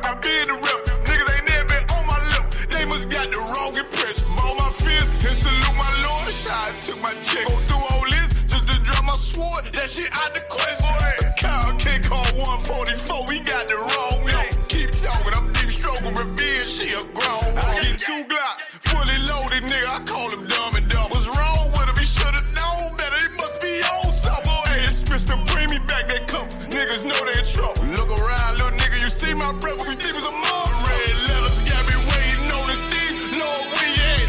I be in the rep. Niggas ain't never been on my lip. They must got the wrong impression. All my fears and salute my lord. Shot took my check. Go through all this just to drop my sword. That shit out the question. Kyle can't call 144. We got the wrong yo. Keep talking. I'm deep stroking revenge. She a grown. I get 2 Glocks fully loaded, nigga. I call him dumb and dumb. What's wrong with him? He should've known better. He must be on something. Hey, it's Mr. Bring me back that cup. Niggas know they in trouble. Look around, little nigga. You see my brother? We think was a mom. Red letters got me waiting on the D. Lord, we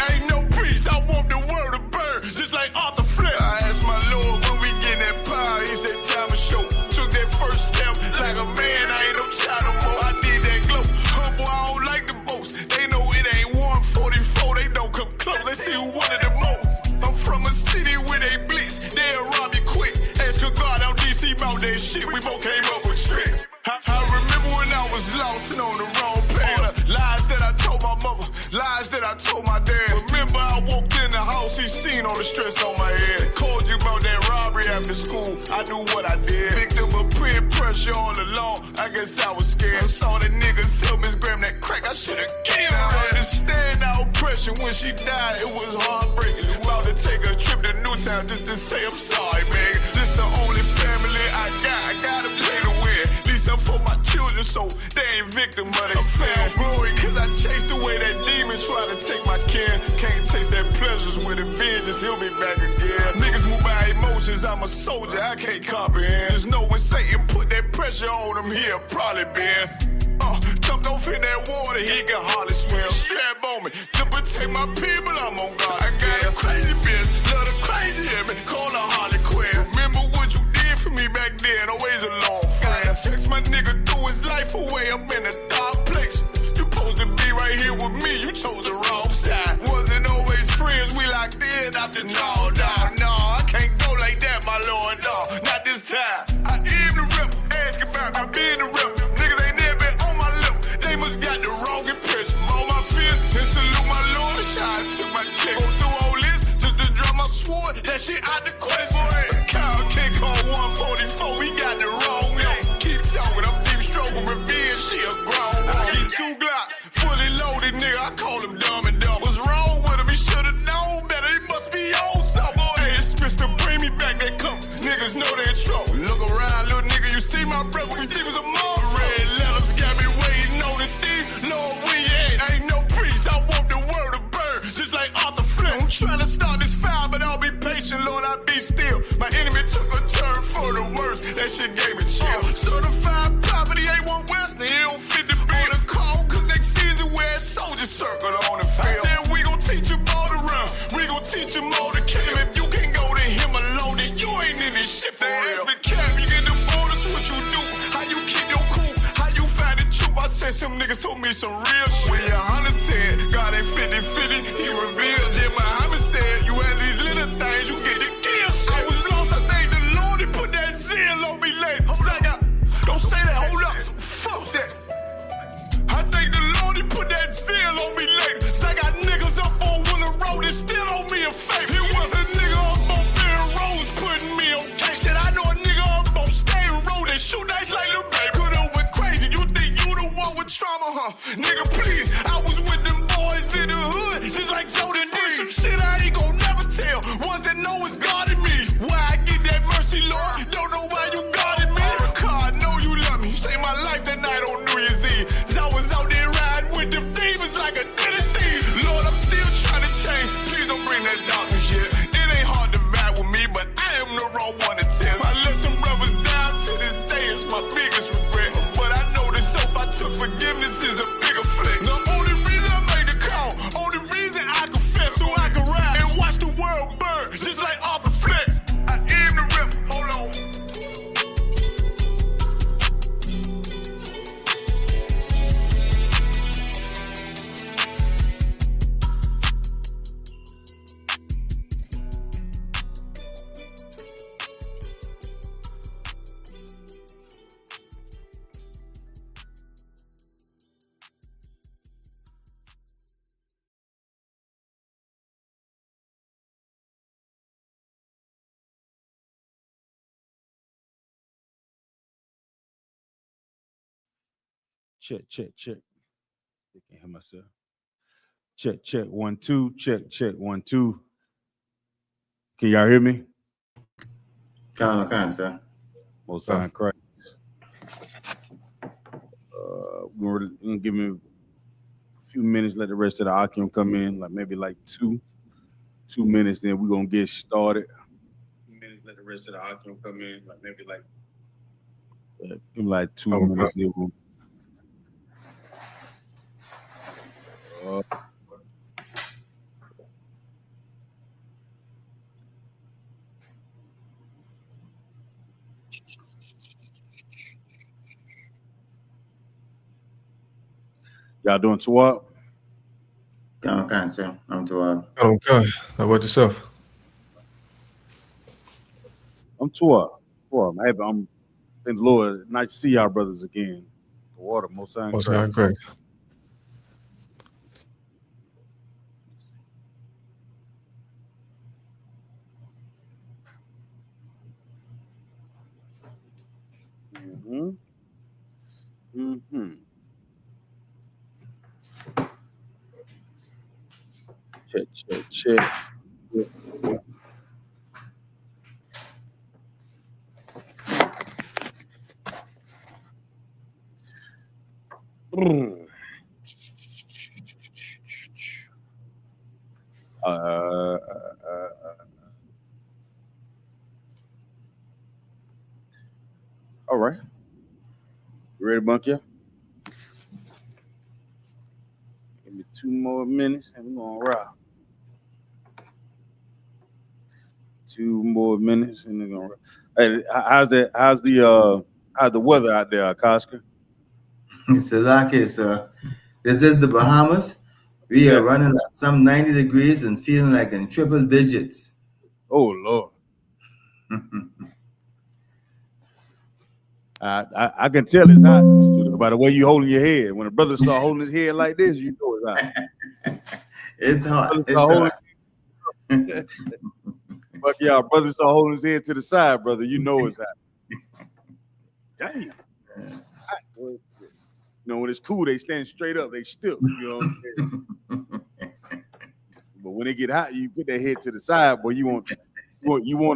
ain't no priest. I want the world to burn, just like Arthur Flip. I asked my Lord when we get that power. He said time to show. Took that first step like a man. I ain't no child no more. I need that glow. Humble, I don't like the boast. They know it ain't 144. They don't come close. Let's see who wanted the most. I'm from a city where they blitz. They'll rob you quick. Ask a God out DC about that shit. We both came up with trick. I remember when I was lost and on the wrong path. Lies that I told my mother, lies that I told my dad. Remember I walked in the house, he seen all the stress on my head. Called you about that robbery after school, I knew what I did. Victim of peer pressure all along, I guess I was scared. I saw the niggas help Miss Graham that crack, I should've killed her. I understand our oppression when she died, it was heartbreaking. About to take a trip to Newtown just to say I'm sorry, man. This the only family I gotta play to win. Up for my children, so they ain't victim of they sin. Glory, cause I chased away that demon, try to take my kin. Can't taste that pleasures with a vengeance, he'll be back again. Niggas move by emotions, I'm a soldier, I can't comprehend. There's no when Satan put that pressure on him, he'll probably been. Jumped off in that water, he can hardly swim. Strap on me, to protect my people, I'm on God. I got a crazy bitch, love the crazy in me, call her Harley Quinn. Remember what you did for me back then, always a long friend. Text my nigga threw his life away, I'm in a dark place. You supposed to be right here with me, you chose the wrong side. Wasn't always friends, we locked in after no, I can't go like that, my lord, no, not this time. I am the rep, ask about I be in the rep. Niggas ain't never been on my lip, they must got the wrong impression. All my fears, and salute my lord, shot took my check. Go through all this, just to drop my sword, that shit out the question. Kyle can't call 144, we got the wrong yo. Keep talking, I'm deep stroking revenge, she a grown. I get 2 Glocks, fully loaded, nigga, I call him dumb and dumb. What's wrong with him? He should've known better, he must be on something. Hey, it's Mr. Bring me back that cup, niggas know they in trouble. Look around, little nigga, you see my brother, we think was a mom. Red letters got me waiting on the D. Lord, we ain't no priest, I want the world to burn, just like Arthur Flip. I'm trying to start this fire, but I'll be patient, Lord, I be still. My enemy took a turn for the worst, that shit gave me chill. Certified property ain't one Western, it don't fit the bill. On the call, cause next season wear a soldier circle on the field. I said we gon' teach him all to run, we gon' teach him all to kill him. If you can't go to him alone, then you ain't in this shit for real. You get the orders, what you do, how you keep your cool, how you find the truth. I said some niggas told me some real shit. When YAHANNA said, God ain't 50-50, he revealed. Then Muhammad said, you had these little things, you get the kill shit. I was lost, I thank the Lord, he put that zeal on me later. Don't say that, hold up, fuck that. I thank the Lord, he put that zeal on me later. So I got niggas up on Willow Road that still owe me a favor. It was a nigga up on Barron Roads putting me on case. Shit, I know a nigga up on Stain Road that shoot nice like little baby. Could've went crazy, you think you the one with trauma, huh? Nigga, please. Check. I can't hear myself. Check. 1 2. Check 1 2. Can y'all hear me? Can, sir. Most High in Christ. We're gonna give me a few minutes. Let the rest of the I.S.U.P.K come in. Like maybe like two minutes. Then we're gonna get started. Let the rest of the I.S.U.P.K come in. Like maybe like 2 minutes. Then y'all doing Tawab? Can, sir. I'm Tawab. Okay. How about yourself? I'm Tawab. I'm thank the Lord. Nice to see y'all brothers again. The water, Most High in Christ. Great. Check. All right. You ready, Bunky? Give me 2 more minutes and we're gonna rock. 2 more minutes and we're gonna rock. Hey, how's the weather out there, Koska? It's a lucky, sir. This is the Bahamas. We are running at some 90 degrees and feeling like in triple digits. Oh Lord. I can tell it's hot by the way you holding your head. When a brother start holding his head like this, you know it's hot. It's hot. But yeah, brother start holding his head to the side, brother. You know it's hot. Damn. You know, when it's cool, they stand straight up, they still, you know what I'm saying? But when they get hot, you put their head to the side, boy. You want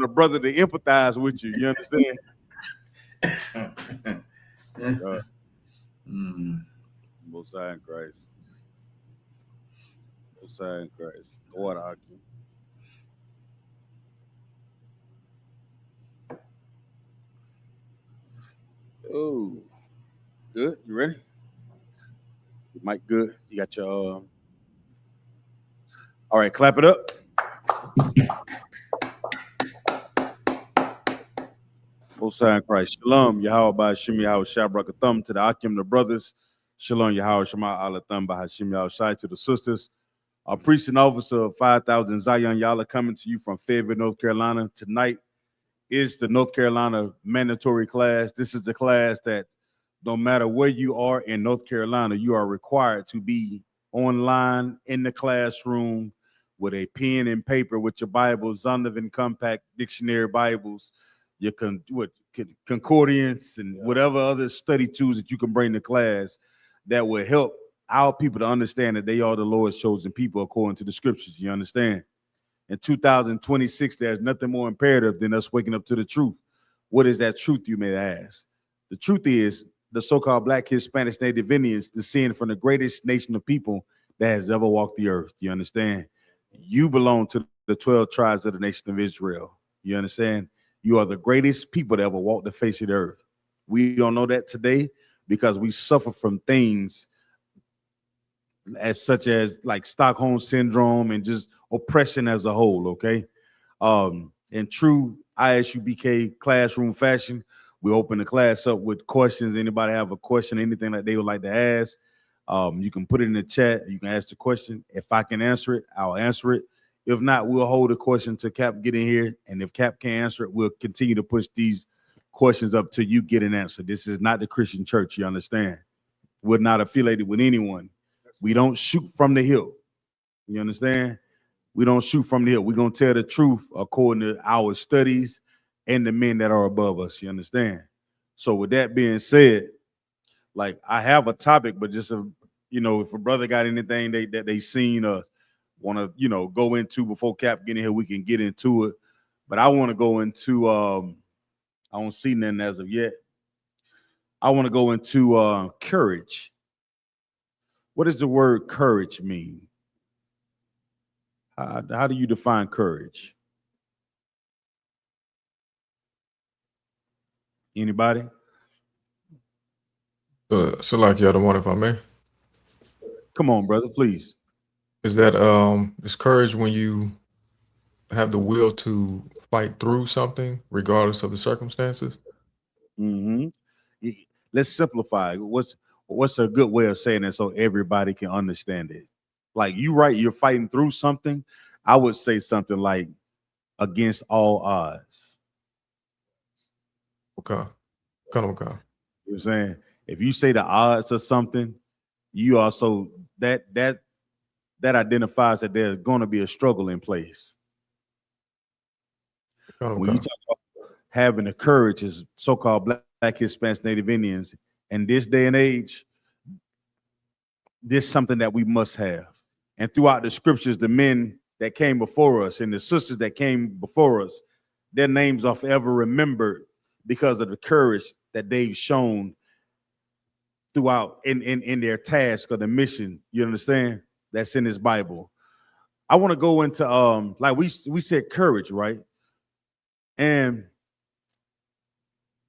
a brother to empathize with you. You understand? Most High in Christ. Most High in Christ. What I can. Oh, good. You ready? Your mic good. You got your. All right, clap it up. Most High in Christ. Shalom, Yahweh by Hashem Yahweh Shabrakathum to the I.S.U.P.K, the brothers. Shalom, Yahweh Shema Alathum by Hashem Yahweh Shai to the sisters. Our priest and officer of 5,000 Zion Yahweh coming to you from Fayetteville, North Carolina. Tonight is the North Carolina mandatory class. This is the class that no matter where you are in North Carolina, you are required to be online in the classroom with a pen and paper with your Bibles, Zondervan Compact Dictionary Bibles, your concordance and whatever other study tools that you can bring to class that will help our people to understand that they are the Lord's chosen people according to the scriptures. You understand? In 2026, there's nothing more imperative than us waking up to the truth. What is that truth, you may ask? The truth is the so-called Black, Hispanic, Native Indians descend from the greatest nation of people that has ever walked the earth. You understand? You belong to the 12 tribes of the nation of Israel. You understand? You are the greatest people that ever walked the face of the earth. We don't know that today because we suffer from things as such as like Stockholm syndrome and just oppression as a whole, okay? In true I.S.U.P.K classroom fashion, we open the class up with questions. Anybody have a question, anything that they would like to ask, you can put it in the chat. You can ask the question. If I can answer it, I'll answer it. If not, we'll hold the question till Cap get in here. And if Cap can't answer it, we'll continue to push these questions up till you get an answer. This is not the Christian church, you understand? We're not affiliated with anyone. We don't shoot from the hill. You understand? We don't shoot from the hill. We're going to tell the truth according to our studies and the men that are above us. You understand? So with that being said, like I have a topic, but just if a brother got anything that they seen or want to go into before Cap get in here, we can get into it. But I want to go into I don't see nothing as of yet. I want to go into courage. What does the word courage mean? How do you define courage? Anybody? So like the other one, if I may. Come on, brother, please. Is that is courage when you have the will to fight through something regardless of the circumstances? Mm-hmm. Let's simplify. What's a good way of saying it so everybody can understand it? Like you're fighting through something. I would say something like against all odds. Okay. You know what I'm saying? If you say the odds of something, you also that identifies that there's going to be a struggle in place. Okay. When you talk about having the courage as so-called Black, Hispanics, Native Indians, in this day and age, this is something that we must have. And throughout the scriptures, the men that came before us and the sisters that came before us, their names are forever remembered because of the courage that they've shown throughout in their task or the mission. You understand? That's in this Bible. I want to go into like we said courage, right? And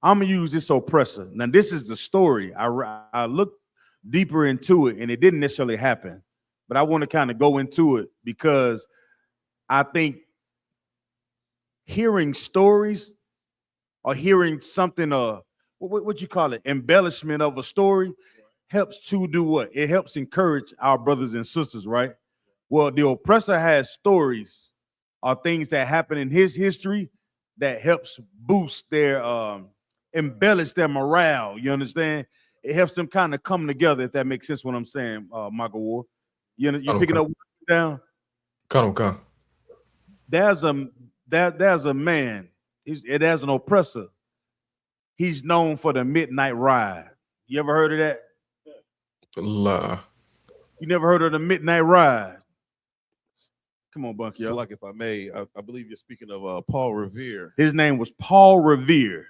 I'm gonna use this oppressor. Now, this is the story. I looked deeper into it, and it didn't necessarily happen. But I want to kind of go into it because I think hearing stories or hearing something, what you call it, embellishment of a story, helps to do what? It helps encourage our brothers and sisters, right? Well, the oppressor has stories or things that happen in his history that helps boost their embellish their morale. You understand? It helps them kind of come together, if that makes sense what I'm saying, Michael Ward. You're picking up down? Okay. There's a man, there's an oppressor. He's known for the midnight ride. You ever heard of that? La. You never heard of the midnight ride? Come on, Bunky. So, like, if I may, I believe you're speaking of Paul Revere. His name was Paul Revere.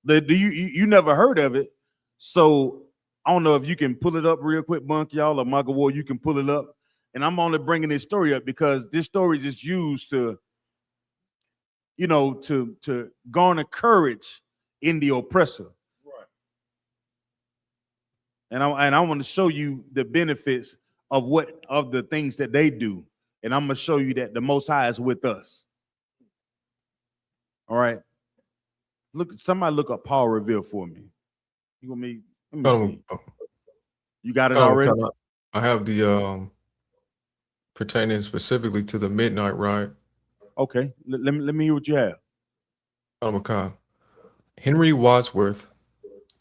You never heard of it? So I don't know if you can pull it up real quick, Bunky, y'all, or Michael Ward, you can pull it up. And I'm only bringing this story up because this story is just used to, to garner courage in the oppressor. Right. And I want to show you the benefits of the things that they do. And I'm going to show you that the Most High is with us. All right. Somebody look up Paul Revere for me. You want me? Let me see. You got it already? I have the pertaining specifically to the midnight ride. Okay. Let me hear what you have. Henry Wadsworth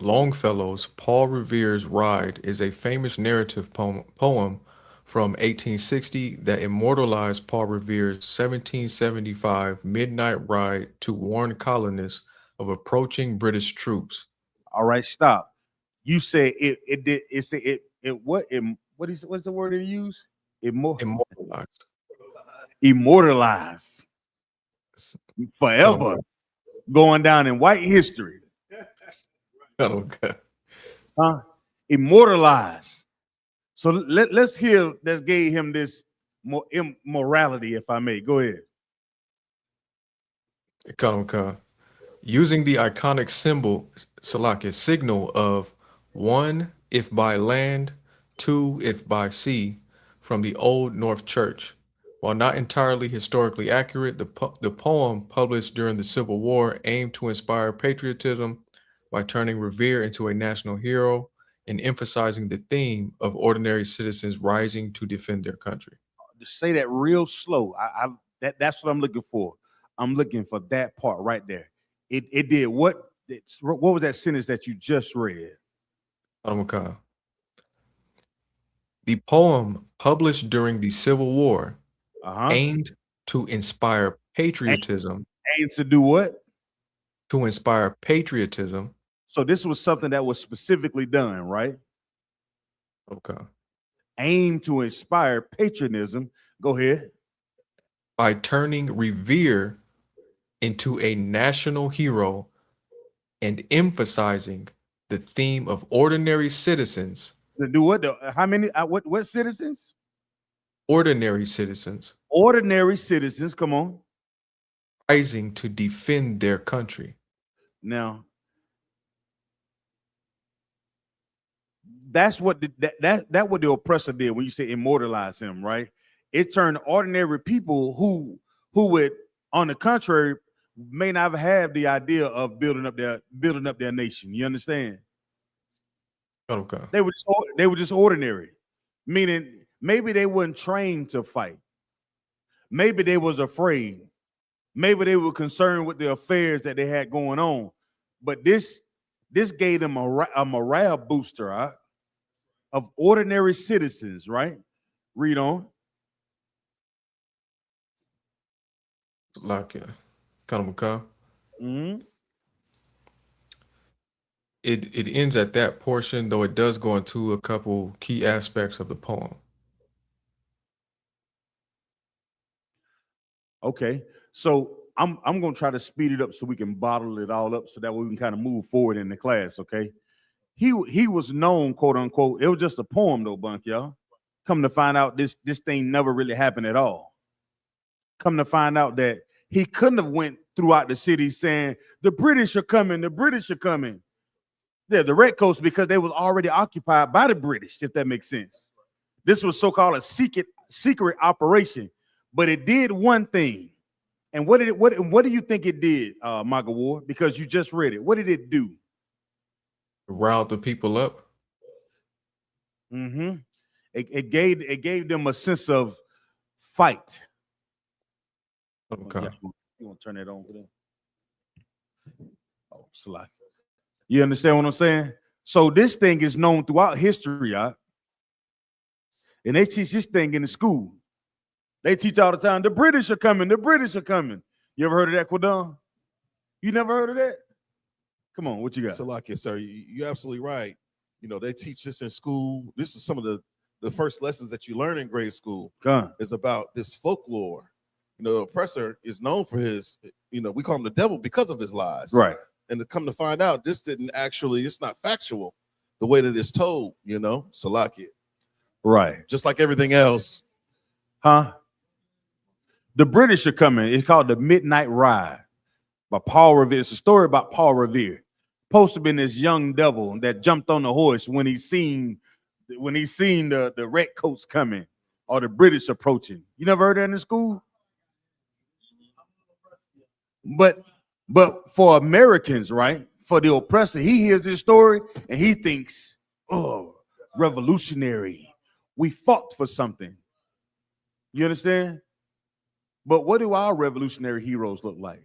Longfellow's Paul Revere's Ride is a famous narrative poem from 1860 that immortalized Paul Revere's 1775 midnight ride to warn colonists of approaching British troops. All right, stop. You said what's the word you use? Immortalized. Immortalized. Forever. Going down in white history. Okay. Immortalized. So let's gave him this immorality, if I may. Go ahead. Using the iconic signal of 1, if by land, 2, if by sea, from the Old North Church. While not entirely historically accurate, the poem published during the Civil War aimed to inspire patriotism by turning Revere into a national hero and emphasizing the theme of ordinary citizens rising to defend their country. Just say that real slow. That's what I'm looking for. I'm looking for that part right there. It did what? What was that sentence that you just read? The poem published during the Civil War aimed to inspire patriotism. Aimed to do what? To inspire patriotism. So this was something that was specifically done, right? Okay. Aimed to inspire patriotism. Go ahead. By turning Revere into a national hero and emphasizing the theme of ordinary citizens. To do what? How many? What citizens? Ordinary citizens. Ordinary citizens. Come on. Rising to defend their country. Now, that's what that what the oppressor did when you say immortalize him, right? It turned ordinary people who would, on the contrary, may not have the idea of building up their nation. You understand? Okay. They were just ordinary, meaning maybe they weren't trained to fight. Maybe they was afraid. Maybe they were concerned with the affairs that they had going on. But this gave them a morale booster, right? Of ordinary citizens, right? Read on. Like Mm-hmm. It ends at that portion, though it does go into a couple key aspects of the poem. Okay, so I'm gonna try to speed it up so we can bottle it all up so that we can kind of move forward in the class. Okay, he was known, quote unquote. It was just a poem though, Bunk, y'all. Come to find out, this thing never really happened at all. Come to find out that he couldn't have went throughout the city saying the British are coming, the British are coming. Yeah, the Red Coast, because they was already occupied by the British, if that makes sense. This was so-called a secret operation, but it did one thing. And what do you think it did, Magawar? Because you just read it. What did it do? Riled the people up. Mm-hmm. It gave them a sense of fight. Okay. Yeah, you want to turn that on for them? Oh, Salaki. You understand what I'm saying? So this thing is known throughout history, right? And they teach this thing in the school. They teach all the time, the British are coming, the British are coming. You ever heard of that, Quadon? You never heard of that? Come on, what you got? Salakia, sir, you're absolutely right. You know, they teach this in school. This is some of the first lessons that you learn in grade school. Is about this folklore. You know, the oppressor is known for his, we call him the devil because of his lies. Right. And to come to find out, this didn't actually, it's not factual the way that it's told, Salakia. Right. Just like everything else. Huh? The British are coming. It's called the Midnight Ride by Paul Revere. It's a story about Paul Revere. Supposed to be this young devil that jumped on the horse when he seen the redcoats coming or the British approaching. You never heard that in school? But for Americans, right? For the oppressor, he hears this story and he thinks, oh, revolutionary. We fought for something. You understand? But what do our revolutionary heroes look like?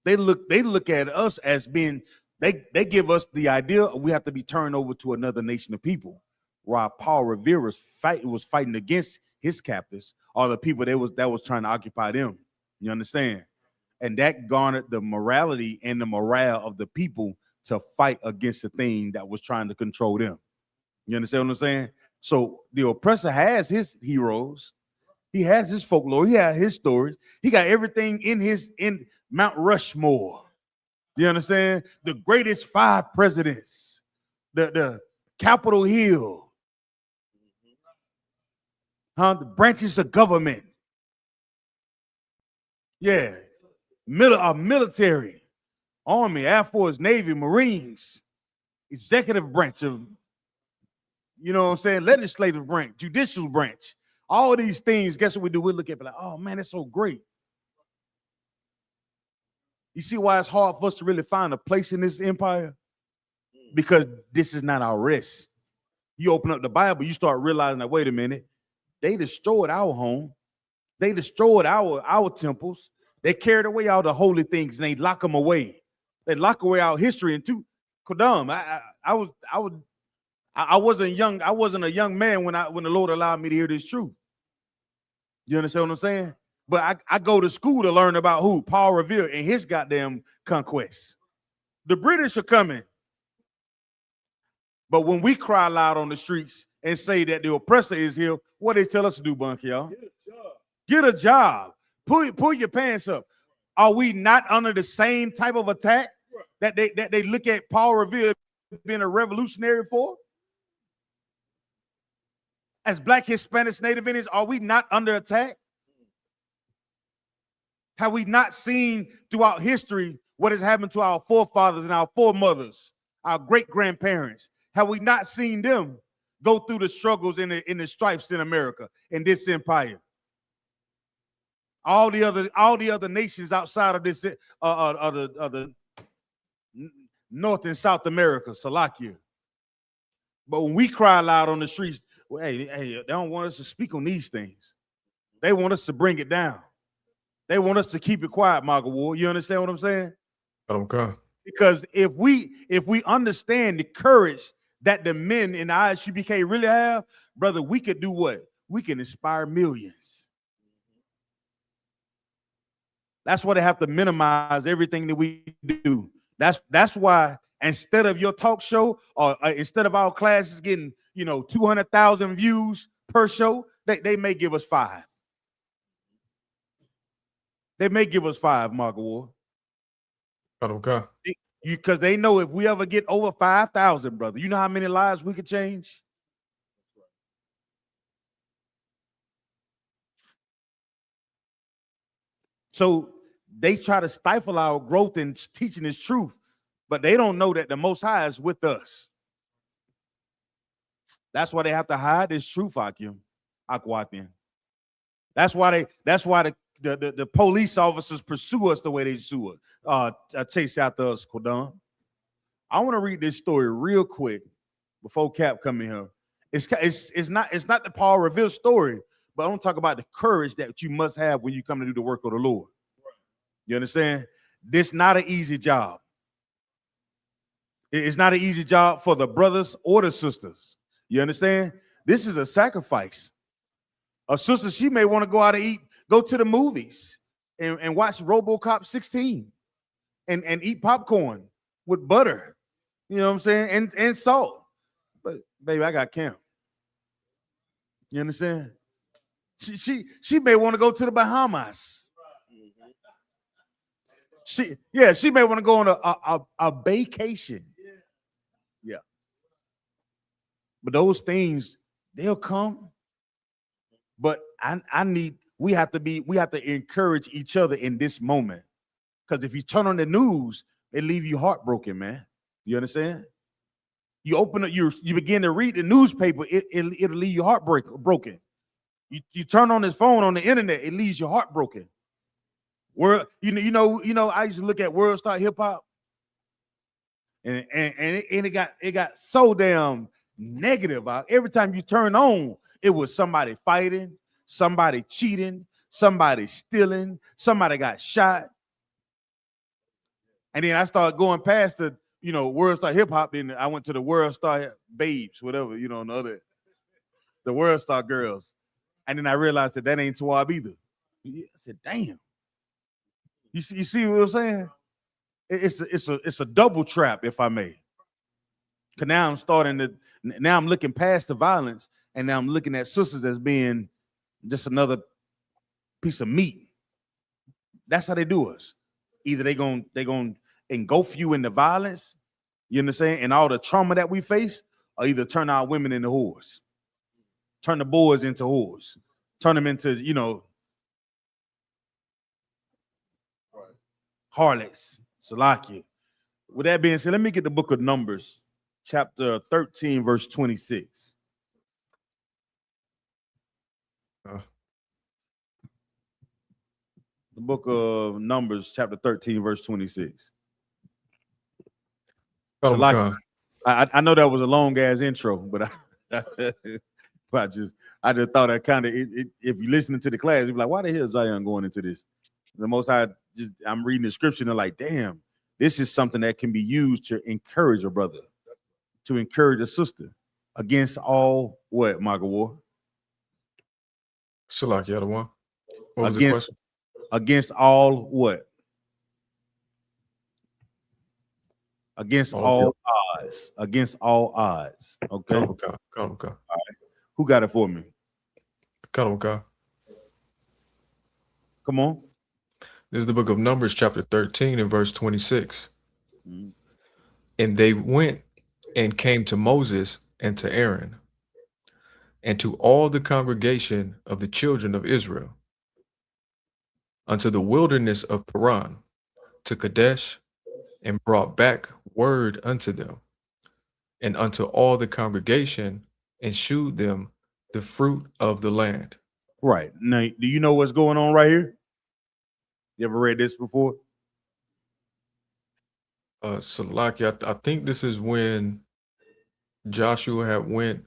They look at us as being, they give us the idea we have to be turned over to another nation of people. While Paul Revere was fighting against his captors or the people that was trying to occupy them. You understand? And that garnered the morality and the morale of the people to fight against the thing that was trying to control them. You understand what I'm saying? So the oppressor has his heroes. He has his folklore. He has his stories. He got everything in Mount Rushmore. You understand? The greatest 5 presidents. The Capitol Hill. The branches of government. Yeah. Military, Army, Air Force, Navy, Marines, executive branch of, legislative branch, judicial branch. All of these things, guess what we do? We look at it like, oh man, that's so great. You see why it's hard for us to really find a place in this empire? Because this is not our rest. You open up the Bible, you start realizing that, wait a minute, they destroyed our home. They destroyed our temples. They carried away all the holy things and they lock them away. They lock away our history into Kodam. I wasn't a young man when the Lord allowed me to hear this truth. You understand what I'm saying? But I go to school to learn about who? Paul Revere and his goddamn conquests. The British are coming. But when we cry loud on the streets and say that the oppressor is here, what they tell us to do, Bunky, y'all? Get a job. Pull your pants up. Are we not under the same type of attack that they look at Paul Revere being a revolutionary for? As Black, Hispanics, Native Indians, are we not under attack? Have we not seen throughout history what has happened to our forefathers and our foremothers, our great-grandparents? Have we not seen them go through the struggles in the stripes in America, in this empire? All the other nations outside of this, the North and South America, Salakia. But when we cry loud on the streets, well, hey, they don't want us to speak on these things. They want us to bring it down. They want us to keep it quiet, Margaret Ward. You understand what I'm saying? Okay. Because if we understand the courage that the men in the I.S.U.P.K really have, brother, we could do what? We can inspire millions. That's why they have to minimize everything that we do. That's why instead of your talk show or instead of our classes getting 200,000 views per show, they may give us 5. They may give us 5, Margaret Ward. Okay. Because they know if we ever get over 5,000, brother, you know how many lives we could change? So they try to stifle our growth in teaching this truth, but they don't know that the Most High is with us. That's why they have to hide this truth, Akwatian. That's why the police officers pursue us the way they sue us, chase after us, Kodam. I want to read this story real quick before Cap come in here. It's not the Paul Revere story, but I want to talk about the courage that you must have when you come to do the work of the Lord. You understand? This not an easy job. It's not an easy job for the brothers or the sisters. You understand? This is a sacrifice. A sister, she may want to go out and eat, go to the movies and watch RoboCop 16 and eat popcorn with butter. You know what I'm saying? And salt. But baby, I got camp. You understand? She may want to go to the Bahamas. She may want to go on a vacation. Yeah. But those things, they'll come. But we have to encourage each other in this moment. Because if you turn on the news, it leave you heartbroken, man. You understand? You open up, you begin to read the newspaper, it'll leave you heartbroken. You turn on this phone on the internet, it leaves you heartbroken. I used to look at World Star Hip Hop, and it got so damn negative. Every time you turn on, it was somebody fighting, somebody cheating, somebody stealing, somebody got shot. And then I started going past the World Star Hip Hop, then I went to the World Star Babes, whatever, the World Star Girls. And then I realized that ain't Tawab either. I said, damn. You see what I'm saying? It's a double trap, if I may. Because now I'm looking past the violence, and now I'm looking at sisters as being just another piece of meat. That's how they do us. Either they gonna engulf you in the violence, you understand, and all the trauma that we face, or either turn our women into whores, turn the boys into whores, turn them into harlots, Salakia. With that being said, let me get the book of Numbers, chapter 13, verse 26. The book of Numbers, chapter 13, verse 26. Salakia. I know that was a long ass intro, but I just thought that kind of if you're listening to the class, you'd be like, why the hell is Zion going into this? The Most High, I'm reading the scripture and I'm like, damn, this is something that can be used to encourage a brother, to encourage a sister against all what, Margaret Ward? Salaki, other one. What was the question? Against all what? Against All all odds. Against all odds. Okay. Come. Who got it for me? Come. Come on. This is the book of Numbers, chapter 13 and verse 26. Mhm. And they went and came to Moses and to Aaron and to all the congregation of the children of Israel unto the wilderness of Paran, to Kadesh, and brought back word unto them and unto all the congregation, and shewed them the fruit of the land. Right. Now, do you know what's going on right here? You ever read this before? Salaki, I think this is when Joshua had went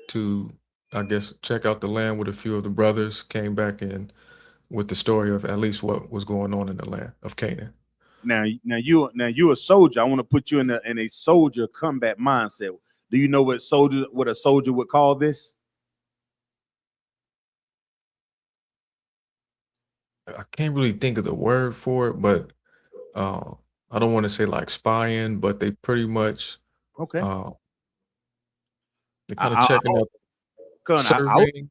to, I guess, check out the land with a few of the brothers, came back in with the story of at least what was going on in the land of Canaan. Now you're a soldier. I want to put you in a soldier combat mindset. Do you know what a soldier would call this? I can't really think of the word for it, but I don't want to say like spying, but they pretty much Okay. they're kind of checking out, surveying.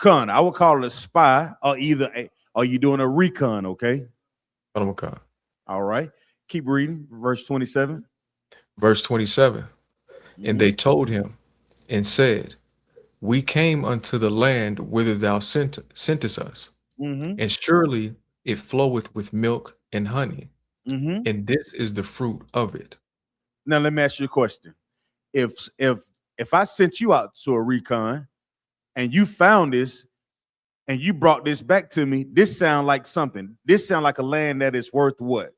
I would call it a spy, or are you doing a recon? Okay. Okay. All right. Keep reading. Verse 27. Verse 27. And they told him and said, we came unto the land whither thou sentest us, and surely it floweth with milk and honey, and this is the fruit of it. Now let me ask you a question. If I sent you out to a recon and you found this and you brought this back to me, this sound like something. This sound like a land that is worth what?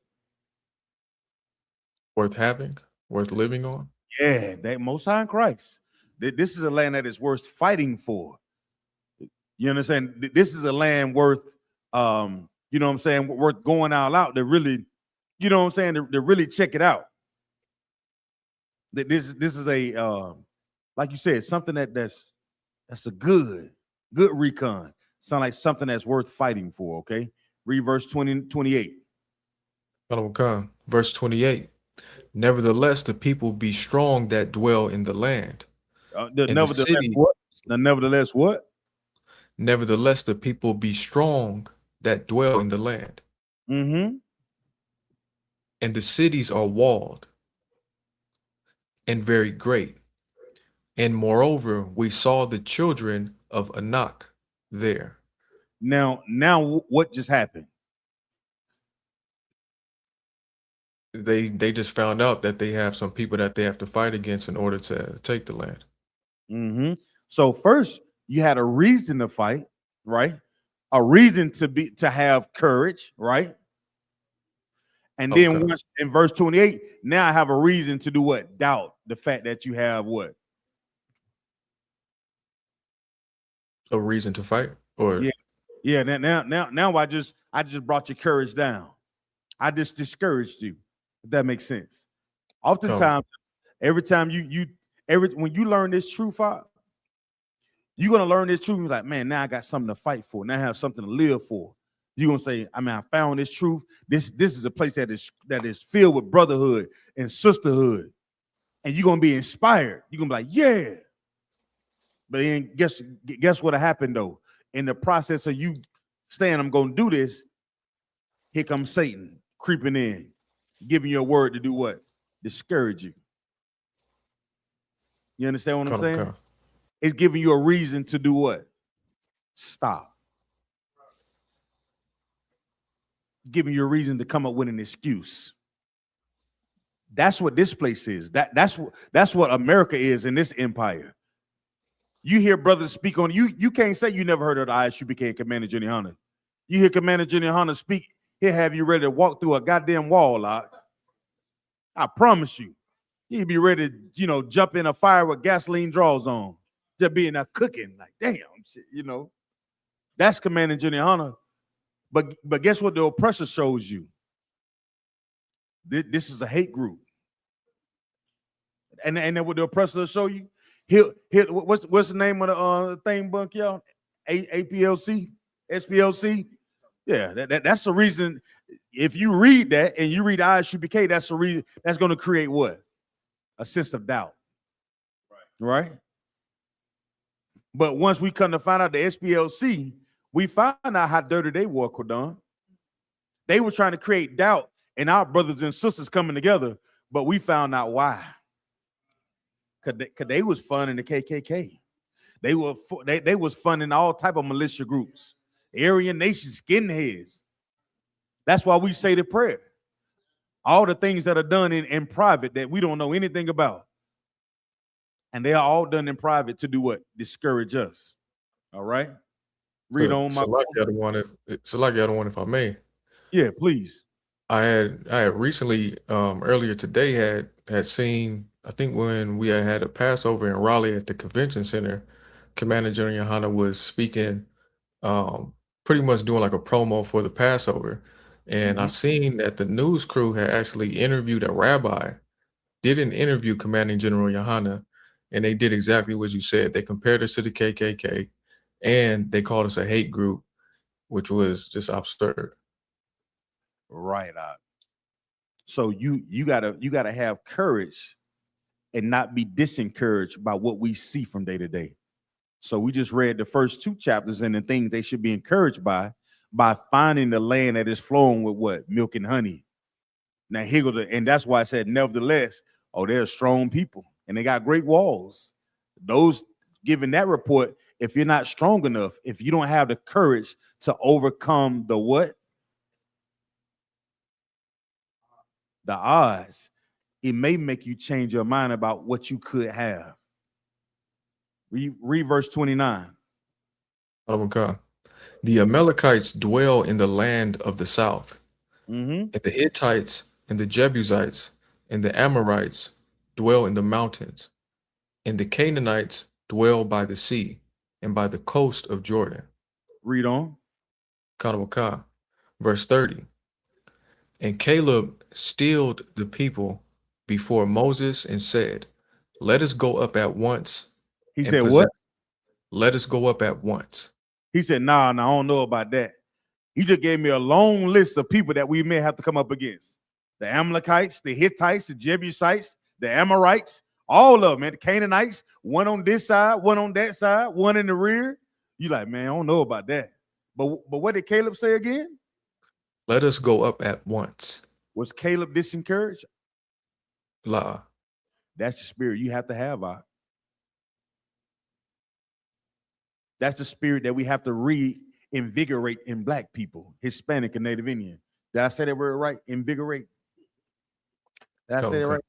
Worth having, worth living on. Yeah, that Most High in Christ. This is a land that is worth fighting for. You understand? This is a land worth, you know what I'm saying, worth going all out to really, you know what I'm saying, to really check it out. This is a, like you said, something that's a good recon. Sound like something that's worth fighting for. Okay, read verse 28. Verse 28. Nevertheless, the people be strong that dwell in the land. Nevertheless, what? Nevertheless, the people be strong that dwell in the land. And the cities are walled and very great. And moreover, we saw the children of Anak there. Now, what just happened? They just found out that they have some people that they have to fight against in order to take the land. So first, you had a reason to fight, right? A reason to have courage, right? And then once in verse 28, now I have a reason to do what? Doubt the fact that you have what? A reason to fight, or yeah. Now I just brought your courage down. I just discouraged you. If that makes sense. Oftentimes, every time when you learn this truth out, you're gonna learn this truth. You're like, man, now I got something to fight for. Now I have something to live for. You're gonna say, I mean, I found this truth. This is a place that is filled with brotherhood and sisterhood, and you're gonna be inspired. You're gonna be like, yeah. But then guess what happened though? In the process of you saying I'm gonna do this, here comes Satan creeping in, giving you a word to do what? Discourage you. You understand what I'm saying? It's giving you a reason to do what? Stop. Giving you a reason to come up with an excuse. That's what this place is. That's what America is in this empire. You hear brothers speak on you. You can't say you never heard of the I.S.U.P.K and Commander Junior Hunter. You hear Commander Junior Hunter speak, he'll have you ready to walk through a goddamn wall lot. I promise you. He'd be ready to, jump in a fire with gasoline draws on. Just being there cooking. Like, damn, shit, That's Commander Junior Hunter. But guess what the oppressor shows you? This is a hate group. And then what the oppressor will show you? What's the name of the thing, Bunk, y'all? APLC? SPLC? Yeah, that's the reason. if you read that and you read I.S.U.P.K, that's a reason that's going to create what? A sense of doubt. Right? But once we come to find out the SPLC, we find out how dirty they were, Quadon. They were trying to create doubt in our brothers and sisters coming together, but we found out why. Because they was funding the KKK. They was funding all type of militia groups, Aryan Nation, skinheads. That's why we say the prayer. All the things that are done in private that we don't know anything about. And they are all done in private to do what? Discourage us. All right? Read on my... Salakia, if I may. Yeah, please. I had recently, earlier today, had seen, I think when we had a Passover in Raleigh at the convention center, Commander General YAHANNA was speaking, pretty much doing like a promo for the Passover. And I seen that the news crew had actually interviewed a rabbi, didn't interview Commanding General YAHANNA, and they did exactly what you said. They compared us to the KKK, and they called us a hate group, which was just absurd. Right. So you gotta have courage and not be disencouraged by what we see from day to day. So we just read the first 2 chapters and the things they should be encouraged by finding the land that is flowing with what? Milk and honey. Now and that's why I said, nevertheless, they're strong people and they got great walls. Those giving that report, if you're not strong enough, if you don't have the courage to overcome the what? The odds, it may make you change your mind about what you could have. Read verse 29. The Amalekites dwell in the land of the south, and the Hittites and the Jebusites and the Amorites dwell in the mountains, and the Canaanites dwell by the sea and by the coast of Jordan. Read on. Verse 30. And Caleb stilled the people before Moses and said, let us go up at once. He said what? Let us go up at once. He said, nah, I don't know about that. He just gave me a long list of people that we may have to come up against. The Amalekites, the Hittites, the Jebusites, the Amorites, all of them, man. The Canaanites, one on this side, one on that side, one in the rear. You like, man, I don't know about that. But what did Caleb say again? Let us go up at once. Was Caleb disencouraged? La. That's the spirit you have to have. That's the spirit that we have to reinvigorate in black people, Hispanic and Native Indian. Did I say that word right? Invigorate. Did I say it right?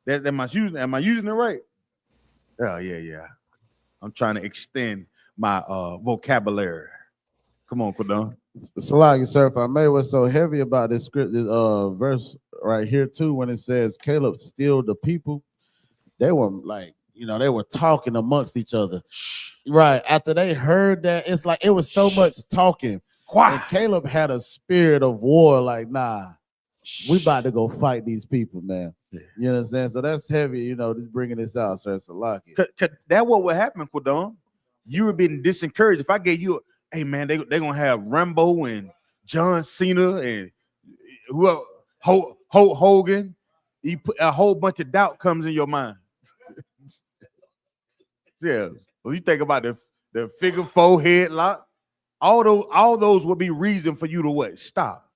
Am I using it right? Oh, yeah. I'm trying to extend my vocabulary. Come on, Quadon. Salakia, sir, if I may, what's so heavy about this script, this verse right here too, when it says Caleb stilled the people, they were like, they were talking amongst each other. Right. After they heard that, it's like it was so much talking. And Caleb had a spirit of war, like, nah, we about to go fight these people, man. Yeah. You understand? So that's heavy, just bringing this out, sir. Salakia. That what would happen, Quadon. You were being disencouraged. If I gave you hey man, they're gonna have Rambo and John Cena and whoever Hogan. You put a whole bunch of doubt comes in your mind. Yeah, when you think about the figure 4 headlock, all those would be reason for you to what? Stop.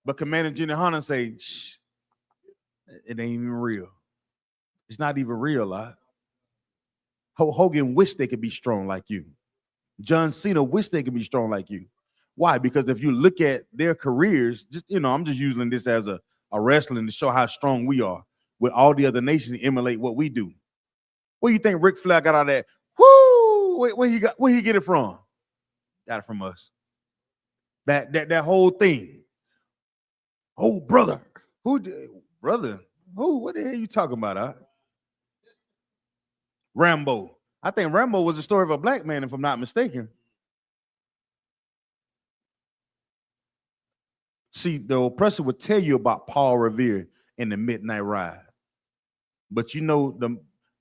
But Commander General YAHANNA say, shh, it ain't even real. It's not even real, Hogan wished they could be strong like you. John Cena wished they could be strong like you. Why? Because if you look at their careers, I'm just using this as a wrestling to show how strong we are. With all the other nations emulate what we do. Where you think Ric Flair got out of that? Woo! Where he get it from? Got it from us. That whole thing. Oh, brother. Brother? Who? What the hell you talking about, Rambo. I think Rambo was the story of a black man, if I'm not mistaken. See, the oppressor would tell you about Paul Revere in the Midnight Ride. But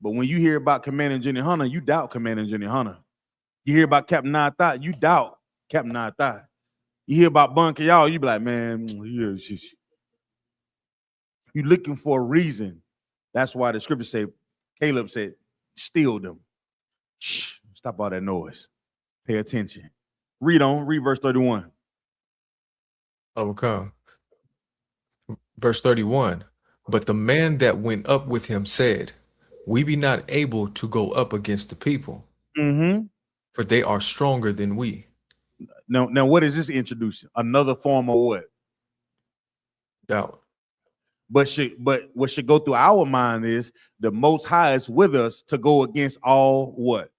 but when you hear about Commander General YAHANNA, you doubt Commander General YAHANNA. You hear about Captain Nayathaq, you doubt Captain Nayathaq. You hear about bunking y'all, you be like, man, yeah, you looking for a reason. That's why the scripture say, Caleb said, steal them. Shh, stop all that noise. Pay attention. Read verse 31. Okay. Verse 31. But the man that went up with him said, we be not able to go up against the people, for they are stronger than we. Now, what is this introducing? Another form of what? Doubt. But what should go through our mind is the Most High is with us to go against all what?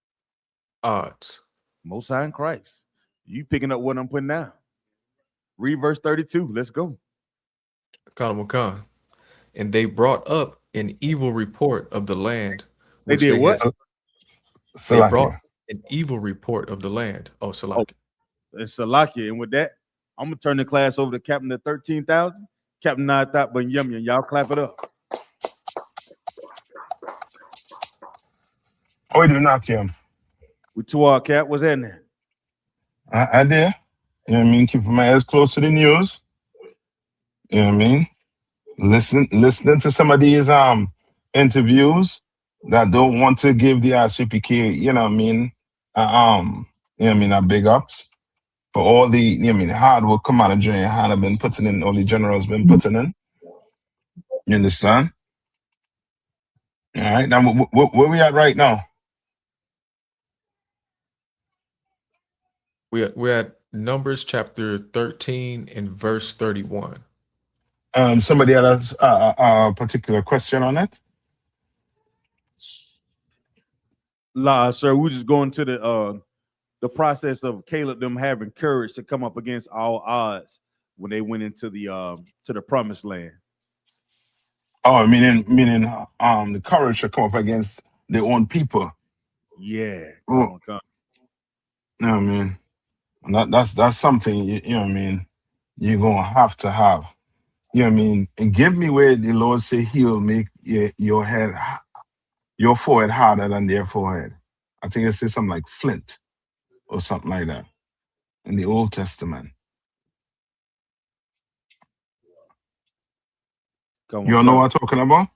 Odds. Most High in Christ. You picking up what I'm putting down. Read verse 32. Let's go. Khan. And they brought up an evil report of the land. They did what? They brought an evil report of the land. Oh, Salakia. It's Salakia. And with that, I'm going to turn the class over to Captain of 13,000. Captain Nayathaq Ben Yemyan. Y'all clap it up. Oh, you do not, Kim. We two our cap. What's that there? I did. You know what I mean? Keeping my ears close to the news. You know what I mean? Listening to some of these interviews that don't want to give the I.S.U.P.K, you know what I mean? You know what I mean? Big ups for all the, you know what I mean, hard work Commander YAHANNA been putting in, all the generals been putting in. You understand? All right. Now, where we at right now? We're at Numbers chapter 13 and verse 31. Somebody has a particular question on it? La, sir, we're just going to the process of Caleb them having courage to come up against all odds when they went into the promised land. Oh, meaning the courage to come up against their own people. Yeah. Oh. You know what I mean? That's something, you know what I mean, you're gonna have to have. You know what I mean? And give me where the Lord say he will make your forehead harder than their forehead. I think it says something like flint or something like that in the Old Testament. You all know what I'm talking about?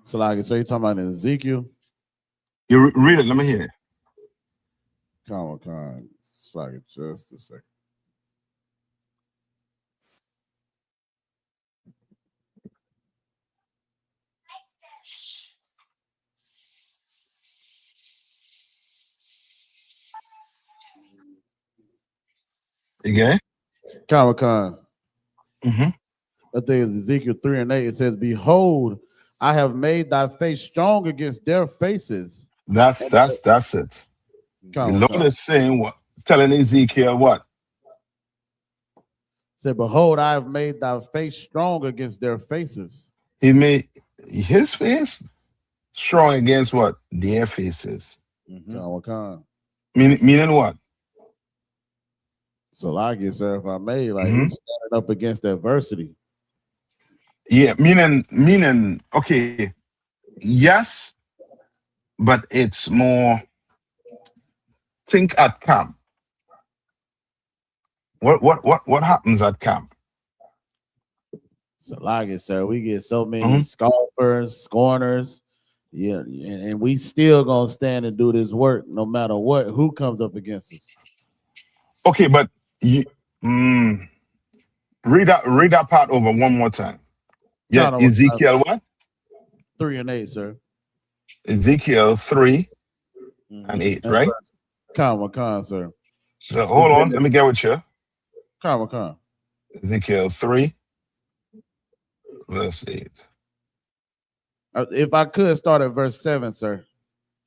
So you're talking about in Ezekiel? You read it, let me hear it. Con. Just a second. You get it? Con. I think it's Ezekiel 3 and 8. It says, behold, I have made thy face strong against their faces. That's it. The Lord is saying what? Telling Ezekiel what? Said, behold, I have made thy face strong against their faces. He made his face strong against what? Their faces. Meaning what? So like it, sir, if I may, like he's standing up against adversity. Yeah, meaning, okay, yes, but it's more think at camp. What happens at camp? So like it, sir, we get so many scoffers, scorners, yeah, and we still gonna stand and do this work no matter who comes up against us. Okay, but you read that part over one more time. Yeah, Ezekiel what? 3 and 8, sir. Ezekiel 3 and 8, right? Con, sir. So hold on, let me get with you. Con. Ezekiel 3, verse 8. If I could start at verse 7, sir.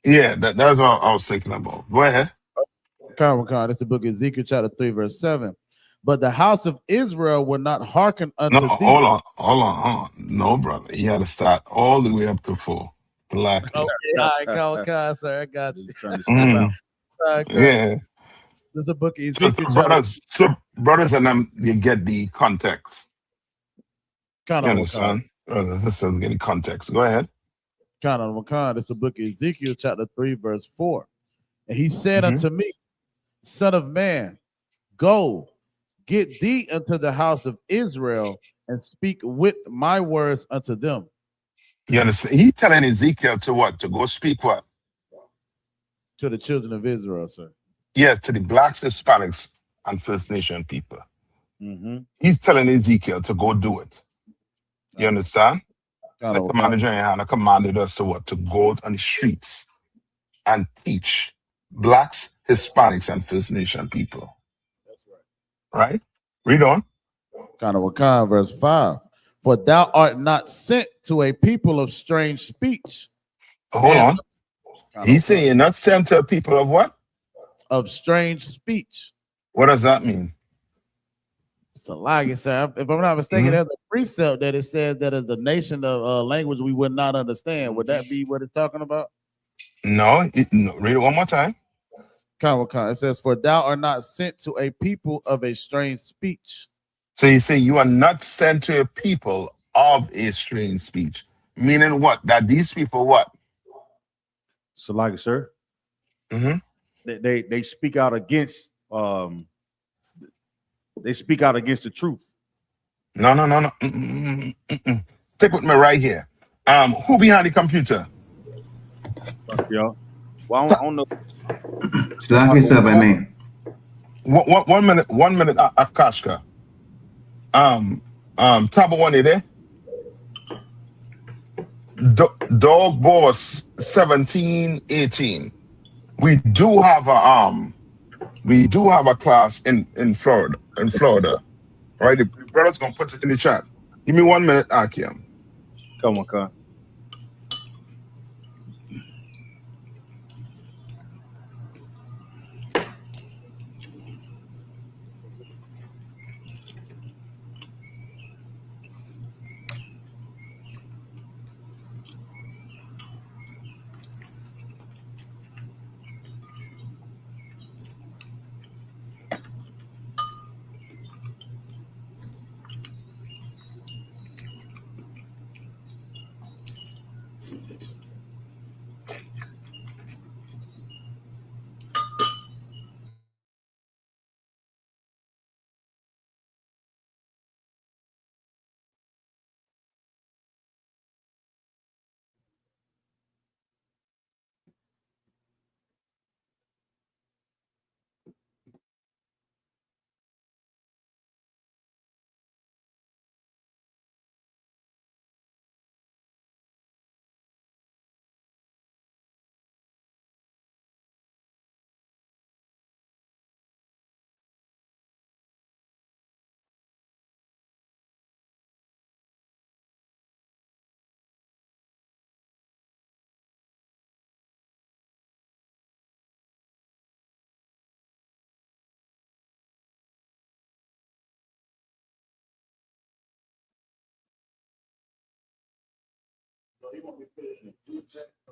Yeah, that's what I was thinking about. Go ahead. Con. It's the book of Ezekiel, chapter 3, verse 7. But the house of Israel will not hearken unto thee. Hold on. No, brother. You had to start all the way up to 4. Black. Okay, all right, Con, sir. I got you. Yeah. This is a book of Ezekiel. Brothers and them, you get the context. You understand? Brothers, this doesn't get the context. Go ahead. Con, it's the book of Ezekiel, chapter 3, verse 4. And he said unto me, Son of man, go, get thee unto the house of Israel and speak with my words unto them. You understand? He telling Ezekiel to what? To go speak what? To the children of Israel, sir. Yeah, to the blacks, Hispanics, and First Nation people. Mm-hmm. He's telling Ezekiel to go do it. You understand? The commander general Yohanna commanded us to what? To go out on the streets and teach blacks, Hispanics, and First Nation people. That's right. Right? Read on. Verse 5. For thou art not sent to a people of strange speech. Hold on. He's saying you're not sent to a people of what? Of strange speech. What does that mean? So, like, sir, if I'm not mistaken, there's a precept that it says that as a nation of language we would not understand. Would that be what it's talking about? No, read it one more time. It says, for thou art not sent to a people of a strange speech. So you say you are not sent to a people of a strange speech. Meaning what? That these people what? So, like, sir, they speak out against they speak out against the truth. No. Stick with me right here. Who behind the computer? Yo. Well, I don't know. Slack yourself, I mean. 1 minute, Akashka. Taba one there. Dog Boss 1718. We do have a class in Florida. All right, the brother's gonna put it in the chat. Give me 1 minute, Akim. Come on, Con.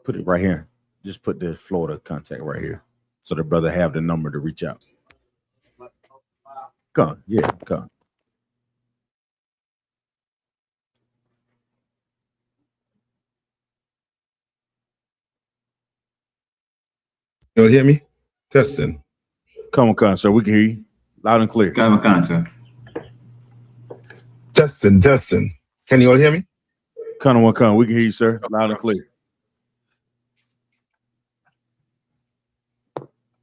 Put it right here. Just put the Florida contact right here, so the brother have the number to reach out. Come, yeah, come. You hear me? Testing. Come on, sir. We can hear you loud and clear. Come on, sir. Testing. Can you all hear me? Come. We can hear you, sir, loud and clear.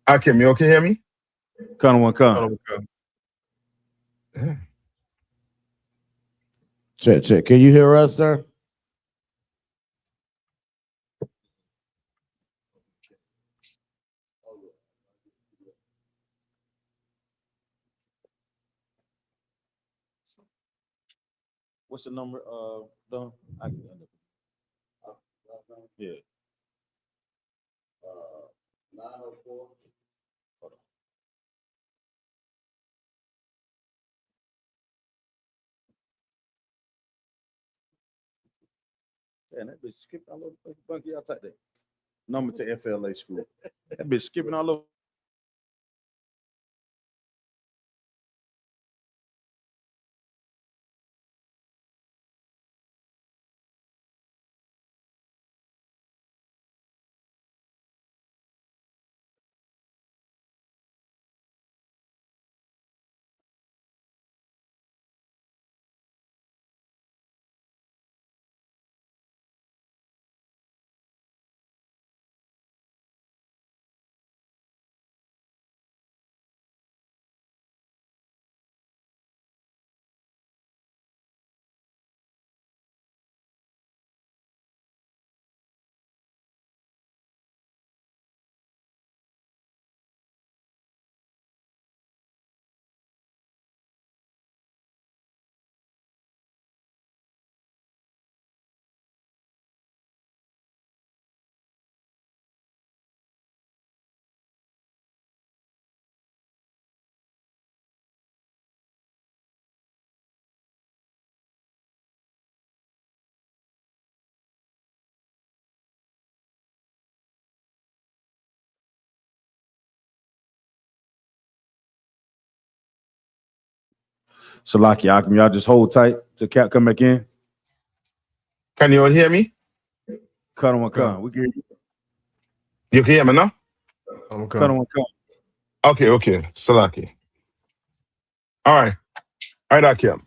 Akim, you okay hear me? Come. Check. Can you hear us, sir? What's the number? Don? Yeah. 904. Hold on. Man, that bitch skipping all over. Bunky, I'll type that number to FLA school. That bitch skipping all over. Shalaki, can y'all just hold tight till Cap come back in? Can you all hear me? Cut on one cut. We can hear you. You can hear me now? Cut on one cut. Okay. Salaki. All right, Akim.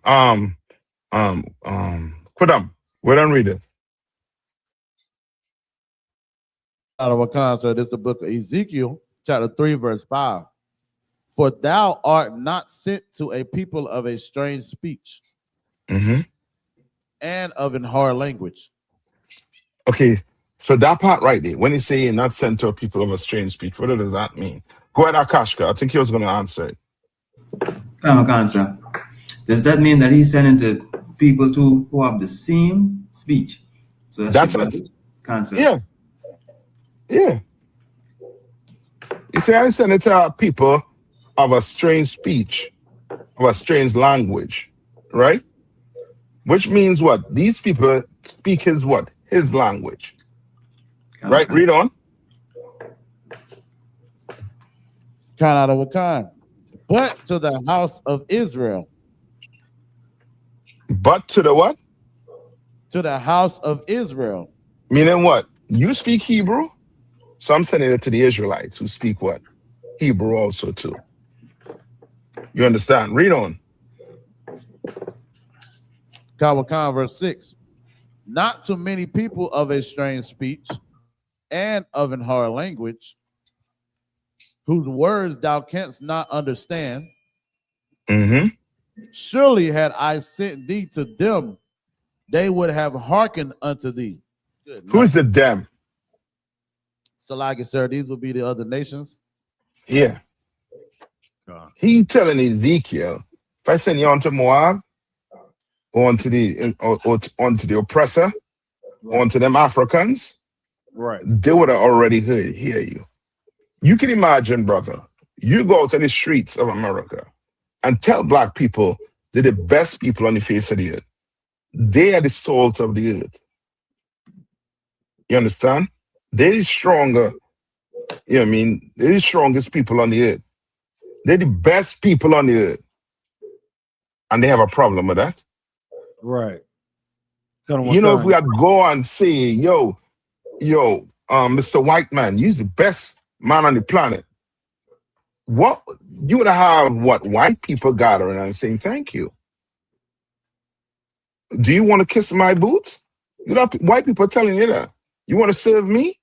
Kudam, we don't read it. Out of a concert, this is the book of Ezekiel, chapter 3, verse 5. For thou art not sent to a people of a strange speech and of an hard language. Okay, so that part right there, when he's saying not sent to a people of a strange speech, what does that mean? Go ahead, Akashka. I think he was going to answer it. Does that mean that he's sending to people too who have the same speech? So that's it. Yeah. You say I send it to people of a strange speech, of a strange language, right? Which means what? These people speak his what? His language. Right? Read on. Kind out of a kind. But to the house of Israel. But to the what? To the house of Israel. Meaning what? You speak Hebrew? So I'm sending it to the Israelites who speak what? Hebrew also too. You understand? Read on. Kawakan, verse 6. Not to many people of a strange speech and of an hard language, whose words thou canst not understand. Surely had I sent thee to them, they would have hearkened unto thee. Who is the them? Salaki, sir, these would be the other nations. Yeah. He telling Ezekiel, if I send you onto Moab, or onto the oppressor, or onto them Africans, right, they would have already hear you. You can imagine, brother, you go to the streets of America and tell black people they're the best people on the face of the earth. They are the salt of the earth. You understand? They're the stronger, you know what I mean? They're the strongest people on the earth. They're the best people on the earth. And they have a problem with that. Right. You know, if we had go and say, yo, Mr. White Man, you're the best man on the planet. What you would have what white people gathering and saying thank you. Do you want to kiss my boots? You know, white people telling you that. You want to serve me?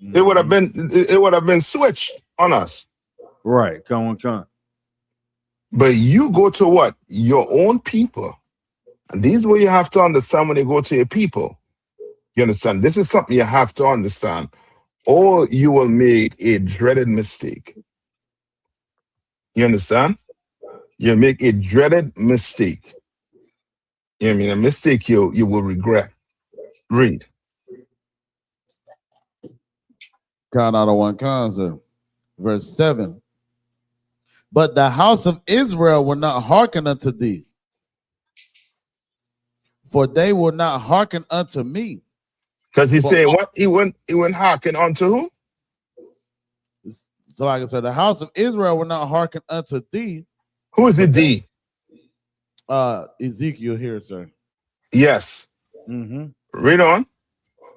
It would have been switched on us. Right. Come on. But you go to what? Your own people. And this is what you have to understand when you go to your people. You understand? This is something you have to understand. Or you will make a dreaded mistake. You understand? You make a dreaded mistake. You know what I mean? A mistake you will regret. Read. Count out of one concert. Verse 7. But the house of Israel will not hearken unto thee, for they will not hearken unto me. Because he's saying what? He wouldn't hearken unto who? So like I said, the house of Israel will not hearken unto thee. Who is it thee? Ezekiel here, sir. Yes. Read on.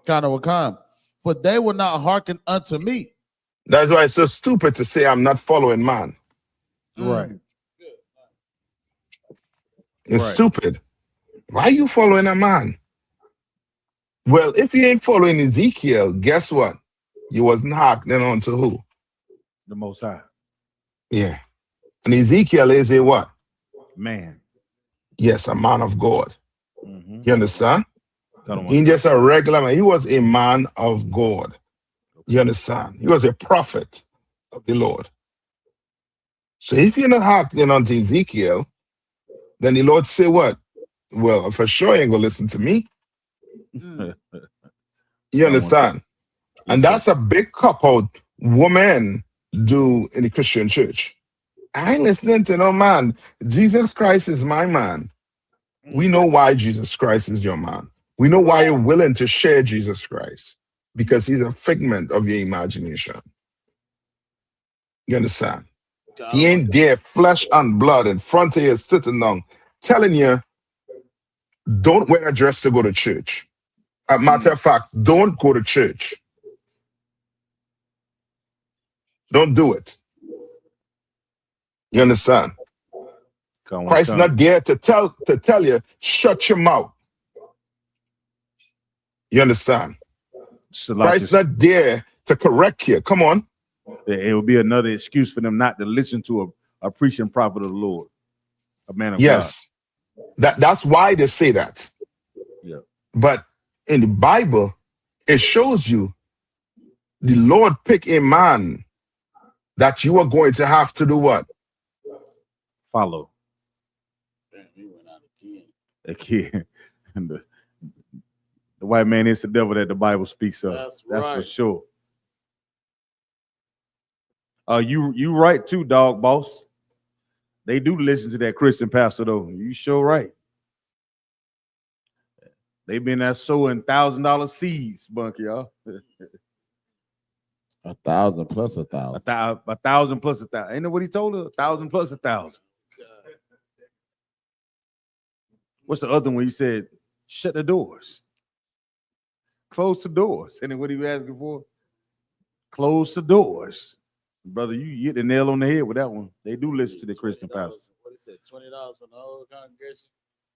Kind of a con. For they will not hearken unto me. That's why it's so stupid to say I'm not following man. Right. It's stupid. Why are you following a man? Well, if you ain't following Ezekiel, guess what? You wasn't hearkening on to who? The Most High. Yeah. And Ezekiel is a what? Man. Yes, a man of God. You understand? He ain't just a regular man. He was a man of God. You understand? He was a prophet of the Lord. So if you're not hearkening on to Ezekiel, then the Lord say what? Well, for sure you ain't gonna listen to me. You understand? And that's a big cop out women do in the Christian church. I ain't listening to no man. Jesus Christ is my man. We know why Jesus Christ is your man. We know why you're willing to share Jesus Christ. Because he's a figment of your imagination. You understand? He ain't there, flesh and blood, in front of you, sitting down, telling you, don't wear a dress to go to church. As a matter of fact, don't go to church. Don't do it. You understand? Christ's not there to tell you, shut your mouth. You understand? Christ's not there to correct you. Come on. It would be another excuse for them not to listen to a preaching prophet of the Lord, a man of God. Yes. That's why they say that. Yeah. But in the Bible, it shows you the Lord pick a man that you are going to have to do what? Follow. Again. The white man is the devil that the Bible speaks of. That's right. For sure. You right too, dog boss. They do listen to that Christian pastor though. You sure right. They've been there sowing $1,000 seeds, Bunky, y'all. 1,000 plus 1,000. 1,000 plus 1,000. Ain't that what he told her? 1,000 plus 1,000. What's the other one? He said, shut the doors. Close the doors. Ain't that what he was asking for? Close the doors. Brother, you hit the nail on the head with that one. They do listen to the Christian pastor. What he said, $20 for the whole congregation?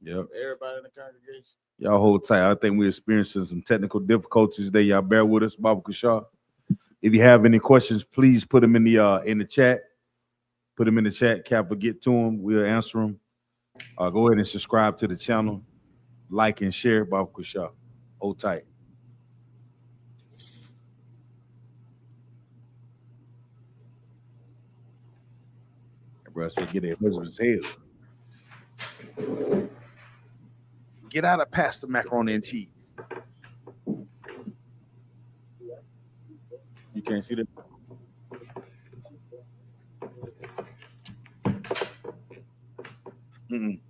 Yep. Everybody in the congregation? Y'all hold tight. I think we're experiencing some technical difficulties today. Y'all bear with us, Baba Kushar. If you have any questions, please put them in the chat. Put them in the chat. Cap will get to them. We'll answer them. Go ahead and subscribe to the channel. Like and share, Baba Kushar. Hold tight. Bro, I said, get their husband's head. Get out of pasta, macaroni, and cheese. You can't see that? Mm-mm.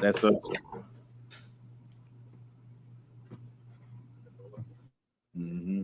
That's us. Mm-hmm.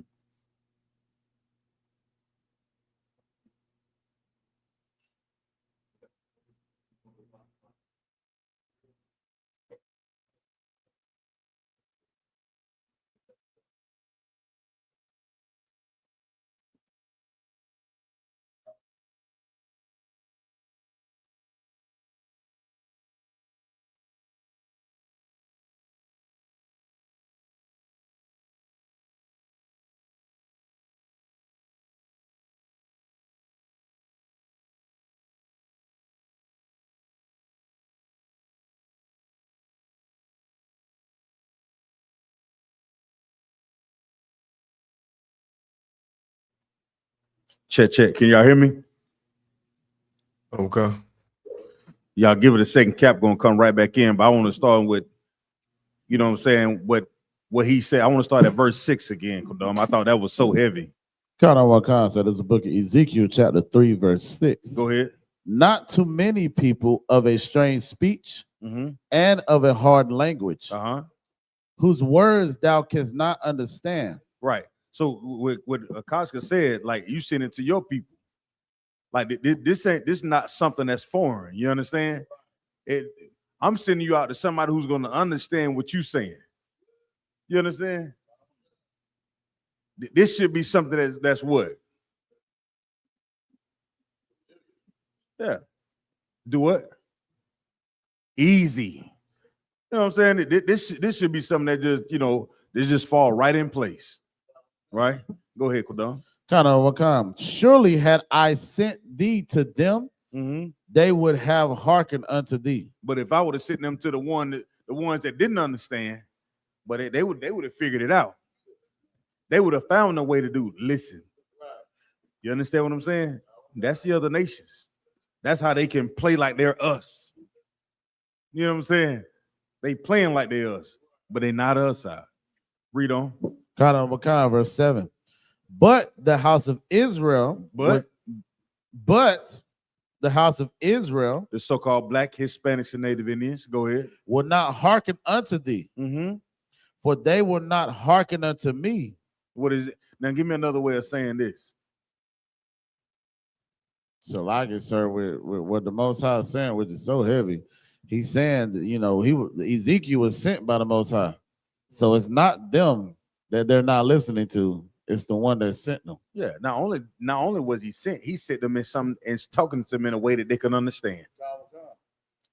Check. Can y'all hear me? Okay. Y'all give it a second. Cap gonna come right back in, but I want to start with, you know what I'm saying, what he said. I want to start at verse 6 again, Kodam. I thought that was so heavy. Count on one concept. There's a book of Ezekiel, chapter 3, verse 6. Go ahead. Not too many people of a strange speech and of a hard language, whose words thou canst not understand. Right. So what Akashka said, like, you send it to your people. Like, this not something that's foreign. You understand? I'm sending you out to somebody who's going to understand what you're saying. You understand? This should be something that's what? Yeah. Do what? Easy. You know what I'm saying? This should be something that just, they just fall right in place. Right? Go ahead, Kodon. Surely had I sent thee to them, they would have hearkened unto thee. But if I would have sent them to the ones that didn't understand, but they would have figured it out. They would have found a way to do listen. You understand what I'm saying? That's the other nations. That's how they can play like they're us. You know what I'm saying? They playing like they're us, but they're not us side. Read on. Verse 7. But the house of Israel, the house of Israel, the so-called Black, Hispanics, and Native Indians, go ahead, will not hearken unto thee, for they will not hearken unto me. What is it? Now give me another way of saying this. So like it, sir, with what the Most High is saying, which is so heavy, he's saying that, Ezekiel was sent by the Most High. So it's not them that they're not listening to. It's the one that sent them. Yeah. Not only was he sent them and talking to them in a way that they can understand.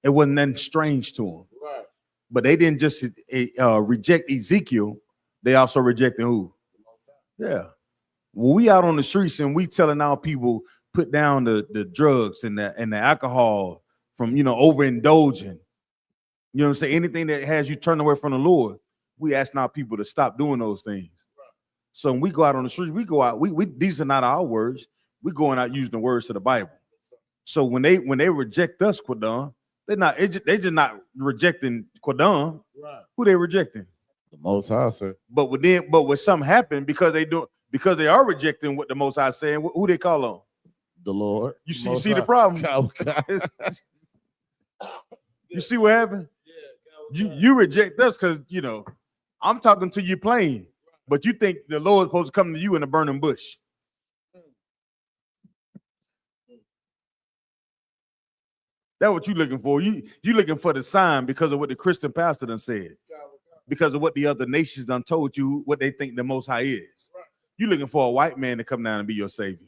It wasn't nothing strange to them. Right. But they didn't just reject Ezekiel. They also rejected who? Yeah. When we out on the streets and we telling our people put down the drugs and the alcohol from overindulging. You know what I'm saying? Anything that has you turn away from the Lord, we asking our people to stop doing those things. So when we go out on the streets, we go out. We these are not our words. We're going out using the words of the Bible. So when they reject us, Quadon, they just not rejecting Quadon. Right. Who they rejecting? The Most High, sir. But when something happened because they are rejecting what the Most High saying, who they call on? The Lord. You see the problem? You see what happened? You reject us because I'm talking to you plain. But you think the Lord is supposed to come to you in a burning bush. That's what you're looking for. You looking for the sign because of what the Christian pastor done said. Because of what the other nations done told you what they think the Most High is. You're looking for a white man to come down and be your savior.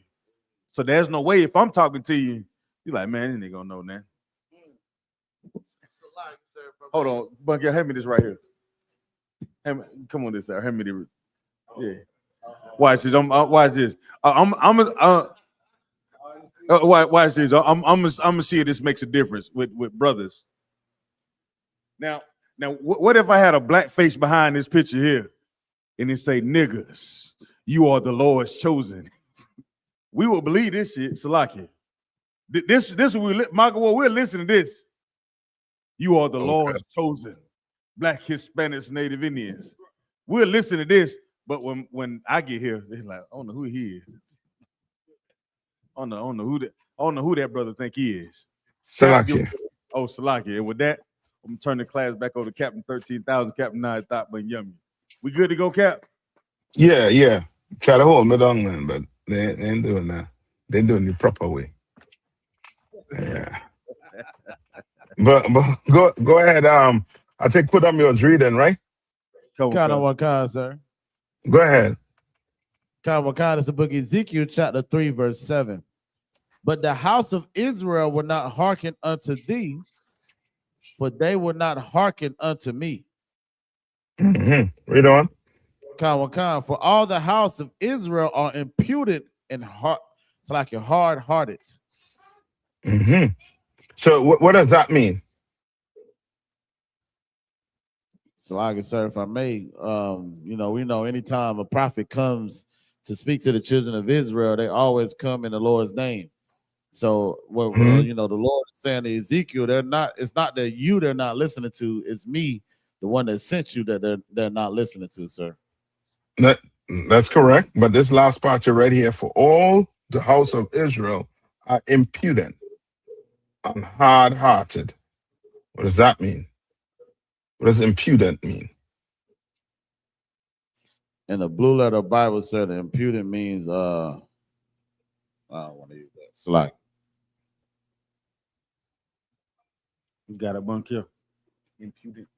So there's no way if I'm talking to you, you're like, man, this nigga gonna know that. Hold on, Bunker, hand me this right here. Come on, this side. Hand me the. Yeah. Watch this. Watch this. Watch this. I'm gonna see if this makes a difference with brothers. Now, what if I had a black face behind this picture here, and it say, "Niggas, you are the Lord's chosen." We will believe this shit, Salaki. This Michael, we'll listen to this. You are the Lord's chosen, Black, Hispanics, Native Indians. We'll listen to this. But when I get here, they're like, I don't know who he is. I don't know who that brother think he is. Salakia. Oh, Salakia. And with that, I'm gonna turn the class back over to Captain 13,000, Captain Nayathaq, but Yummy. We good to go, Cap? Yeah. Try to hold me down, man, but they ain't doing that. They're doing it the proper way. Yeah. but go ahead. I think put on your reading, right? Wakana, sir. Go ahead. Wakana is the book of Ezekiel, chapter 3, verse 7. But the house of Israel will not hearken unto thee, for they will not hearken unto me. Read on. For all the house of Israel are imputed and it's like you're hard-hearted. So what does that mean? So I can, sir, if I may, we know anytime a prophet comes to speak to the children of Israel, they always come in the Lord's name. So the Lord is saying to Ezekiel, it's not that they're not listening to, it's me, the one that sent you, that they're not listening to, sir. That's correct. But this last part you read here, for all the house of Israel are impudent and hard-hearted. What does that mean? What does impudent mean? In the blue letter Bible, sir, the impudent means I don't want to use that. Slack. You got a bunk here. Impudent.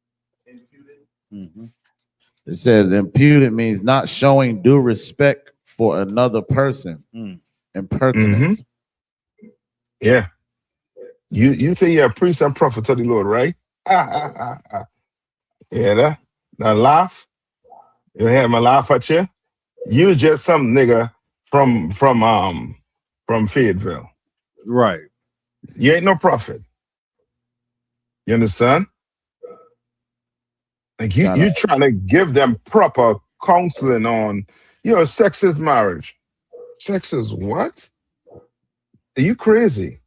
It says impudent means not showing due respect for another person. Impertinent. Yeah. You say you're a priest and prophet of the Lord, right? Yeah, that laugh. You hear me laugh at you? You just some nigga from Fayetteville. Right. You ain't no prophet. You understand? Like you trying to give them proper counseling on, sex is marriage. Sex is what? Are you crazy?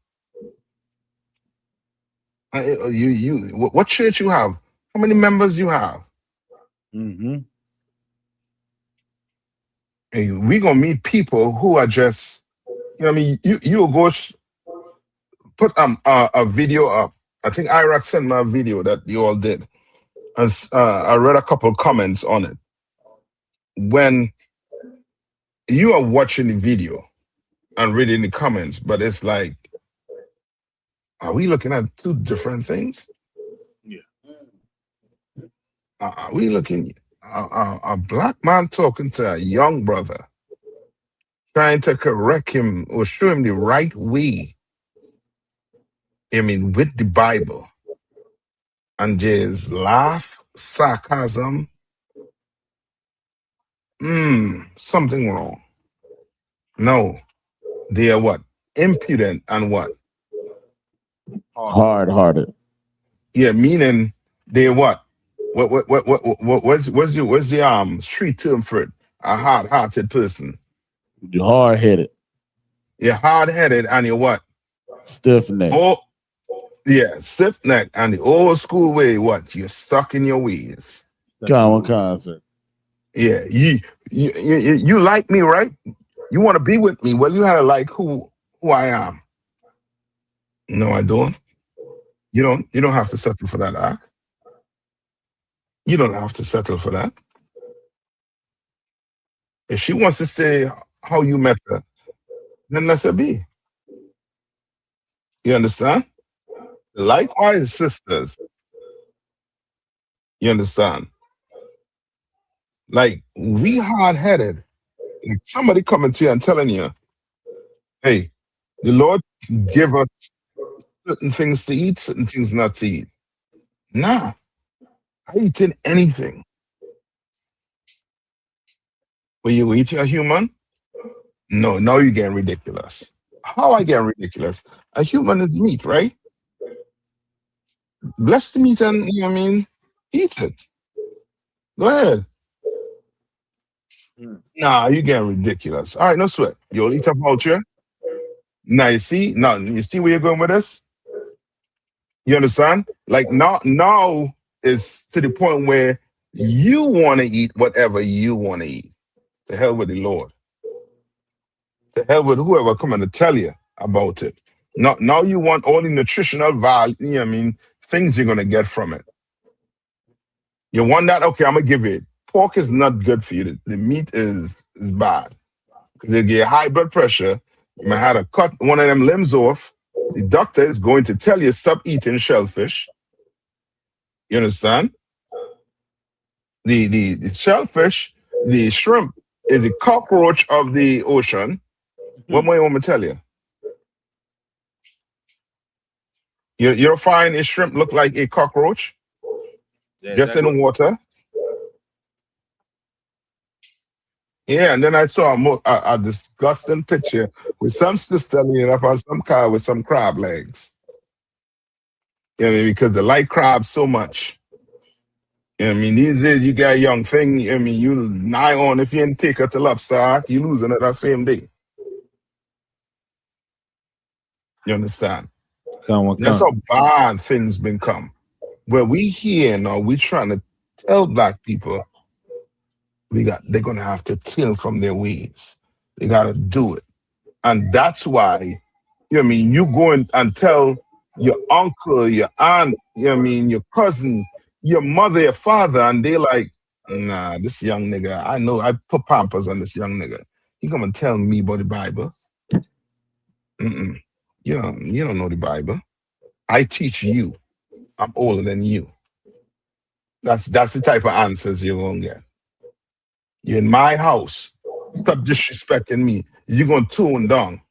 What church you have? How many members you have? Mm-hmm. Hey, we gonna meet people who are just, I mean, you'll go put a video up. I think Iraq sent me a video that you all did. As I read a couple comments on it. When you are watching the video and reading the comments, but it's like, are we looking at two different things? Yeah. Are we looking a black man talking to a young brother, trying to correct him or show him the right way? I mean, with the Bible, and just laugh, sarcasm. Something wrong. No, they are what? Impudent and what? Hard-hearted. Yeah, meaning they're what? What's the street term for it? A hard-hearted person. You're hard-headed. You're hard-headed and you're what? Stiff-necked. Oh, yeah, stiff-necked and the old school way, what? You're stuck in your ways. Common concept. Yeah, you like me, right? You want to be with me. Well, you had to like who I am. No, I don't. You don't have to settle for that act. You don't have to settle for that. If she wants to say how you met her, then let her be. You understand? Likewise, sisters. You understand? Like, we hard-headed. Like somebody coming to you and telling you, hey, the Lord give us certain things to eat, certain things not to eat. Nah, I eating anything. Will you eat a human? No, now you're getting ridiculous. How I get ridiculous? A human is meat, right? Bless the meat and, eat it. Go ahead. Nah, you're getting ridiculous. All right, no sweat. You'll eat a vulture. Now you see where you're going with this? You understand? Like now is to the point where you want to eat whatever you want to eat. To hell with the Lord. To hell with whoever coming to tell you about it. Now you want all the nutritional value, things you're gonna get from it. You want that? Okay, I'm gonna give it. Pork is not good for you. The meat is bad. Because you get high blood pressure. You might have to cut one of them limbs off. The doctor is going to tell you stop eating shellfish. You understand? The shellfish, the shrimp is a cockroach of the ocean. What more you want me to tell you? You don't find a shrimp look like a cockroach? Yeah, just in the water? Yeah, and then I saw a disgusting picture with some sister leaning up on some car with some crab legs. You know what I mean? Because they like crabs so much. You know what I mean? These days you got a young thing, you nigh on, if you didn't take her to lobster, you losing it that same day. You understand? That's how bad things become. Where we here now, we trying to tell black people they're gonna have to turn from their ways. They gotta do it. And that's why, you go in and tell your uncle, your aunt, your cousin, your mother, your father, and they like, nah, this young nigga, I know, I put Pampers on this young nigga. He come and tell me about the Bible. You don't know the Bible. I teach you. I'm older than you. That's the type of answers you're gonna get. You're in my house. Stop disrespecting me. You're gonna tune down.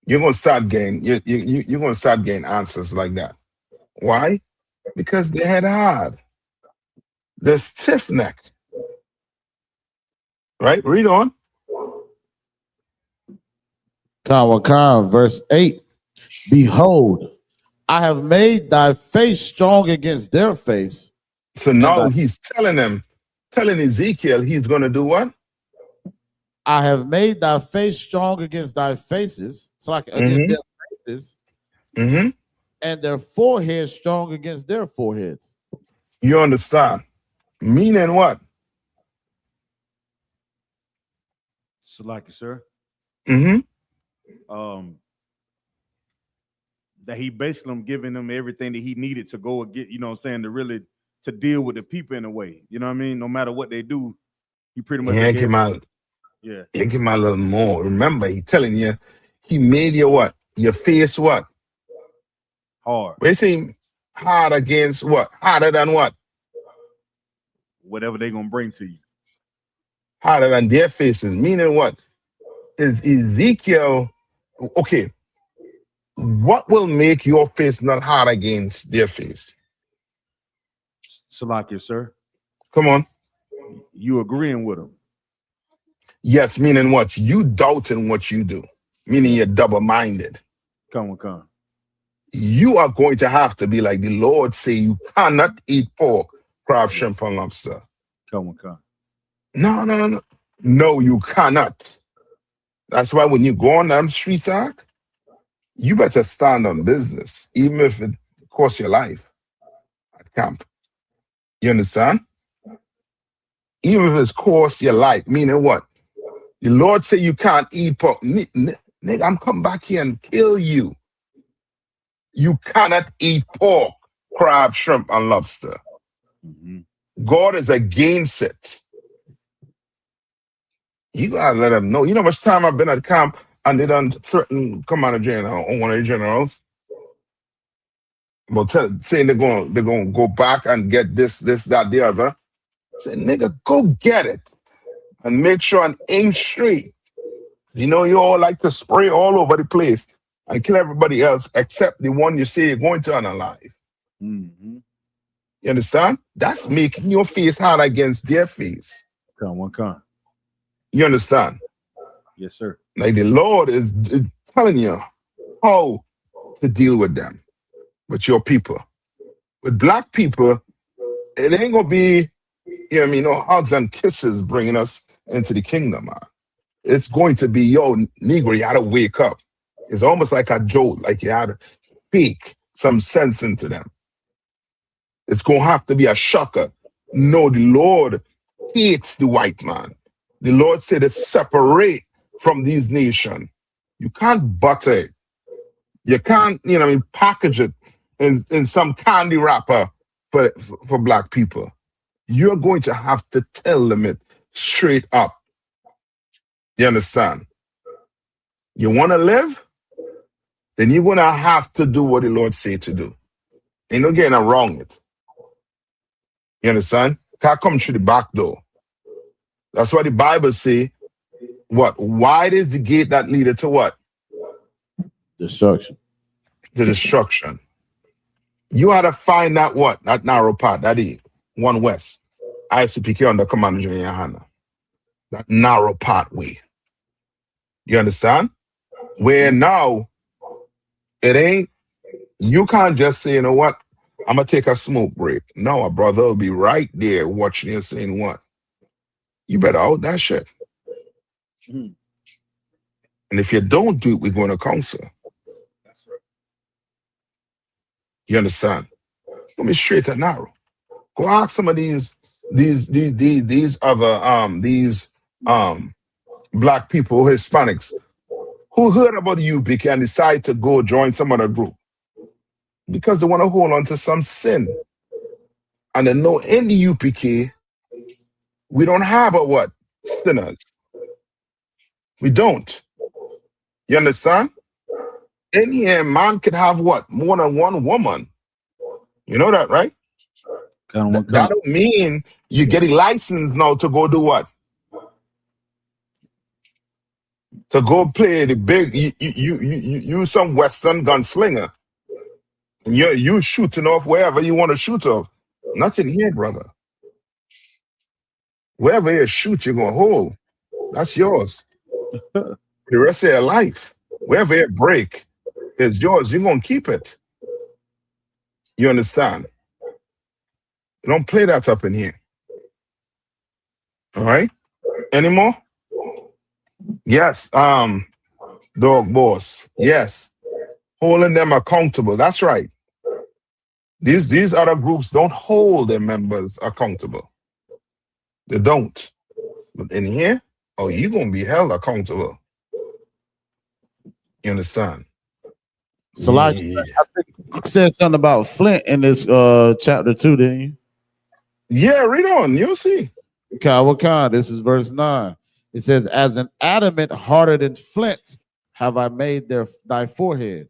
You're gonna start getting answers like that. Why? Because they had hard. They're stiff-necked. Right? Read on. Verse 8. Behold, I have made thy face strong against their face. So now he's telling Ezekiel he's going to do what? I have made thy face strong against thy faces, so like against their faces, and their foreheads strong against their foreheads. You understand? Meaning what? Salaki, sir. That he basically giving them everything that he needed to go and get, you know what I'm saying, to really to deal with the people in a way. You know what I mean? No matter what they do, he pretty much Give him a little more. Remember, he telling you, he made you what? Your face what? Hard. We say hard against what? Harder than what? Whatever they're gonna bring to you. Harder than their faces. Meaning what? Is Ezekiel okay? What will make your face not hard against their face? Salaki, sir. Come on. You agreeing with him? Yes, meaning what? You doubting what you do. Meaning you're double-minded. Come. You are going to have to be like the Lord say you cannot eat pork, crab, shrimp, and lobster. Come. No. No, you cannot. That's why when you go on them streets, you better stand on business, even if it costs your life at camp. You understand? Even if it's cost your life, meaning what? The Lord say you can't eat pork. Nigga, I'm coming back here and kill you. You cannot eat pork, crab, shrimp, and lobster. God is against it. You gotta let them know. You know how much time I've been at camp and they done threaten Commander General or one of the generals about saying they're gonna go back and get this, that, the other. Say, nigga, go get it and make sure and aim straight. You know, you all like to spray all over the place and kill everybody else except the one you say you're going to unalive. You understand? That's making your face hard against their face. Come. You understand? Yes, sir. Like the Lord is telling you how to deal with them, with your people. With black people, it ain't gonna be, you know what I mean, no hugs and kisses bringing us into the kingdom, man. It's going to be, yo, Negro, you gotta wake up. It's almost like a jolt, like you had to speak some sense into them. It's gonna have to be a shocker. No, the Lord hates the white man. The Lord said to separate from these nations. You can't butter it. You can't, you know, package it in some candy wrapper for black people. You're going to have to tell them it straight up. You understand? You want to live? Then you're going to have to do what the Lord say to do. Ain't no getting around it. You understand? Can't come through the back door. That's why the Bible say, what? Wide is the gate that leadeth to what? Destruction. To destruction. You had to find that what? That narrow path, that is one west. I.S.U.P.K under Commander General YAHANNA. That narrow pathway. You understand? Where now, it ain't, you can't just say, you know what? I'm going to take a smoke break. No, a brother will be right there watching you saying what? You better out that shit. And if you don't do it, we're going to counsel. You understand? Go me straight and narrow. Go ask some of these other black people, Hispanics, who heard about the U.P.K and decide to go join some other group because they want to hold on to some sin. And they know in the U.P.K, we don't have a what? Sinners. We don't. You understand? In here, man could have what? More than one woman. You know that, right? That don't mean you're getting licensed now to go do what? To go play the big, you some Western gunslinger. And you shooting off wherever you want to shoot off. Not in here, brother. Wherever you shoot, you're going to hold. That's yours. The rest of your life. Wherever you break, it's yours. You're going to keep it. You understand? Don't play that up in here. All right? Any more? Yes. Dog boss. Yes. Holding them accountable. That's right. These other groups don't hold their members accountable. They don't. But in here, oh, you're going to be held accountable. You understand? So like, I think you said something about Flint in this chapter 2, didn't you? Yeah, read on. You'll see. Kawakan, this is verse 9. It says, as an adamant harder than flint have I made thy forehead.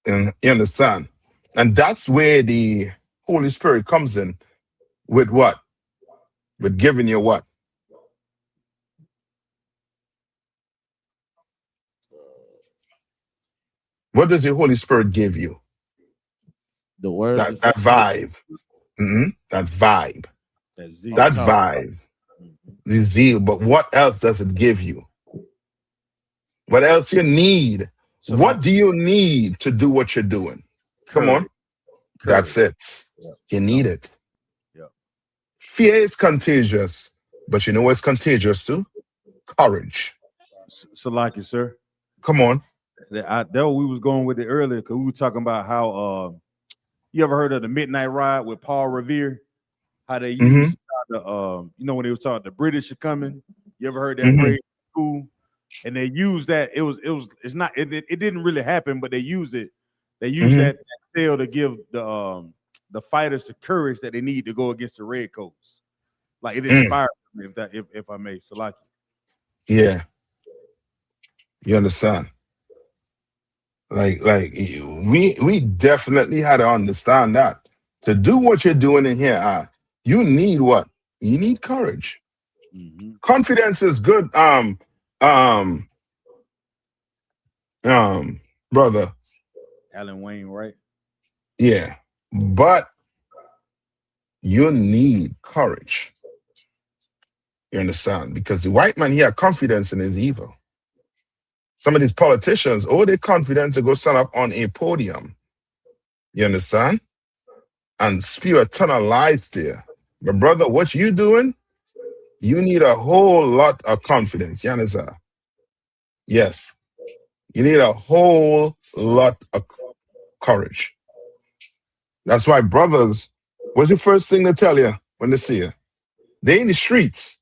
And you understand? And that's where the Holy Spirit comes in with what? With giving you what? What does the Holy Spirit give you? The word. That vibe. That vibe. That vibe. The zeal. But what else does it give you? What else you need? So what do you need to do what you're doing? Come on. That's it. You need it. Fear is contagious, but you know what's contagious too? Courage. Salaki, sir. Come on. That we was going with it earlier because we were talking about how you ever heard of the Midnight Ride with Paul Revere? How they used the you know, when they were talking the British are coming. You ever heard that phrase in school? And they used that. It didn't really happen, but they used it. They used that tale to give the fighters the courage that they need to go against the redcoats. Like it inspired me, if I may, Salaki. Yeah. You understand? Like we definitely had to understand that. To do what you're doing in here, you need what? You need courage. Confidence is good, brother. Alan Wayne, right? Yeah. But you need courage. You understand? Because the white man here, confidence in his evil. Some of these politicians, they're confident to go stand up on a podium. You understand? And spew a ton of lies there. But brother, what you doing? You need a whole lot of confidence. You understand? Yes. You need a whole lot of courage. That's why brothers, what's the first thing they tell you when they see you? They in the streets.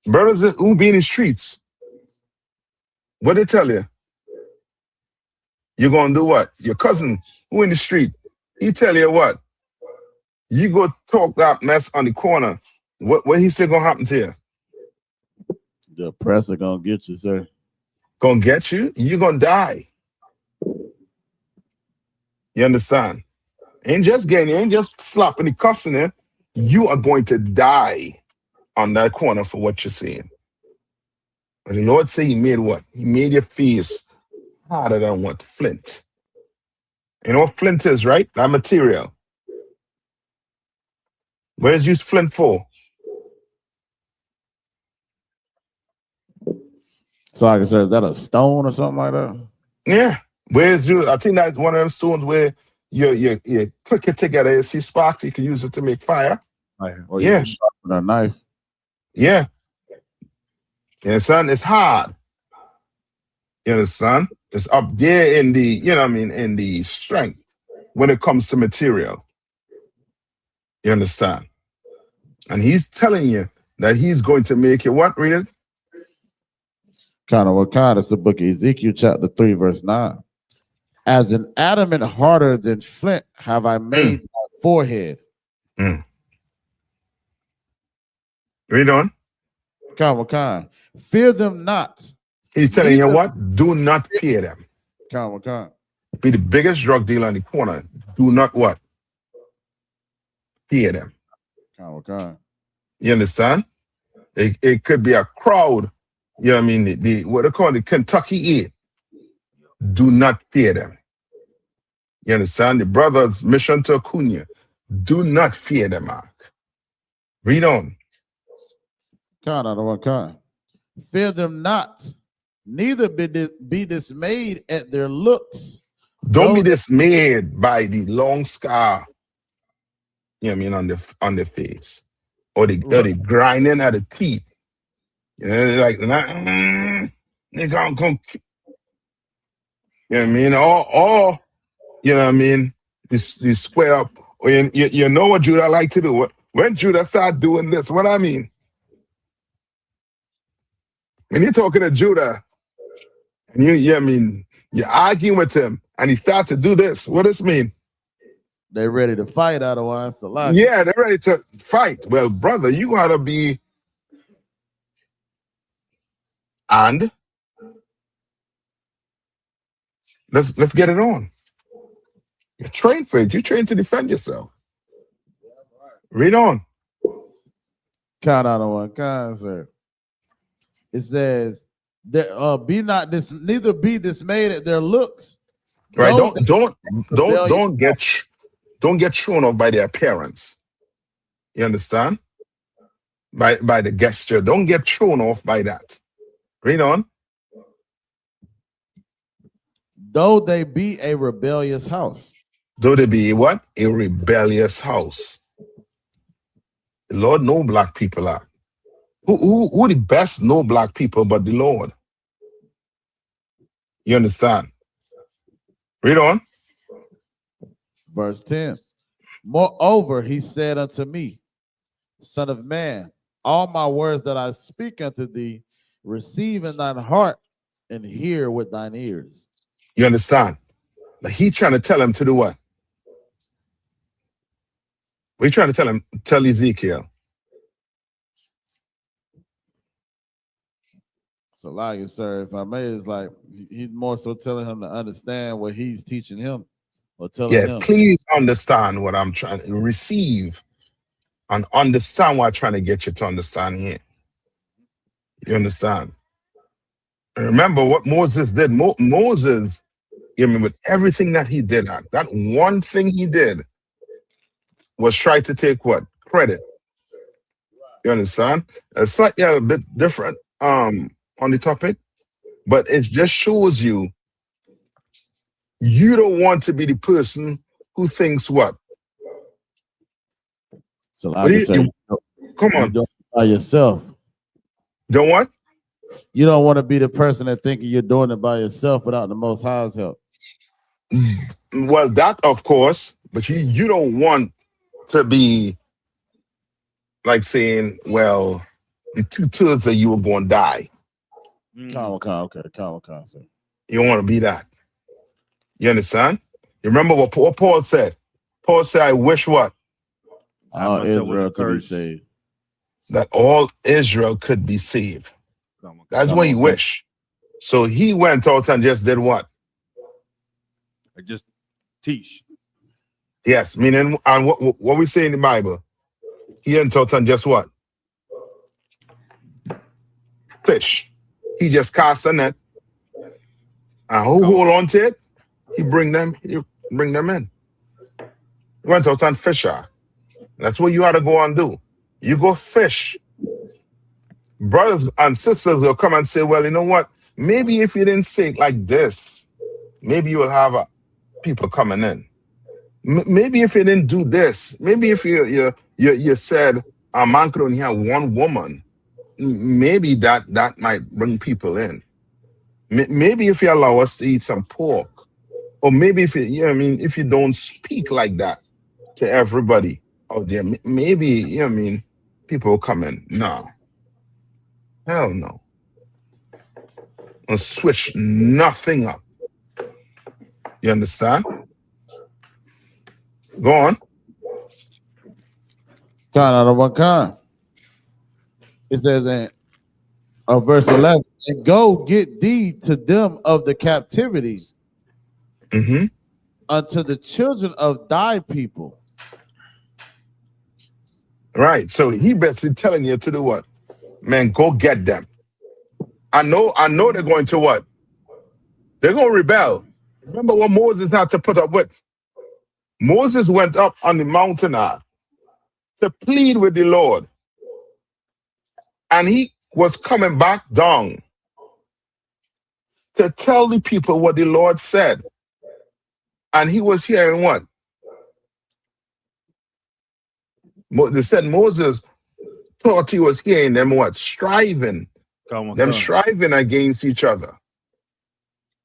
Brothers who be in the streets, what they tell you? You're going to do what? Your cousin who in the street, he tell you what? You go talk that mess on the corner. What he say going to happen to you? The press are going to get you, sir. Going to get you? You're going to die. You understand? Ain't just getting, ain't just slapping the cuffs in there. You are going to die on that corner for what you're saying. And the Lord say he made what? He made your face harder than what? Flint. You know what flint is, right? That material. Where's used flint for? So I can say, is that a stone or something like that? Yeah. Where's you? I think that's one of those stones where you click it together, you see sparks, you can use it to make fire. Or you can sharpen a knife. Yeah. You understand? It's hard. You understand? It's up there in the, you know what I mean, in the strength when it comes to material. You understand? And he's telling you that he's going to make you what? Read it. It's the book of Ezekiel, chapter 3, verse 9. As an adamant harder than flint have I made my forehead. Read on. Fear them not. He's telling you what? Do not fear them. Be the biggest drug dealer on the corner. Do not what? Fear them. You understand? It could be a crowd. You know what I mean? What they call the Kentucky 8. Do not fear them. You understand? The brother's mission to Acuna. Do not fear the mark. Read on. Fear them not, neither be dismayed at their looks. Don't be dismayed by the long scar, you know what I mean, on the face, or the grinding at the teeth. You know, like they can't come. You know what I mean? Or you know what I mean? This square up. Or you know what Judah like to do? When Judah start doing this, what I mean? When you're talking to Judah, and you're arguing with him, and he starts to do this, what does this mean? They're ready to fight, otherwise. Yeah, they're ready to fight. Well, brother, you gotta be. And let's get it on. You're trained for it. You're trained to defend yourself. Read on. Count out on one kind, sir. It says, neither be dismayed at their looks. Right. Don't get thrown off by their appearance. You understand? By the gesture. Don't get thrown off by that. Read on. Though they be a rebellious house. Though they be what? A rebellious house. The Lord know black people are. Who the best know black people but the Lord? You understand? Read on. Verse 10. Moreover, he said unto me, Son of man, all my words that I speak unto thee, receive in thine heart and hear with thine ears. You understand? Like he trying to tell him to do what? What are you trying to tell Ezekiel? So, like, sir, if I may, it's like he's more so telling him to understand what he's teaching him, or telling him. Please understand what I'm trying to receive, and understand what I'm trying to get you to understand here. You understand? And remember what Moses did. Moses, with everything that he did, that one thing he did was try to take what? Credit. You understand? It's like a bit different on the topic, but it just shows you don't want to be the person who thinks what? So like come on. You by yourself. Don't what? You don't want to be the person that thinking you're doing it by yourself without the Most High's help. Well, that of course, but you don't want to be like saying, well, the 2/3 of you are going to die. Okay, sir. You don't want to be that. You understand? You remember what Paul said? Paul said, I wish what? All Israel could be saved. That all Israel could be saved. That's what he wished. So he went out and just did what? Just teach. Yes, meaning, and what we say in the Bible, he went out and just what? Fish. He just cast a net. And who hold on to it? He bring them in. He went out and fish. That's what you ought to go and do. You go fish. Brothers and sisters will come and say, well, you know what? Maybe if you didn't say it like this, maybe you will have people coming in. Maybe if you didn't do this, maybe if you said a man could only have one woman, maybe that might bring people in. Maybe if you allow us to eat some pork, or maybe if if you don't speak like that to everybody out there, maybe people will come in. No, hell no. I'll switch nothing up. You understand? Go on. Kind out of one kind. It says in verse 11, and go get thee to them of the captivity unto the children of thy people. Right. So he basically telling you to do what? Man, go get them. I know they're going to what? They're going to rebel. Remember what Moses had to put up with? Moses went up on the mountain to plead with the Lord. And he was coming back down to tell the people what the Lord said. And he was hearing what? They said Moses thought he was hearing them what? Striving. Striving against each other.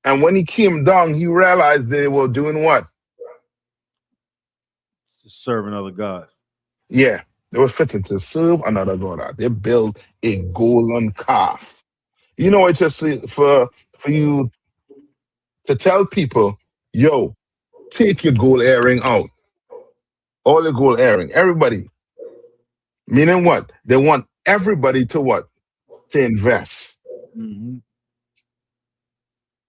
And when he came down, he realized they were doing what? Serving other gods. Yeah, they were fitting to serve another god. They built a golden calf. You know, it's just for you to tell people, yo, take your gold earring out. All the gold earring. Everybody. Meaning what? They want everybody to what? To invest. Mm-hmm.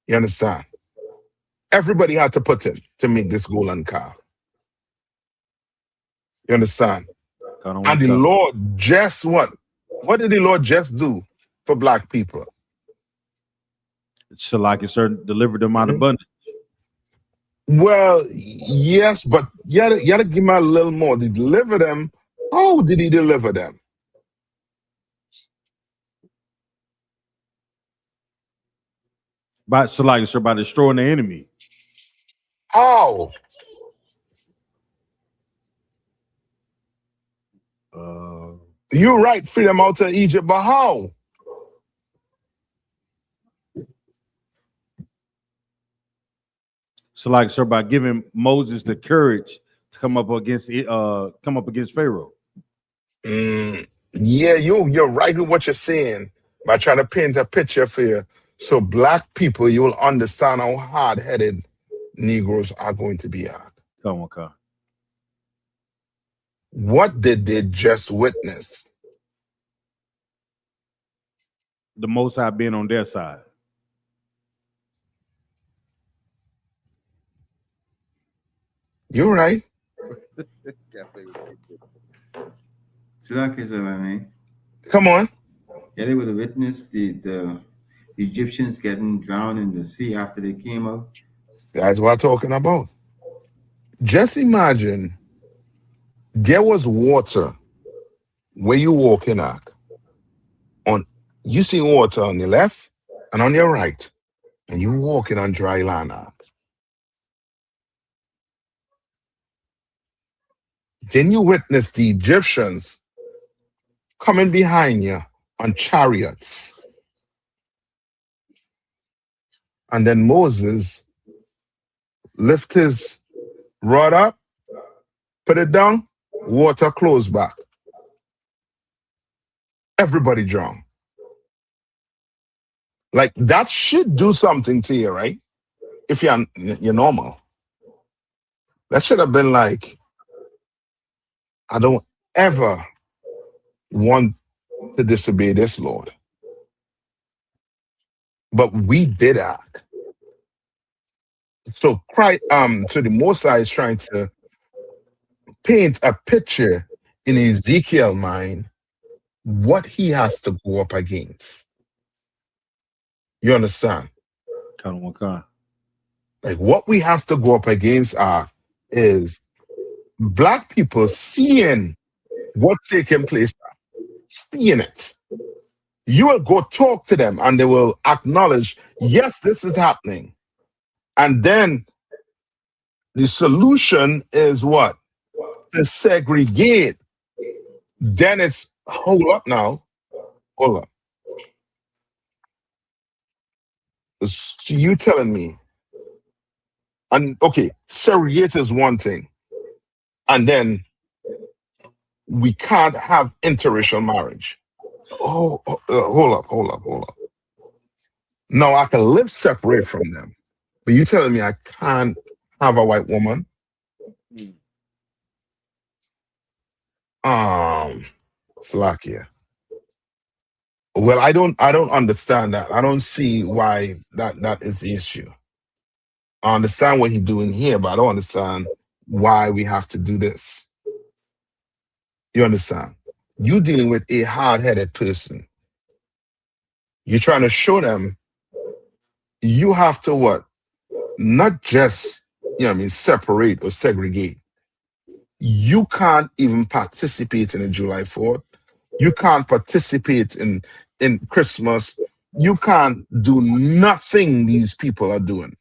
You understand? Everybody had to put in to make this golden calf. You understand? And the Lord just what? What did the Lord just do for black people? Shalak, sir, delivered them out of bondage. Well, yes, but you gotta give me a little more. Did he deliver them? How did he deliver them? By Shalak, sir, by destroying the enemy. How? You're right, free them out of Egypt, but how? Shalak, sir, by giving Moses the courage to come up against Pharaoh. Yeah, you're right with what you're saying by trying to paint a picture for you. So black people, you will understand how hard-headed Negroes are going to be at. Come on, Khan. What did they just witness? The Most High being on their side. You're right. Come on. Yeah, they would have witnessed the Egyptians getting drowned in the sea after they came out. That's what I'm talking about. Just imagine there was water where you walk in Ark. You see water on your left and on your right, and you walking on dry land. Then you witness the Egyptians coming behind you on chariots. And then Moses lift his rod up, put it down, water close back. Everybody drown. Like that should do something to you, right? If you're normal. That should have been like, I don't ever want to disobey this, Lord. But we did that. So Christ, so the Most High is trying to paint a picture in Ezekiel's mind what he has to go up against. You understand? Like what we have to go up against is black people seeing what's taking place, seeing it. You will go talk to them and they will acknowledge, yes, this is happening. And then the solution is what? To segregate. Then it's, hold up now. Hold up. So you telling me, and okay, segregate is one thing. And then we can't have interracial marriage. Hold up. No, I can live separate from them. But you telling me I can't have a white woman? Slovakia. Well, I don't understand that. I don't see why that is the issue. I understand what he's doing here, but I don't understand why we have to do this. You understand? You're dealing with a hard-headed person. You're trying to show them you have to what? Not just separate or segregate. You can't even participate in a July 4th. You can't participate in Christmas. You can't do nothing these people are doing.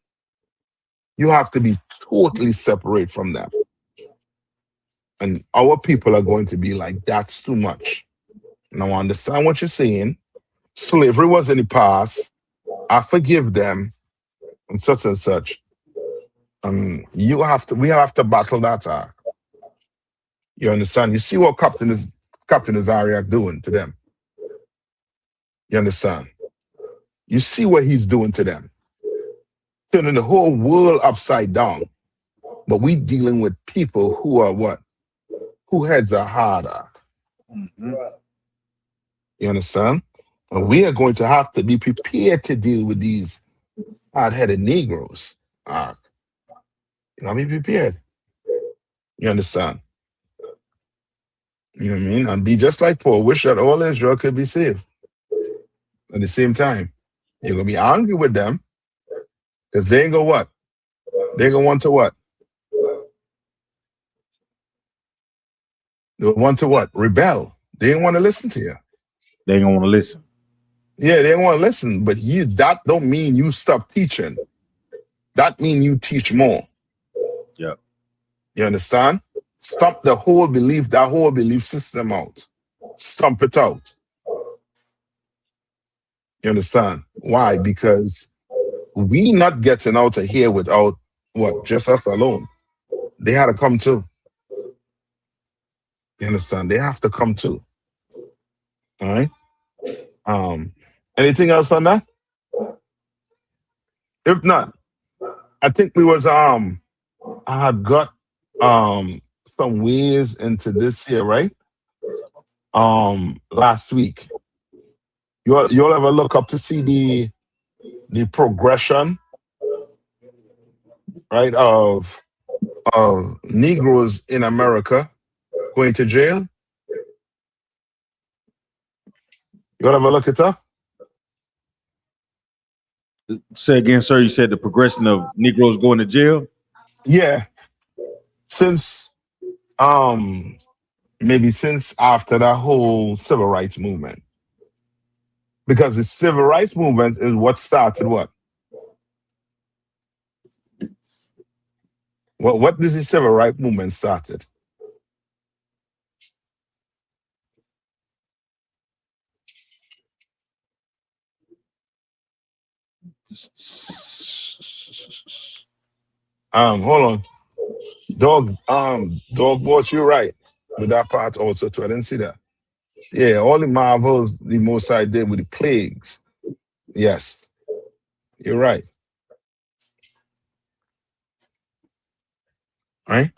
You have to be totally separate from that. And our people are going to be like, that's too much. Now, I understand what you're saying. Slavery was in the past. I forgive them and such and such. We have to battle that. You understand? You see what Captain Azariak doing to them. You understand? You see what he's doing to them. Turning the whole world upside down. But we dealing with people who are what? Who heads are harder. Mm-hmm. You understand? And we are going to have to be prepared to deal with these hard-headed Negroes. You know, be prepared. You understand? You know what I mean? And be just like Paul. Wish that all Israel could be saved. At the same time, you're going to be angry with them because they ain't going to what? They're going to want to what? They want to what? Rebel. They ain't want to listen to you. They ain't gonna want to listen. Yeah, they don't want to listen. But that don't mean you stop teaching. That mean you teach more. Yeah. You understand? Stomp that whole belief system out. Stomp it out. You understand? Why? Because we not getting out of here without what? Just us alone. They had to come too. You understand? They have to come too. All right. Anything else on that? If not, I think we was I had got some ways into this here, right? Last week. You'll ever look up to see the progression, right, of Negroes in America going to jail? You'll ever look it up? Say again, sir. You said the progression of Negroes going to jail? Yeah. Since maybe since after that whole civil rights movement. Because the civil rights movement is what started what? What does the civil rights movement started? Hold on. Dog boss, you're right. With that part also too. I didn't see that. Yeah, all the marvels the Most High did with the plagues. Yes. You're right. Right?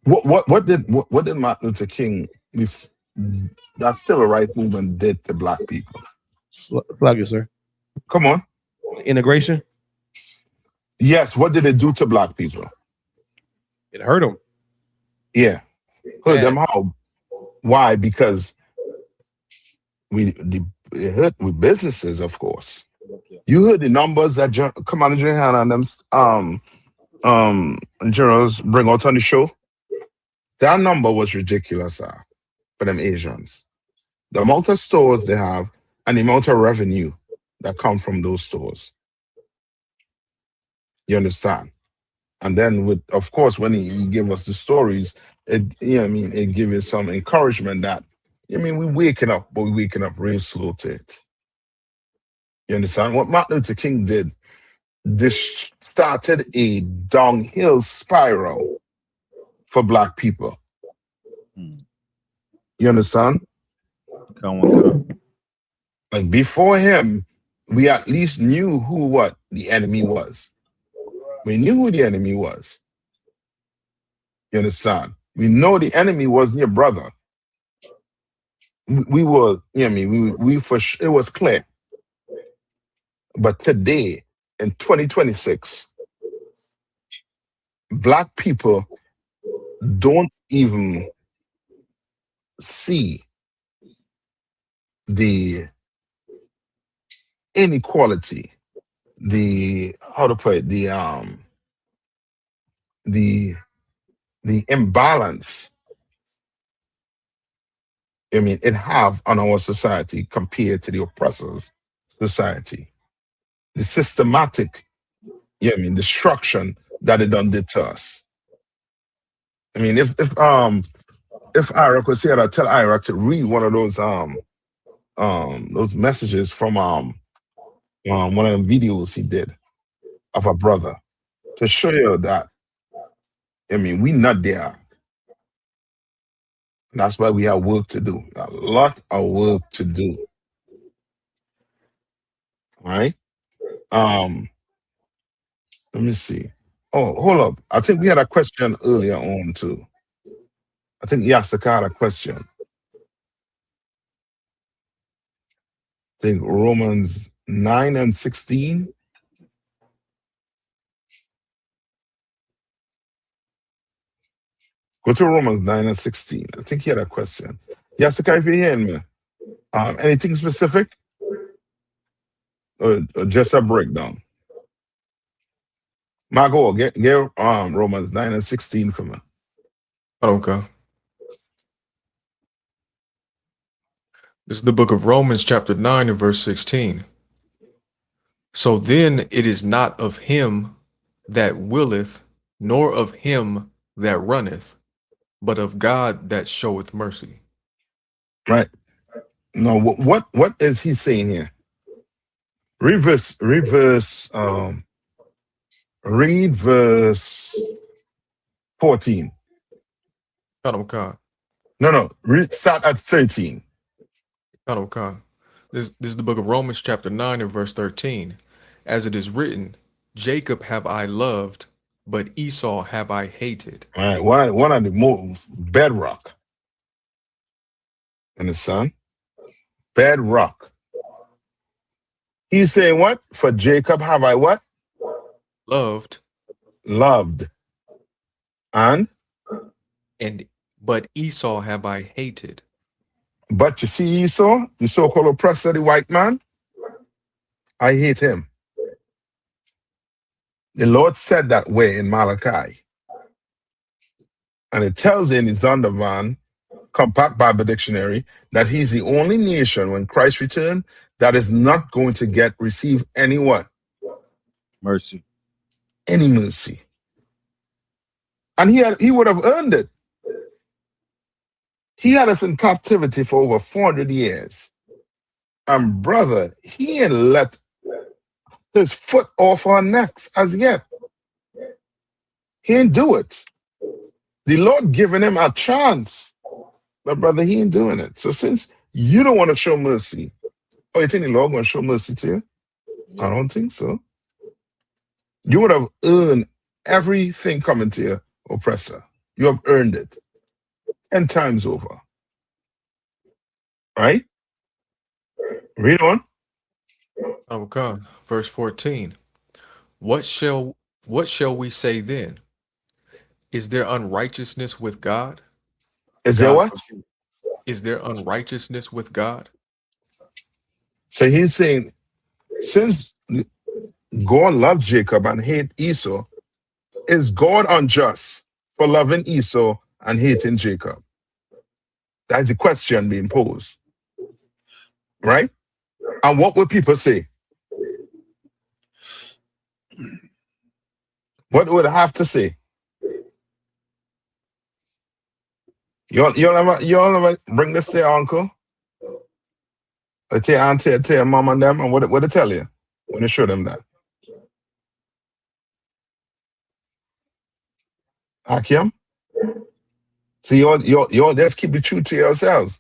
What did Martin Luther King that civil rights movement did to black people? Plug you, sir. Come on. Integration? Yes, what did it do to black people? It hurt them. Yeah. Hurt them how? Why? Because it hurt with businesses, of course. You heard the numbers that Commander Johanna and them journals bring out on the show? That number was ridiculous for them Asians. The amount of stores they have and the amount of revenue that come from those stores. You understand? And then of course, when he gave us the stories, it gave you some encouragement that, we're waking up, but we're waking up real slow to it. You understand? What Martin Luther King did, this started a downhill spiral for black people. You understand? Like before him, we at least knew who the enemy was. We knew who the enemy was. You understand? We know the enemy wasn't your brother. We were, we for sure, it was clear. But today, in 2026, black people don't even see the inequality how to put it, the imbalance, I mean, it have on our society compared to the oppressor's society. The systematic, destruction that it done did to us. I mean, if Ira was here, I'd tell Ira to read one of those messages from one of the videos he did of a brother to show you that, I mean, we not there. And that's why we have work to do. A lot of work to do. All right. Let me see. Oh, hold up. I think we had a question earlier on too. I think Isupk had a question. I think Romans 9 and 16. Go to Romans 9 and 16. I think he had a question. Isupk, if you're hearing me, anything specific? Or just a breakdown? Margo, get Romans 9 and 16 for me. Okay. This is the book of Romans, chapter 9 and verse 16. So then it is not of him that willeth, nor of him that runneth, but of God that showeth mercy. Right. No, what is he saying here? Read verse 14. No, start at 13. This is the book of Romans, chapter 9 and verse 13. As it is written, Jacob have I loved, but Esau have I hated. All right, one of the most bedrock. And the son, bedrock. He's saying what? For Jacob have I what? Loved. And but Esau have I hated. But you see Esau, the so-called oppressor, the white man, I hate him. The Lord said that way in Malachi. And it tells in his Zondervan, Compact Bible Dictionary, that he's the only nation when Christ returned that is not going to receive any what? Mercy. Any mercy. And he would have earned it. He had us in captivity for over 400 years. And brother, he ain't let his foot off our necks as yet. He ain't do it. The Lord giving him a chance. But brother, he ain't doing it. So since you don't want to show mercy, you think the Lord going to show mercy to you? I don't think so. You would have earned everything coming to your oppressor. You have earned it 10 times over. Right? Read on. Okay. Verse 14. What shall we say then? Is there unrighteousness with God? Is there what? Is there unrighteousness with God? So he's saying, since God loved Jacob and hate Esau, is God unjust for loving Esau and hating Jacob? That's the question being posed. Right? And what would people say? What would I have to say? You'll never bring this to your uncle? Or to your auntie, to your mom and them, and what they tell you when you show them that? Akim? So you just keep the truth to yourselves.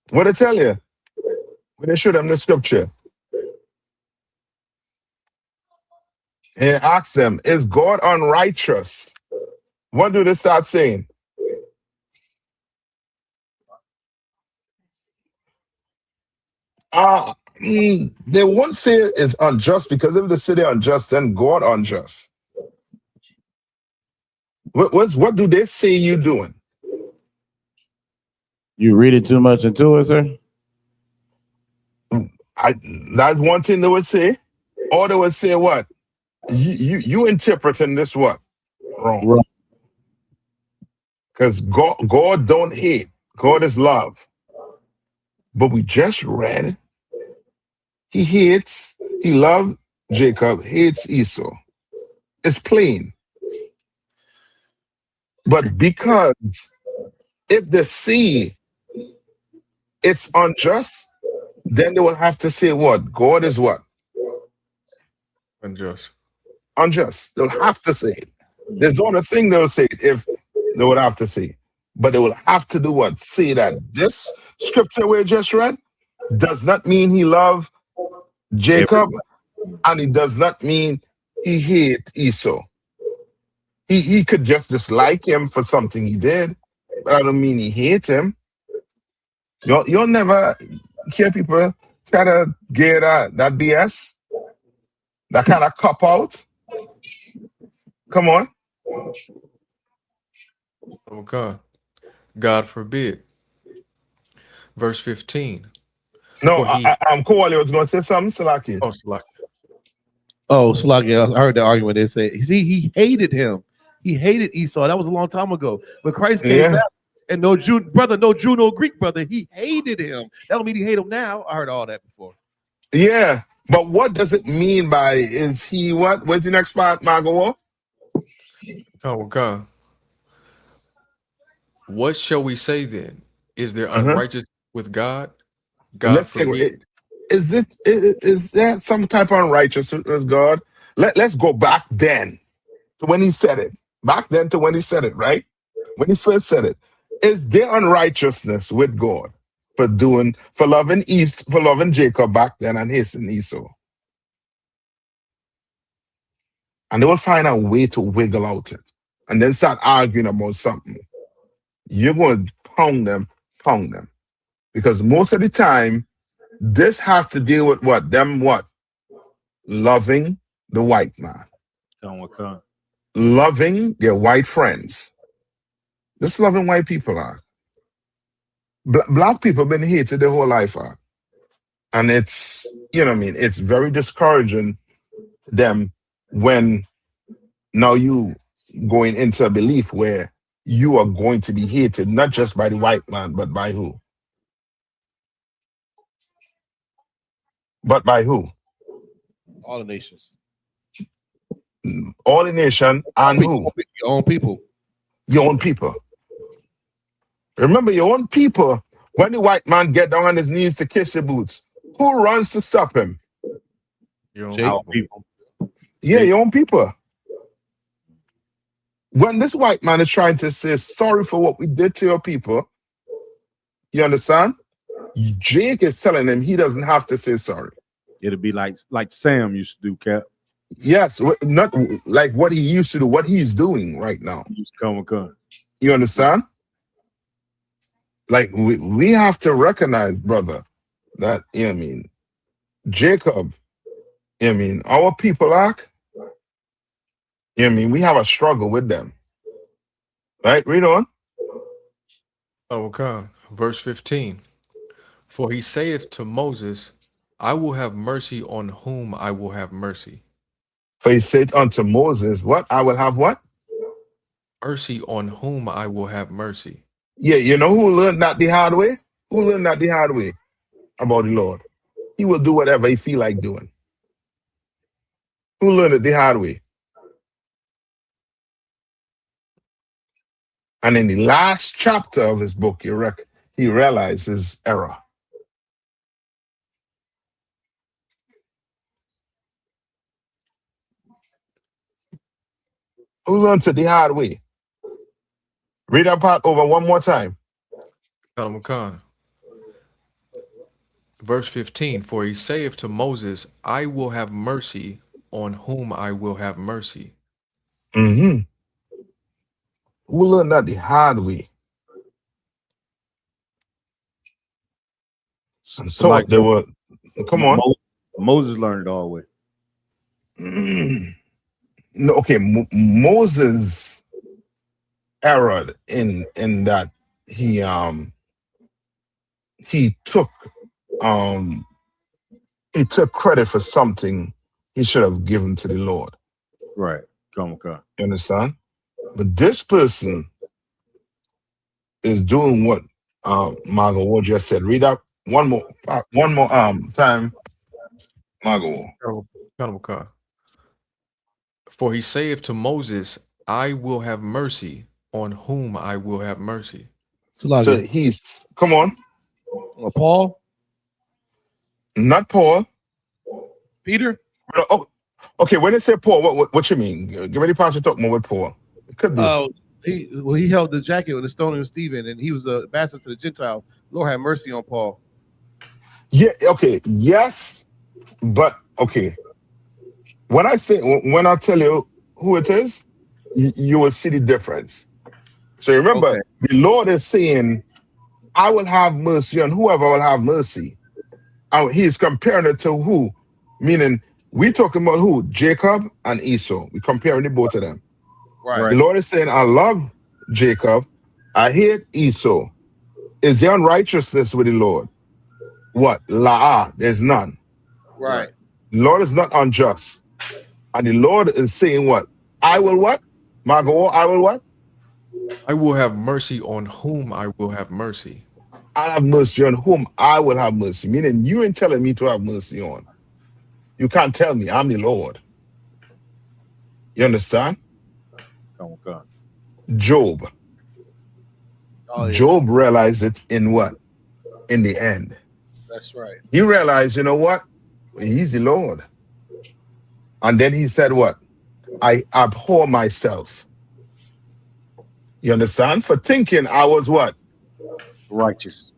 What they tell you when they show them the scripture? And ask them, is God unrighteous? What do they start saying? They won't say it's unjust, because if they say they're unjust, then God unjust. What do they say you doing? You reading too much into it, sir? That's one thing they would say. Or they would say what? You interpreting this what? Wrong. Right. Because God don't hate. God is love. But we just read he loved Jacob, hates Esau. It's plain. But because if they see it's unjust, then they will have to say what? God is what? Unjust. Unjust. They'll have to say it. There's no other thing they'll say if they would have to say. But they will have to do what? Say that this scripture we just read does not mean he loved Jacob, and it does not mean he hate Esau. He could just dislike him for something he did, but I don't mean he hate him. You'll never hear people try to get that BS, that kind of cop out. Come on. Okay. God forbid. Verse 15. No, For he- I'm Kowali was going to say something, Salaki. Oh, Salaki. Oh, Slagia, I heard the argument. They say, see, he hated him. He hated Esau. That was a long time ago. But Christ came back, and no Jew, no Greek brother. He hated him. That don't mean he hate him now. I heard all that before. Yeah, but what does it mean by is he what? Where's the next part, Margot? Oh, God. What shall we say then? Is there unrighteous with God? God Let's forbid. Is that some type of unrighteousness with God? Let's go back then to when he said it. Back then to when he said it, right? When he first said it. Is there unrighteousness with God for loving Jacob back then and hating Esau? And they will find a way to wiggle out it and then start arguing about something. You're going to pound them. Because most of the time, this has to deal with what? Them what? Loving the white man. Loving their white friends. This loving white people are. Black people have been hated their whole life are. And it's, it's very discouraging to them when now you going into a belief where you are going to be hated, not just by the white man, but by who? But by who? All the nations. All the nation and who? Your own people. Your own people. Remember, your own people, when the white man get down on his knees to kiss your boots, who runs to stop him? Your own people. Yeah, your own people. When this white man is trying to say sorry for what we did to your people, you understand? Jake is telling him he doesn't have to say sorry. It'll be like Sam used to do, Cap. Yes, not like what he used to do, what he's doing right now. Come. You understand? Like we have to recognize, brother, that Jacob, our people we have a struggle with them. Right? Read on. Okay. Verse 15. For he saith to Moses, I will have mercy on whom I will have mercy. For he said unto Moses, what? I will have what? Mercy on whom I will have mercy. Yeah, you know who learned that the hard way? Who learned that the hard way about the Lord? He will do whatever he feel like doing. Who learned it the hard way? And in the last chapter of his book, he realized his error. Who learned it the hard way? Read that part over one more time. Verse 15, for he saith to Moses, I will have mercy on whom I will have mercy. Mm-hmm. Who learned that the hard way? So like they were, come on. Moses learned it all the way. No, okay, Moses erred in that he took he took credit for something he should have given to the Lord. Right. Come on. You understand? But this person is doing what Margot Ward just said. Read out one more time, Margot. For he saith to Moses, I will have mercy on whom I will have mercy. So he's, come on. Paul? Not Paul. Peter? Oh, okay, when they say Paul, what you mean? Give me the part to talk more with Paul. It could be. He held the jacket with the stoning of Stephen, and he was the ambassador to the Gentile. Lord have mercy on Paul. Yeah, okay, yes, but okay. When I tell you who it is, you will see the difference. So remember, the Lord is saying, I will have mercy on whoever will have mercy. And he's comparing it to who? Meaning, we talking about who? Jacob and Esau. We're comparing the both of them. Right. The Lord is saying, I love Jacob. I hate Esau. Is there unrighteousness with the Lord? What? La'ah. There's none. Right. The Lord is not unjust. And the Lord is saying what? I will what? Margot, I will what? I will have mercy on whom I will have mercy. I'll have mercy on whom I will have mercy. Meaning you ain't telling me to have mercy on. You can't tell me. I'm the Lord. You understand? Oh, God. Job. Job realized it in what? In the end. That's right. He realized, you know what? He's the Lord. And then he said what? I abhor myself. You understand? For thinking I was what? Righteous.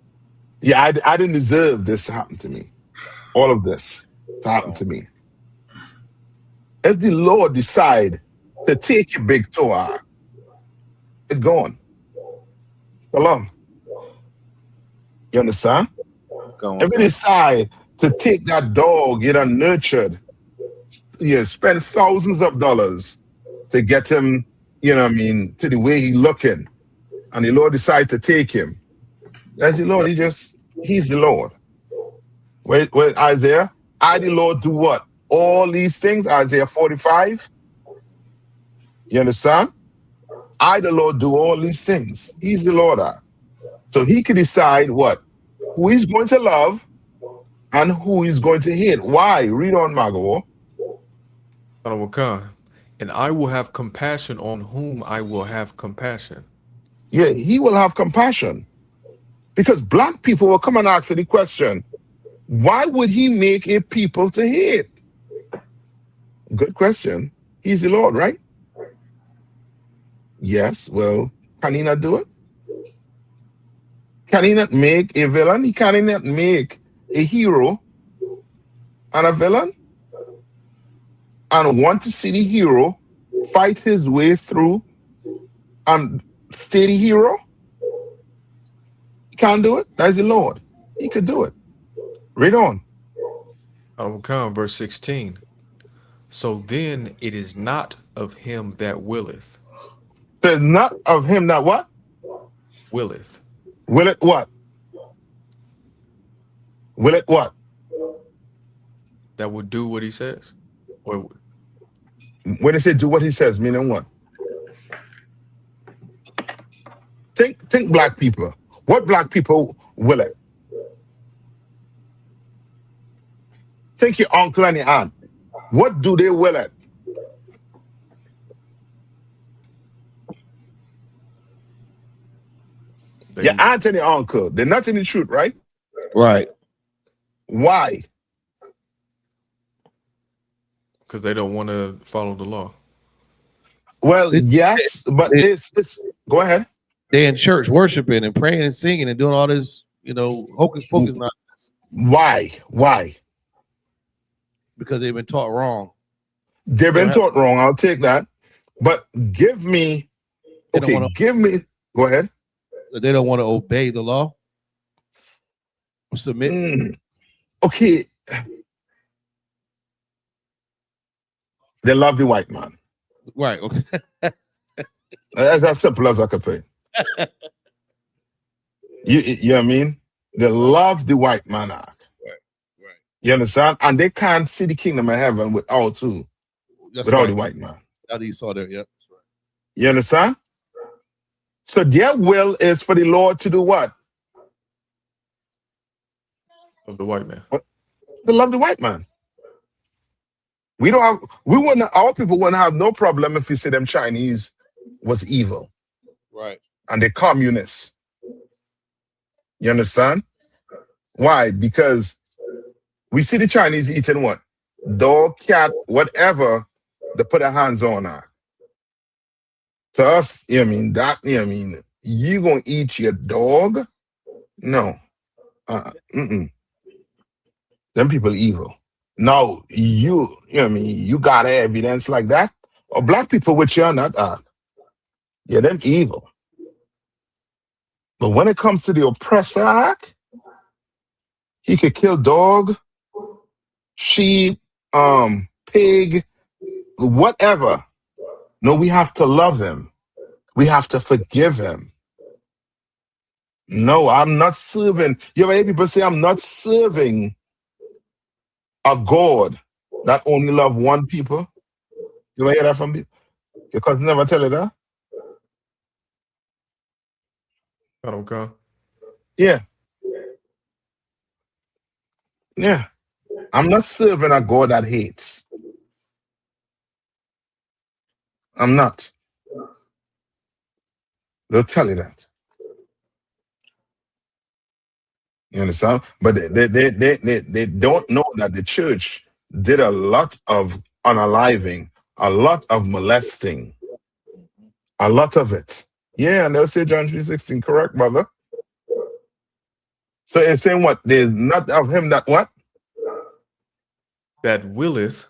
Yeah, I didn't deserve this to happen to me. All of this to happen to me. If the Lord decide to take your big toe, it's gone. Shalom. You understand? If you decide to take that dog you done nurtured, you spend thousands of dollars to get him, you know what I mean, to the way he looking, and the Lord decide to take him, that's the Lord. He's the Lord. Wait, Isaiah, I the Lord do what? All these things, Isaiah 45. You understand? I the Lord do all these things. He's the Lord. So he can decide what? Who he's going to love and who he's going to hate. Why? Read on, Margot. And I will have compassion on whom I will have compassion. Yeah, he will have compassion. Because black people will come and ask the question, why would he make a people to hate? Good question. He's the Lord, right? Yes, well, can he not do it? Can he not make a villain? Can he not make a hero and a villain? And want to see the hero fight his way through and stay the hero? He can't do it. That's the Lord. He could do it. Read on. Verse 16. So then it is not of him that willeth. There's not of him that what? Willeth. Will it what? Will it what? That would do what he says? Or when they say do what he says, meaning what? Think black people. What black people will it? Think your uncle and your aunt. What do they will it? Your aunt and your uncle, they're not in the truth, right? Right. Why? Because they don't want to follow the law. Well, yes, but it's go ahead. They're in church worshiping and praying and singing and doing all this, hocus pocus nonsense. Why? Because they've been taught wrong. They've been taught wrong. I'll take that. But give me, go ahead. They don't want to obey the law or submit. Okay. They love the white man. Right. Okay. That's as simple as I could put it. You know what I mean? They love the white man. Right. You understand? And they can't see the kingdom of heaven without the white man. That Esau there, yep. You understand? So their will is for the Lord to do what? Of the white man. To love the white man. Our people wouldn't have no problem if you say them Chinese was evil. Right. And they're communists. You understand? Why? Because we see the Chinese eating what? Dog, cat, whatever they put their hands on her. To us, you know what I mean? That, you know what I mean? You gonna eat your dog? No. Them people evil. Now, you know what I mean? You got evidence like that? Or black people with you on that act. Yeah, them evil. But when it comes to the oppressor act, he could kill dog, sheep, pig, whatever. No, we have to love him. We have to forgive him. No, I'm not serving. You ever hear people say, I'm not serving a God that only love one people? You ever hear that from me? Your cousin never tell you that? Okay. Yeah. Yeah. I'm not serving a God that hates. I'm not. They'll tell you that. You understand? But they don't know that the church did a lot of unaliving, a lot of molesting, a lot of it. Yeah, and they'll say John 3:16, correct, brother? So it's saying what? There's not of him that what? That willeth,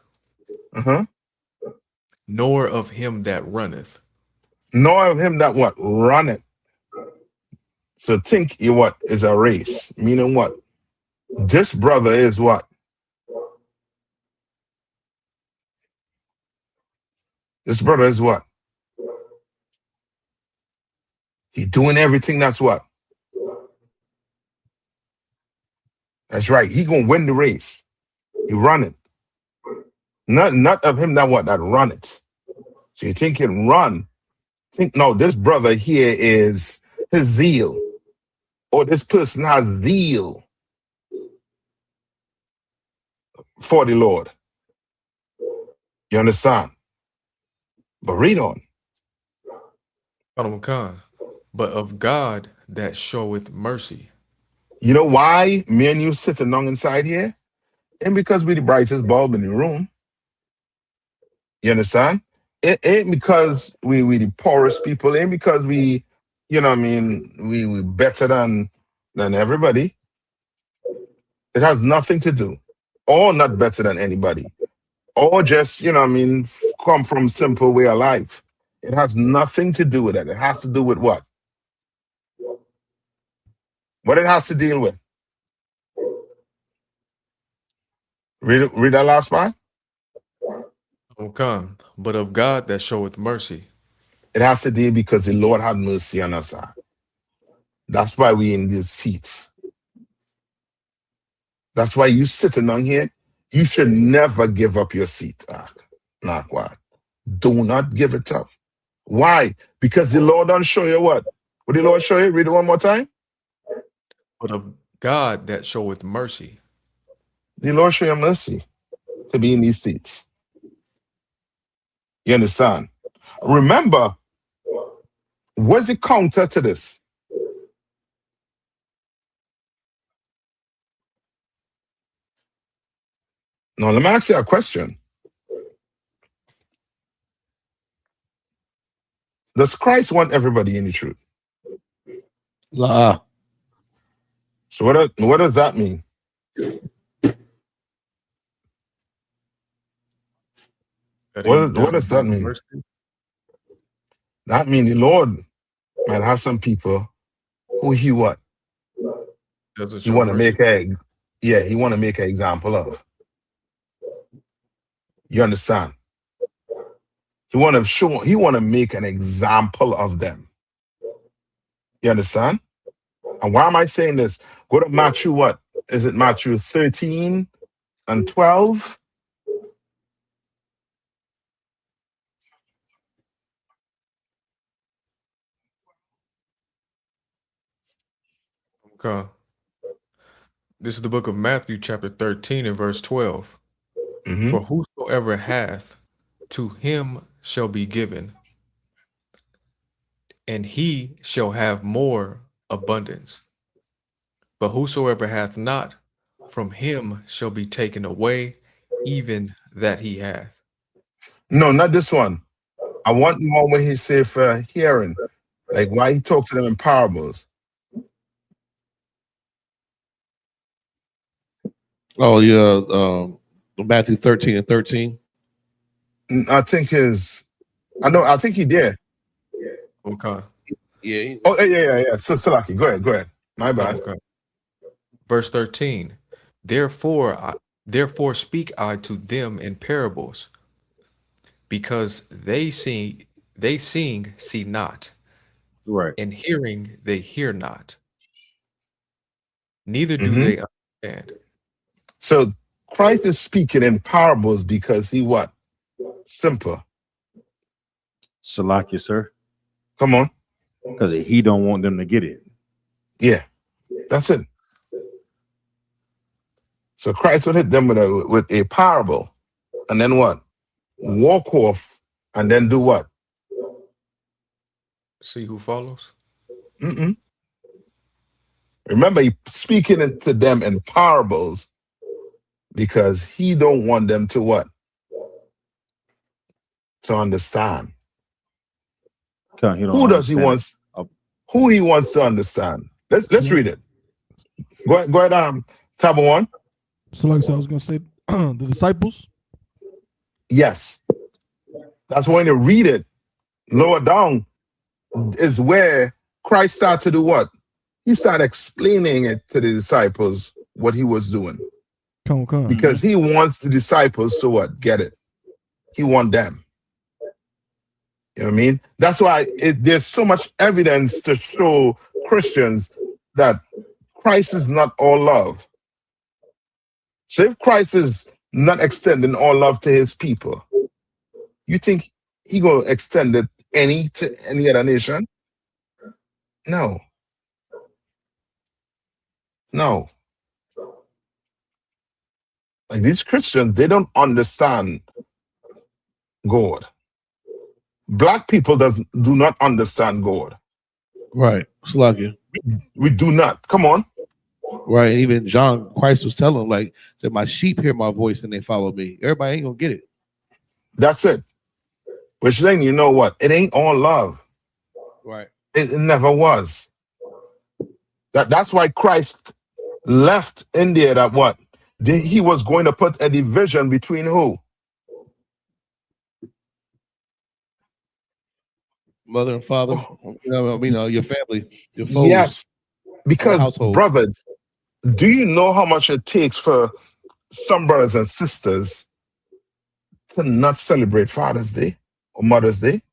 nor of him that runneth. Nor of him that what? Runneth. So think you what is a race, meaning what? This brother is what? This brother is what? He doing everything that's what? That's right. He gonna win the race. He running. Not of him that what? That run it. So you think he can run. Think no, this brother here is his zeal. Or this person has zeal for the Lord. You understand? But read on. But of God that showeth mercy. You know why me and you sitting down inside here? And because we the brightest bulb in the room. You understand? It ain't because we the poorest people. It ain't because we, you know what I mean, we better than everybody. It has nothing to do. Or not better than anybody. Or just, you know what I mean, come from simple way of life. It has nothing to do with that. It has to do with what? What it has to deal with. Read that last part. Okay. But of God that showeth mercy. It has to deal because the Lord had mercy on us. That's why we in these seats. That's why you sitting down here. You should never give up your seat. Not what? Do not give it up. Why? Because the Lord don't show you what? What did the Lord show you? Read it one more time. But of God that showeth mercy. The Lord show you mercy to be in these seats. You understand? Remember, what's the counter to this? Now, let me ask you a question. Does Christ want everybody in the truth? La. So what does that mean? What does that mean? That means the Lord might have some people who he what? He want to make he want to make an example of. You understand? He want to make an example of them. You understand? And why am I saying this? Go to Matthew what? Is it Matthew 13 and 12. Okay. This is the book of Matthew, chapter 13 and verse 12. Mhm. For whosoever hath, to him shall be given, and he shall have more abundance. But whosoever hath not, from him shall be taken away, even that he hath. No, not this one. I want the one where he say for hearing, like why he talks to them in parables. Oh yeah, Matthew 13 and 13. I think I think he did. Okay. Yeah. Oh yeah. So Salaki, go ahead. My bad. Okay. Verse 13. Therefore speak I to them in parables, because they seeing see not, Right. and hearing they hear not, neither do Mhm. they understand. So Christ is speaking in parables because he what? Simple. Salaki, sir. Come on. Because he don't want them to get it. Yeah, that's it. So Christ would hit them with a parable, and then what? Walk off, and then do what? See who follows? Mm-mm. Remember, he speaking to them in parables because he don't want them to what? To understand. Who does he wants? Who he wants to understand? Let's read it. Go ahead, tab 1. So like I said, I was gonna say the disciples. Yes. That's when you read it. Lower down is where Christ started to do what? He started explaining it to the disciples what he was doing. Come. Because he wants the disciples to what? Get it. He wants them. You know what I mean? That's why there's so much evidence to show Christians that Christ is not all love. So if Christ is not extending all love to his people, you think he gonna extend it to any other nation? No. Like these Christians, they don't understand God. Black people do not understand God. Right. Sluggy. We do not. Come on. Right. Even John Christ was telling them, like, said, my sheep hear my voice and they follow me. Everybody ain't gonna get it. That's it. Which then you know what? It ain't all love. Right. It never was. That's why Christ left India. That what? He was going to put a division between who? Mother and father. Your family, your foes. Yes. Because, brother, do you know how much it takes for some brothers and sisters to not celebrate Father's Day or Mother's Day?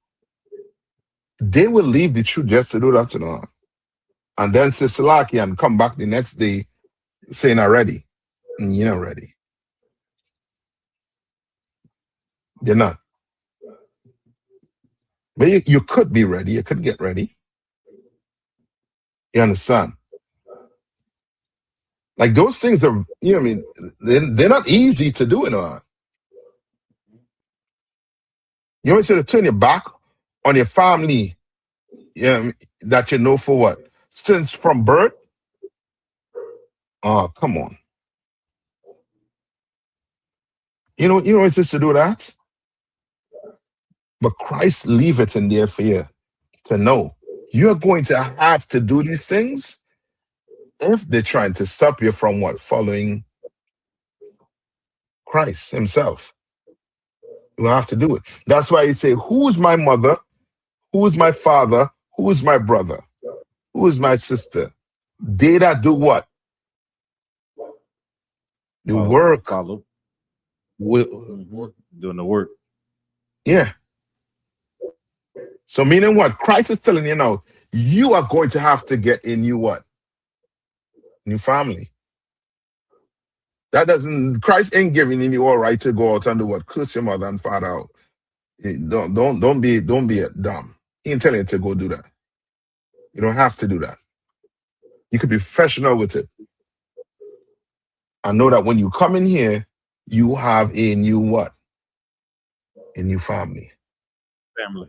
They will leave the truth just to do that to them. And then say Salaki and come back the next day saying, I'm ready. And you're not ready. They're not. But you could be ready. You could get ready. You understand? Like those things are, you know what I mean? They're not easy to do, you know. You want to turn your back on your family, you know, that you know for what? Since from birth? Oh, come on. You know it's just to do that? But Christ leave it in there for you to know. You're going to have to do these things if they're trying to stop you from what? Following Christ himself. You have to do it. That's why you say, who is my mother? Who is my father? Who is my brother? Who is my sister? They that do what? The work. Follow. Doing the work. Yeah. So meaning what? Christ is telling you now, you are going to have to get a new what? New family. That doesn't, Christ ain't giving you all right to go out and do what? Curse your mother and father out. Don't be dumb. He ain't telling you to go do that. You don't have to do that. You could be professional with it. I know that when you come in here, you have a new what? A new family.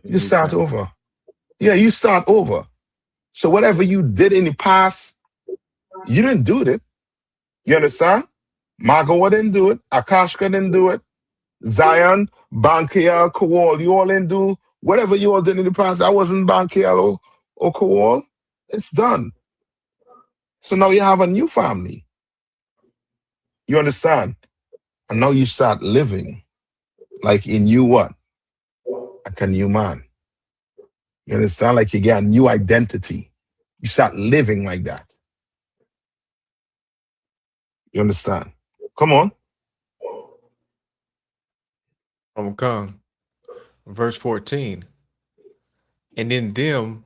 You start over. Yeah, you start over. So whatever you did in the past, you didn't do it. You understand? Magawa didn't do it. Akashka didn't do it. Zion, Bankiel, Kowal, you all didn't do whatever you all did in the past. That wasn't Bankiel or Kowal. It's done. So now you have a new family. You understand? And now you start living like a new what? Like a new man. You understand? Like you get a new identity. You start living like that. You understand? Come on. Come. Verse 14. And in them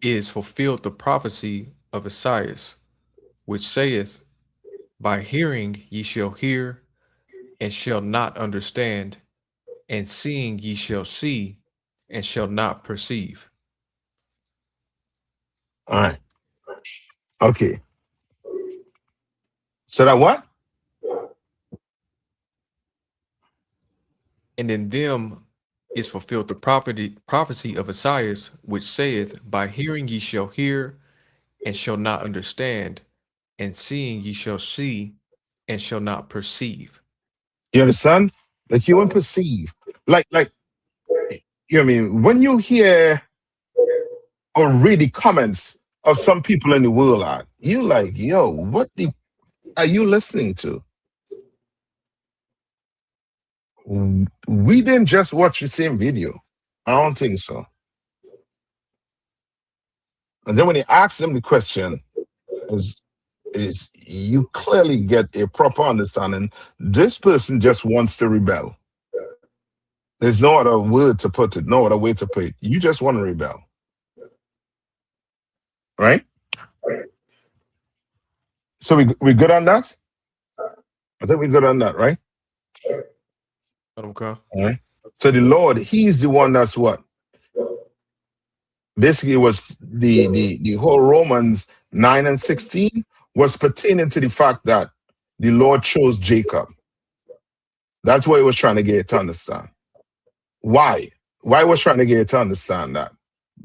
is fulfilled the prophecy of I.S.U.P.K, which saith, by hearing ye shall hear, and shall not understand, and seeing ye shall see, and shall not perceive. All right. Okay. So that what? And in them is fulfilled the prophecy of I.S.U.P.K, which saith, by hearing ye shall hear, and shall not understand, and seeing ye shall see, and shall not perceive. You understand? Like you won't perceive. Like, you know what I mean? When you hear or read the comments of some people in the world, you like, yo, what are you listening to? We didn't just watch the same video. I don't think so. And then when you ask them the question, is you clearly get a proper understanding. This person just wants to rebel. There's no other word to put it, no other way to put it. You just want to rebel. Right? So we good on that? I think we're good on that, right? Okay. All right. So the Lord, he's the one that's what? Basically, it was the whole Romans 9 and 16 was pertaining to the fact that the Lord chose Jacob. That's what he was trying to get you to understand. Why? Why was trying to get you to understand that?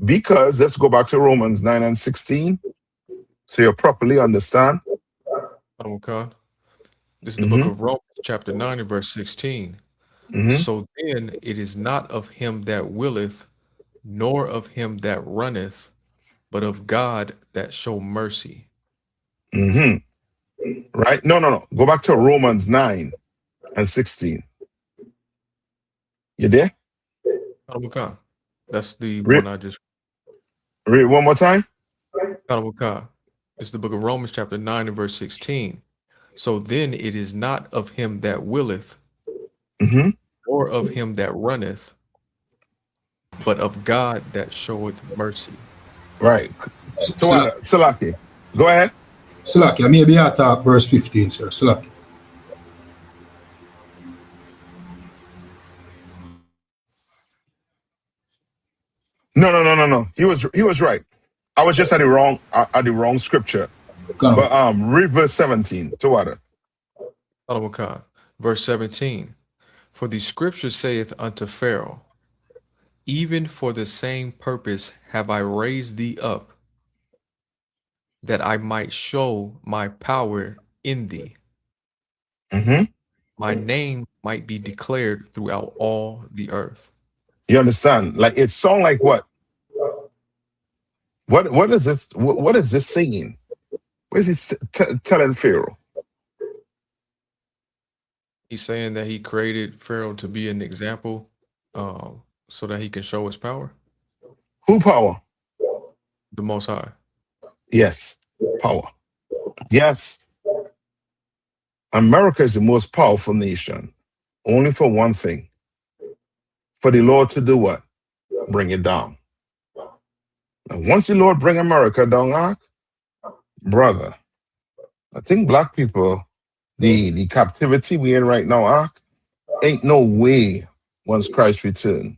Because let's go back to Romans 9 and 16 so you properly understand. Okay. This is the book of Romans, chapter 9 and verse 16. So then it is not of him that willeth, nor of him that runneth, but of God that show mercy. Right? No. Go back to Romans 9 and 16. You there? Okay. That's the Read, one I just read one more time. Okay. It's the book of Romans, chapter 9 and verse 16. So then it is not of him that willeth, or of him that runneth, but of God that showeth mercy. Right. Salaki, go ahead. Salaki, maybe I talk verse 15, sir. Salaki. No. He was right. I was just at the wrong scripture. But read verse 17. To what? Verse 17. For the scripture saith unto Pharaoh, even for the same purpose have I raised thee up, that I might show my power in thee. My name might be declared throughout all the earth. You understand? Like it sounds like what? What is this? What is this saying? What is he telling Pharaoh? He's saying that he created Pharaoh to be an example, so that he can show his power. Who power? The Most High. Yes, power. Yes. America is the most powerful nation, only for one thing. For the Lord to do what? Bring it down. And once the Lord bring America down, brother, I think black people the captivity we in right now, ain't no way once Christ return,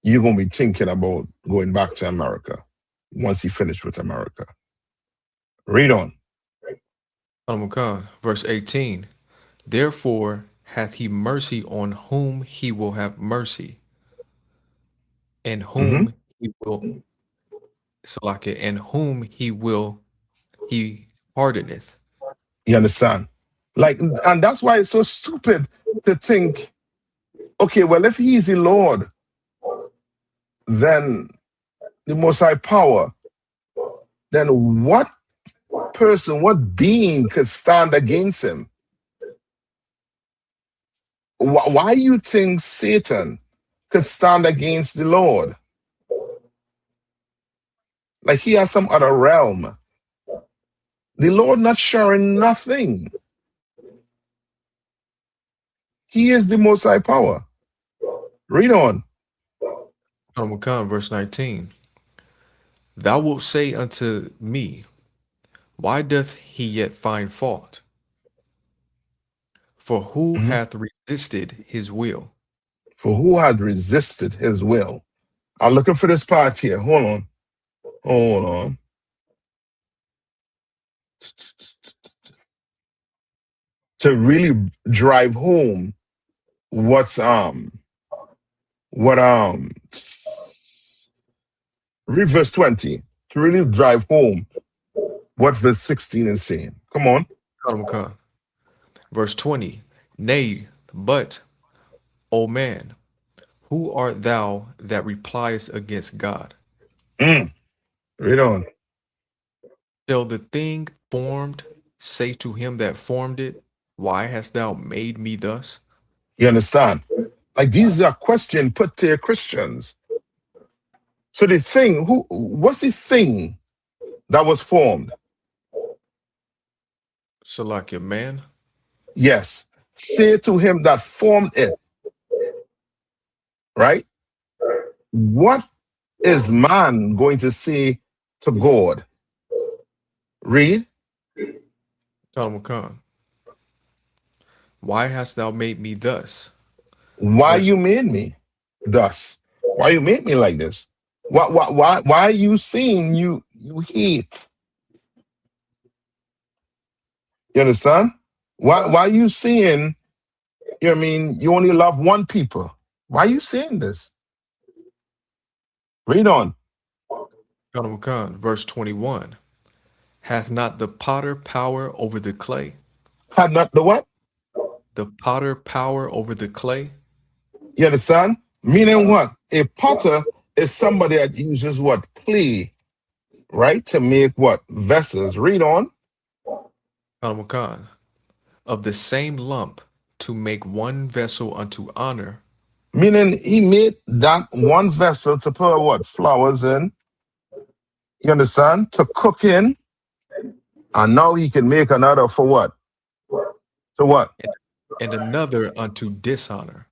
you're gonna be thinking about going back to America once he finished with America. Read on. Verse 18. Therefore hath he mercy on whom he will have mercy, and whom he will and whom he hardeneth. You understand? Like, and that's why it's so stupid to think, okay, well, if he's the Lord, then the Most High power, then what person, what being could stand against him? Why you think Satan could stand against the Lord? Like he has some other realm. The Lord not sharing nothing. He is the Most High power. Read on. Verse 19. Thou wilt say unto me, why doth he yet find fault? For who hath resisted his will? For who hath resisted his will? I'm looking for this part here. Hold on. Hold on. To really drive home what's read verse 20 to really drive home what verse 16 is saying. Come on. Verse 20. Nay, but, O man, who art thou that repliest against God? Read on. Shall the thing formed say to him that formed it, why hast thou made me thus? You understand? Like these are questions put to Christians. So the thing, what's the thing that was formed? So like your man? Yes. Say to him that formed it. Right? What is man going to say to God? Read. Why hast thou made me thus? Why you made me thus? Why you made me like this? Why are you saying you hate? You understand? Why are you saying, you know what I mean, you only love one people? Why are you saying this? Read on. Verse 21. Hath not the potter power over the clay? Had not the what? The potter power over the clay? You understand? Meaning what? A potter is somebody that uses what? Clay, right? To make what? Vessels. Read on. Of the same lump to make one vessel unto honor. Meaning he made that one vessel to put what? Flowers in. You understand? To cook in. And now he can make another for what? To what? And another unto dishonor.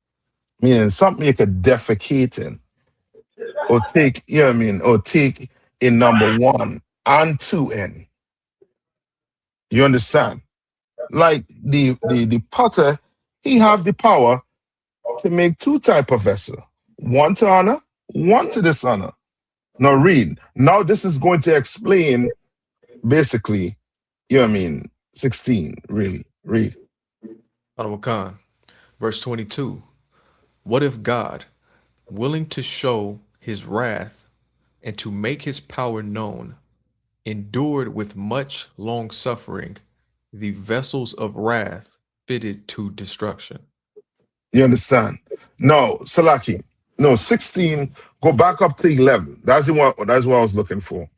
Meaning something you could defecate in. Or take, you know what I mean? Or take in number one and two in. You understand? Like the potter, he have the power to make two type of vessel. One to honor, one to dishonor. Now read. Now this is going to explain basically, you know what I mean, 16, really. Read. Verse 22. What if God, willing to show his wrath and to make his power known, endured with much long suffering the vessels of wrath fitted to destruction? You understand? No, Salaki. No, 16. Go back up to 11. That's the one. That's what I was looking for.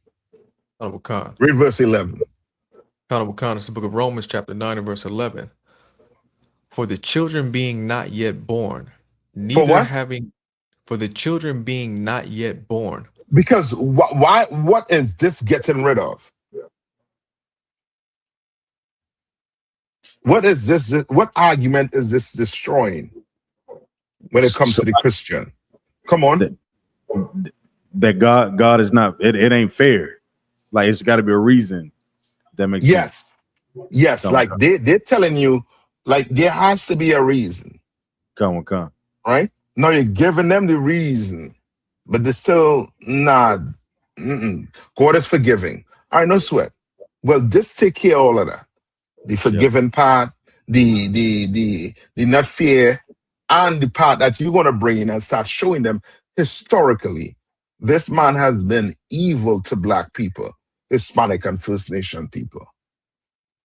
Read verse 11. It's the book of Romans, chapter 9 and verse 11. For the children being not yet born, for the children being not yet born. Because why? What is this getting rid of? What is this? What argument is this destroying when it comes to the Christian? Come on. That God is not. It ain't fair. Like it's got to be a reason that makes sense. Yes, Come like on. they're telling you, like there has to be a reason, Come on. right? Now you're giving them the reason, but they're still not. God is forgiving. All right, no sweat. Well, just take care of all of that. The forgiving part, the not fear, and the part that you're gonna bring in and start showing them historically, this man has been evil to Black people, Hispanic and First Nation people.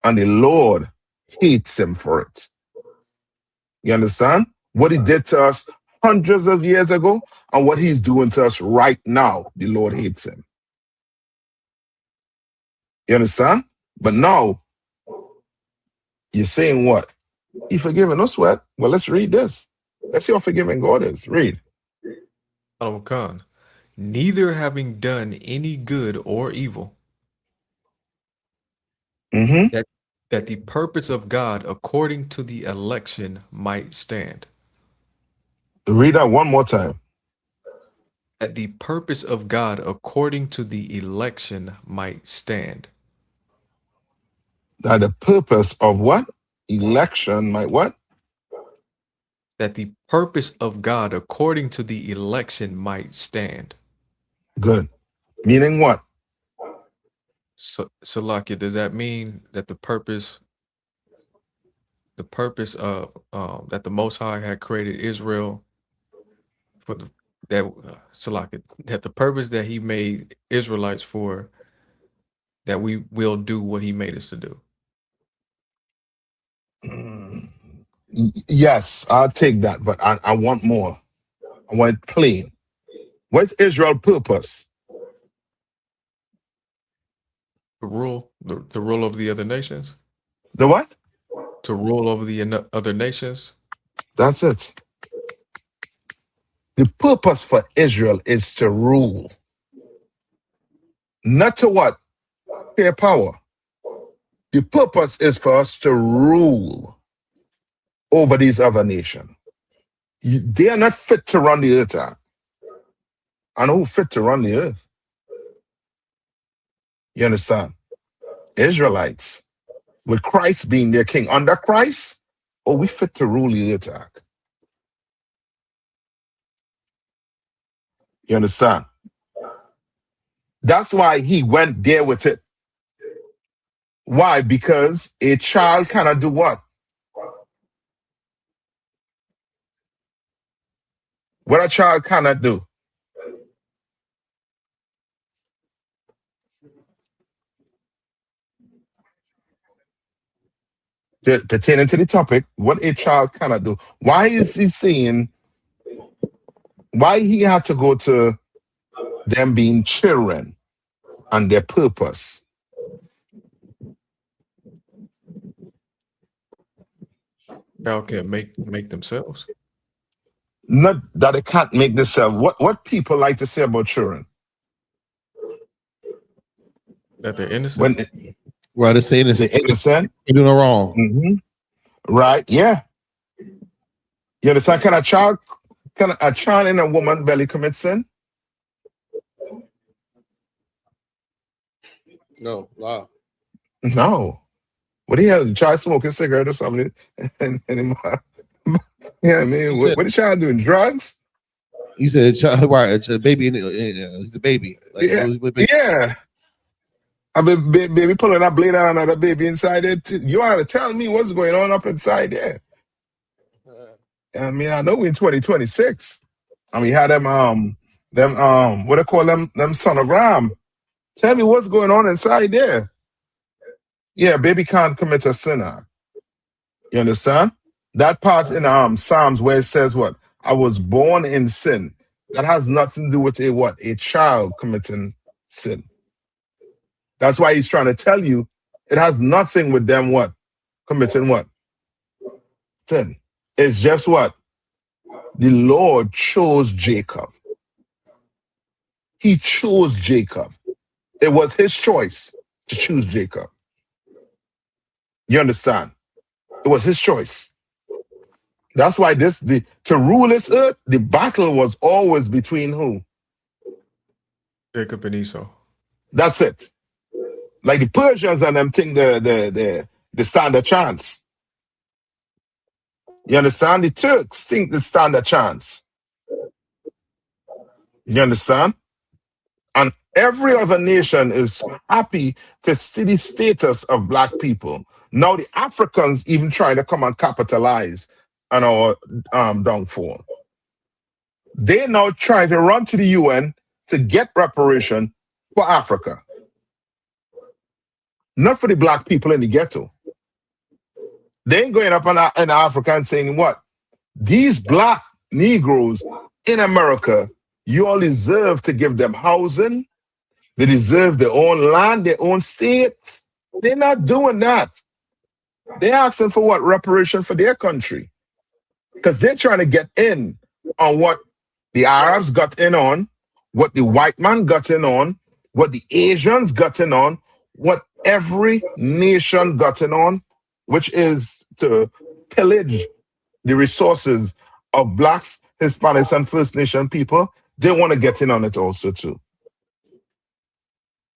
And the Lord hates him for it. You understand? What he did to us hundreds of years ago and what he's doing to us right now, the Lord hates him. You understand? But now, you're saying what? He forgiven, no sweat. Well, let's read this. Let's see how forgiving God is. Read. Khan, neither having done any good or evil, that the purpose of God according to the election might stand. Read that one more time. That the purpose of God according to the election might stand. That the purpose of what? Election might what? That the purpose of God according to the election might stand. Good. Meaning what? So, Salakia, does that mean that the purpose of that the Most High had created Israel for that the purpose that He made Israelites for, that we will do what He made us to do? Yes, I'll take that, but I want more. I want it plain. What's Israel's purpose? To rule, the rule over the other nations. The what? To rule over the other nations. That's it. The purpose for Israel is to rule. Not to what? Share power. The purpose is for us to rule over these other nations. They are not fit to run the earth. I know who fit to run the earth. You understand? Israelites, with Christ being their king. Under Christ, we fit to rule the earth. You understand? That's why he went there with it. Why? Because a child cannot do what? What a child cannot do. Pertaining to the topic, what a child cannot do. Why is he saying, why he had to go to them being children and their purpose? Child can't make themselves. Not that they can't make themselves. What people like to say about children? That they're innocent. Right, they say innocent. They're innocent. You're doing it wrong. Right, yeah. You understand? Can a child in a woman belly commit sin? No, wow. No. What the hell? Try smoking a cigarette or something? Yeah, I mean, what the child doing? Drugs? You said child, right? It's a baby. It's a baby. Like, yeah. I mean, baby pulling that blade out another baby inside there. You ought to tell me what's going on up inside there. I mean, I know we're in 2026. And we had them what they call them sonogram. Tell me what's going on inside there. Yeah, baby can't commit a sinner. You understand? That part in Psalms where it says what? I was born in sin. That has nothing to do with a child committing sin. That's why he's trying to tell you it has nothing with them what? Committing what? Sin. It's just what? The Lord chose Jacob. He chose Jacob. It was his choice to choose Jacob. You understand? It was his choice. That's why to rule this earth, the battle was always between who? Jacob and Esau. That's it. Like the Persians and them think the they stand a chance. You understand? The Turks think they stand a chance. You understand? And every other nation is happy to see the status of black people. Now the Africans even try to come and capitalize on our downfall. They now try to run to the UN to get reparation for Africa. Not for the black people in the ghetto. They ain't going up in Africa and saying what? These black Negroes in America, you all deserve to give them housing. They deserve their own land, their own states. They're not doing that. They're asking for what? Reparation for their country. Because they're trying to get in on what the Arabs got in on, what the white man got in on, what the Asians got in on, what every nation got in on, which is to pillage the resources of blacks, Hispanics, and First Nation people. They want to get in on it also too.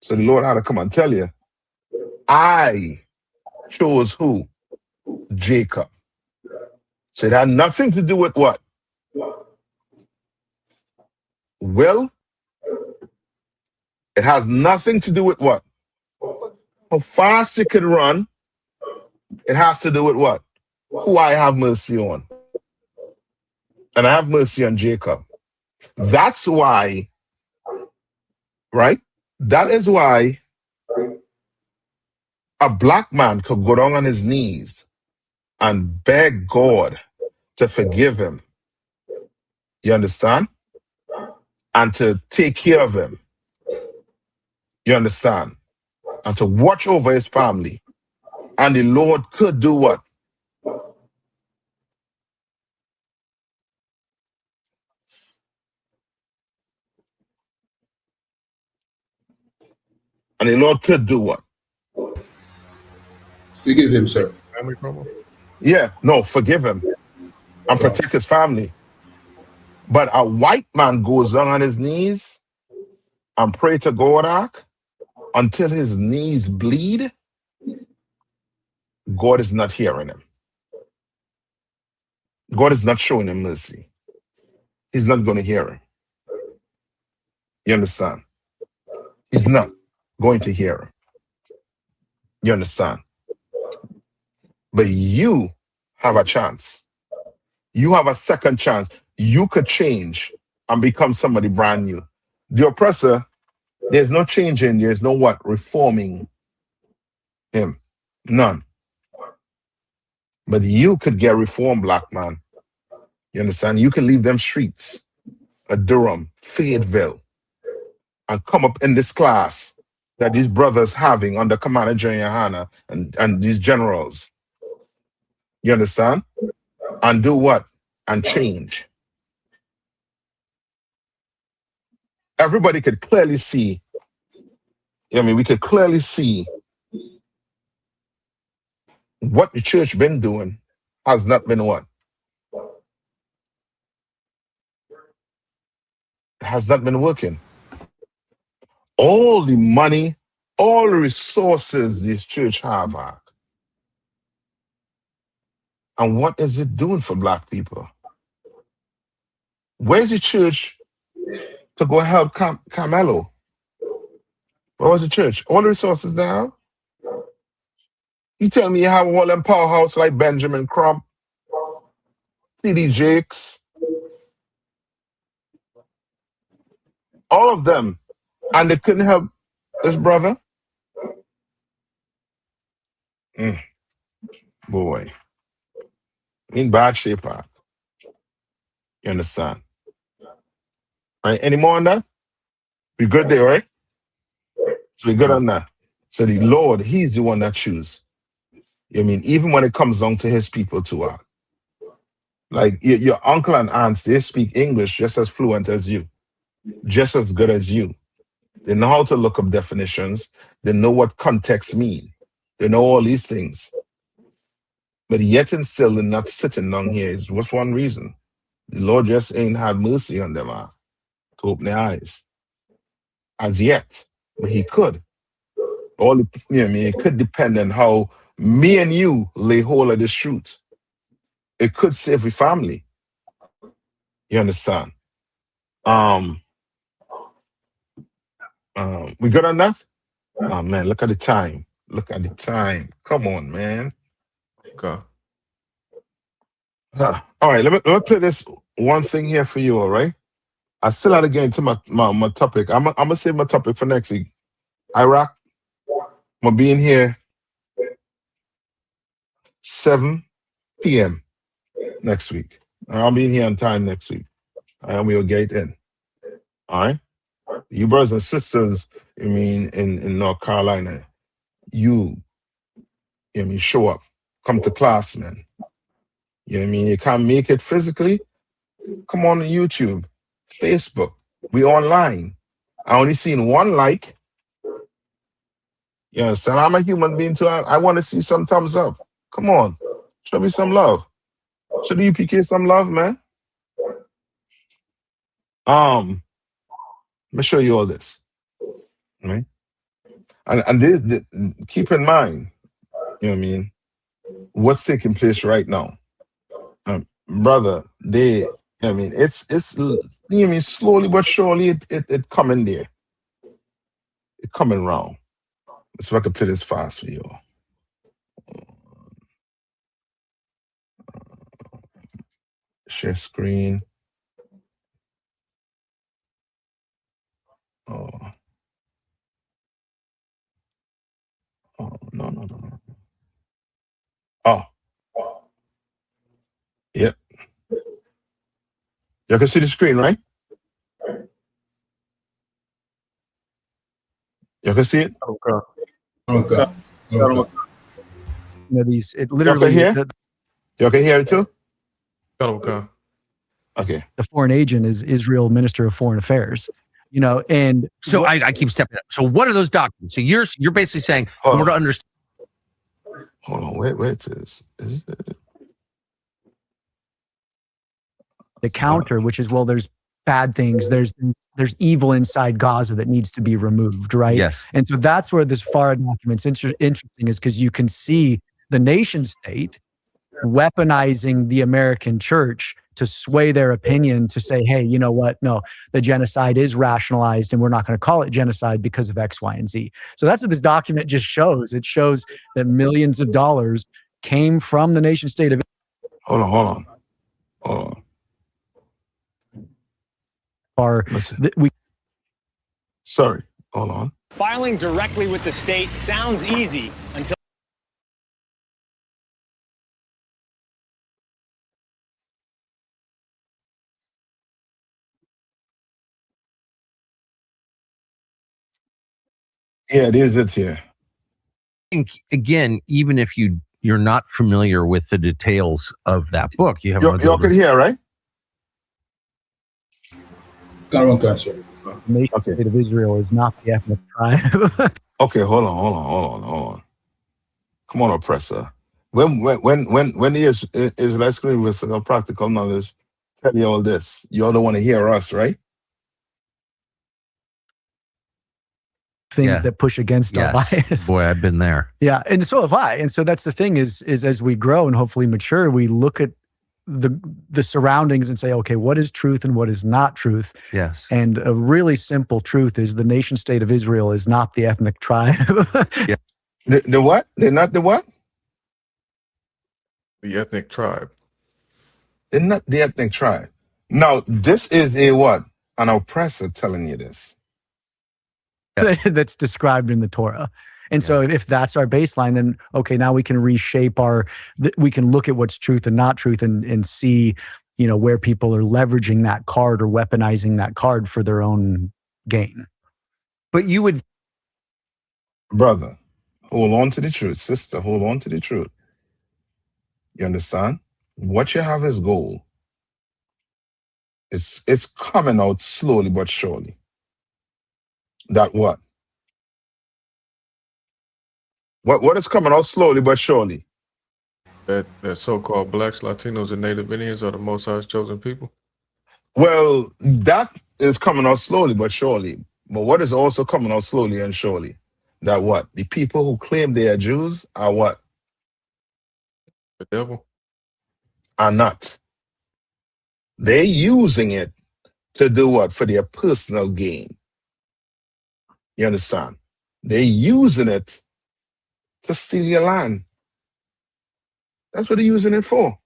So the Lord had to come and tell you, I chose who? Jacob. So it had nothing to do with what? Will. It has nothing to do with what? How fast you can run. It has to do with what? Who I have mercy on. And I have mercy on Jacob. That's why, right? That is why a black man could go down on his knees and beg God to forgive him. You understand? And to take care of him. You understand? And to watch over his family. And the Lord could do what? And the Lord could do what? Forgive him, sir. Family problem? Yeah, no, forgive him and protect his family. But a white man goes down on his knees and pray to God until his knees bleed. God is not hearing him. God is not showing him mercy. He's not going to hear him. You understand? He's not going to hear him. You understand? But you have a chance. You have a second chance. You could change and become somebody brand new. The oppressor, there's no changing. There's no what? Reforming him. None. But you could get reformed, black man. You understand? You can leave them streets, Durham, Fayetteville, and come up in this class that these brothers having under Commander General YAHANNA and these generals. You understand? And do what? And change. Everybody could clearly see, we could clearly see what the church been doing has not been what? Has not been working. All the money, all the resources this church have. And what is it doing for black people? Where's the church to go help Carmelo? Where was the church? All the resources now? You tell me you have all them powerhouse like Benjamin Crump, T.D. Jakes, all of them, and they couldn't help this brother? Boy. In bad shape. You understand? Right? Any more on that? We good there, right? So we good on that. So the Lord, he's the one that chooses. Even when it comes down to his people too. Like your uncle and aunts, they speak English just as fluent as you. Just as good as you. They know how to look up definitions. They know what context mean. They know all these things. But yet and still they're not sitting down here. Is what's one reason? The Lord just ain't had mercy on them to open their eyes. As yet. But he could. It could depend on how me and you lay hold of this truth, it could save the family. You understand? We good on that? Oh man, look at the time. Look at the time. Come on, man. Okay. All right, let me play this one thing here for you, all right? I still had to get into my topic. I'm gonna save my topic for next week. Iraq, I'm gonna be in here 7 p.m. next week. I'll be in here on time next week. And we'll get in. All right? You brothers and sisters, in North Carolina, you show up. Come to class, man. You know what I mean? You can't make it physically? Come on to YouTube, Facebook. We online. I only seen one like. You understand? I'm a human being too. I want to see some thumbs up. Come on. Show me some love. Show the UPK some love, man. Let me show you all this. Right? And keep in mind, you know what I mean, what's taking place right now. Brother, it's slowly but surely it coming there. It coming round. Let's see if I can play this fast for you. Share screen. Oh, no. Oh. Yep. You can see the screen, right? You can see it? Okay. You know, these it literally you can hear it too? Okay. The foreign agent is Israel Minister of Foreign Affairs. You know, and so I keep stepping up. So what are those documents? So you're basically saying in order to understand. Hold on, wait. Is it? The counter, which is, well, there's bad things, there's evil inside Gaza that needs to be removed, right? Yes. And so that's where this FARA document's interesting, is because you can see the nation state weaponizing the American church to sway their opinion, to say, hey, you know what? No, the genocide is rationalized and we're not going to call it genocide because of X, Y, and Z. So that's what this document just shows. It shows that millions of dollars came from the nation state of Hold on. Sorry, hold on. Filing directly with the state sounds easy until Yeah, it is. It's here. I think, again, even if you're not familiar with the details of that book, you have y'all can hear, right? Answer. the nation state of Israel is not the ethnic tribe. Okay, hold on. Come on, oppressor. When the Israelite screen with practical knowledge tell you all this, you all don't want to hear us, right? Things that push against our bias. Boy, I've been there. Yeah, and so have I. And so that's the thing is as we grow and hopefully mature, we look at the surroundings and say, okay, what is truth and what is not truth? Yes. And a really simple truth is the nation state of Israel is not the ethnic tribe. Yeah. The what? They're not the what? The ethnic tribe. They're not the ethnic tribe. Now, this is a what? An oppressor telling you this. That's described in the Torah. And so if that's our baseline, then okay, now we can reshape we can look at what's truth and not truth and see, you know, where people are leveraging that card or weaponizing that card for their own gain. But you would, brother, hold on to the truth. Sister, hold on to the truth. You understand? What you have as goal, it's coming out slowly but surely. That what? What is coming out slowly but surely? That so-called blacks, Latinos, and Native Indians are the Most High's chosen people? Well, that is coming out slowly but surely. But what is also coming out slowly and surely? That what? The people who claim they are Jews are what? The devil are not. They're using it to do what? For their personal gain. You understand? They're using it to steal your land. That's what they're using it for.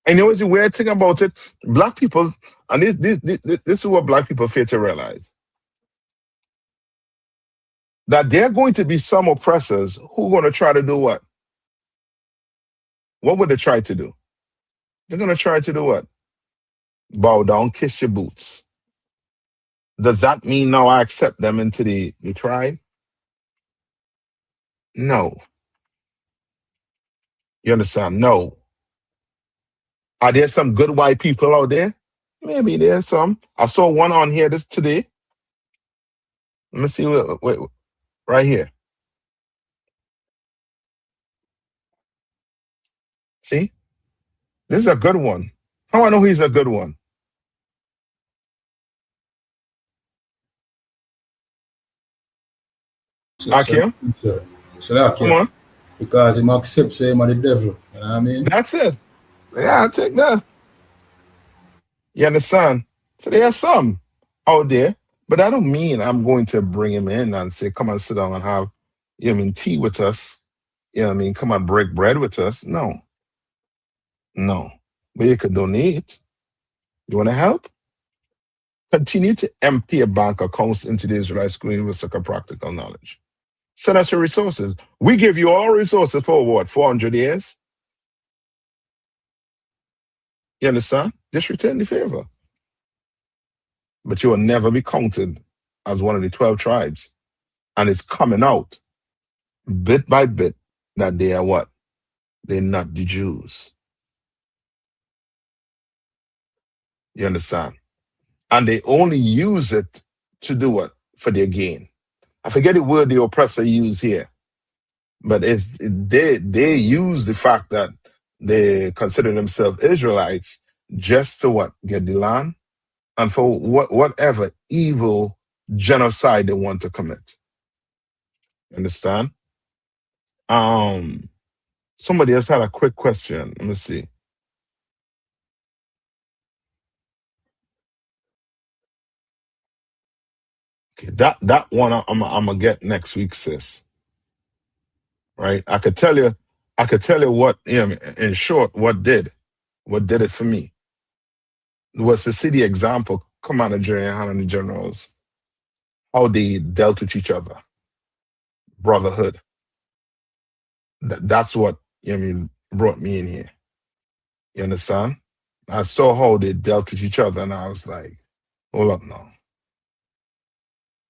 And you know what's the weird thing about it? Black people, and this is what black people fail to realize, that there are going to be some oppressors who are going to try to do what? What would they try to do? They're going to try to do what? Bow down, kiss your boots. Does that mean now I accept them into the tribe? No. You understand? No. Are there some good white people out there? Maybe there's some. I saw one on here today. Let me see. Wait, right here. See? This is a good one. How I know he's a good one? Akim? Sir. Come on. Because he accepts him as the devil. You know what I mean? That's it. Yeah, I'll take that. You understand? So there are some out there, but that don't mean I'm going to bring him in and say, come and sit down and have, tea with us. Come and break bread with us. No. But you could donate. You want to help? Continue to empty your bank accounts into the Israelite School with such a practical knowledge. Send us your resources. We give you all resources for what? 400 years? You understand? Just return the favor. But you will never be counted as one of the 12 tribes. And it's coming out bit by bit that they are what? They're not the Jews. You understand? And they only use it to do what? For their gain. I forget the word the oppressor used here, but they use the fact that they consider themselves Israelites just to what? Get the land, and for whatever evil genocide they want to commit. Understand? Somebody else had a quick question. Let me see. Okay, that one I'm gonna get next week, sis. Right? I could tell you what, in short, what did it for me was to see the example Commander Yahanna and the generals, how they dealt with each other, brotherhood. That's what brought me in here. You understand? I saw how they dealt with each other, and I was like, hold up now.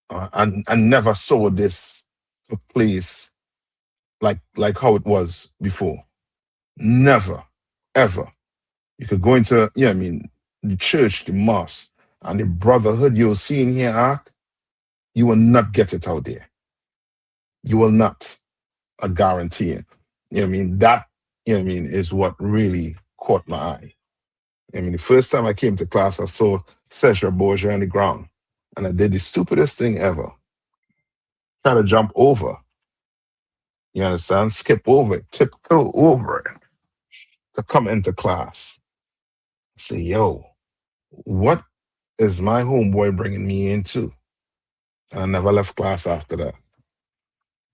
I never saw this took place like how it was before. Never, ever. You could go into, the church, the mosque, and the brotherhood you're seeing here, you will not get it out there. You will not. I guarantee it. That, is what really caught my eye. The first time I came to class, I saw Cesar Borgia on the ground, and I did the stupidest thing ever. Try to jump over. You understand? Skip over it, tiptoe over it to come into class. Say, yo, what is my homeboy bringing me into? And I never left class after that.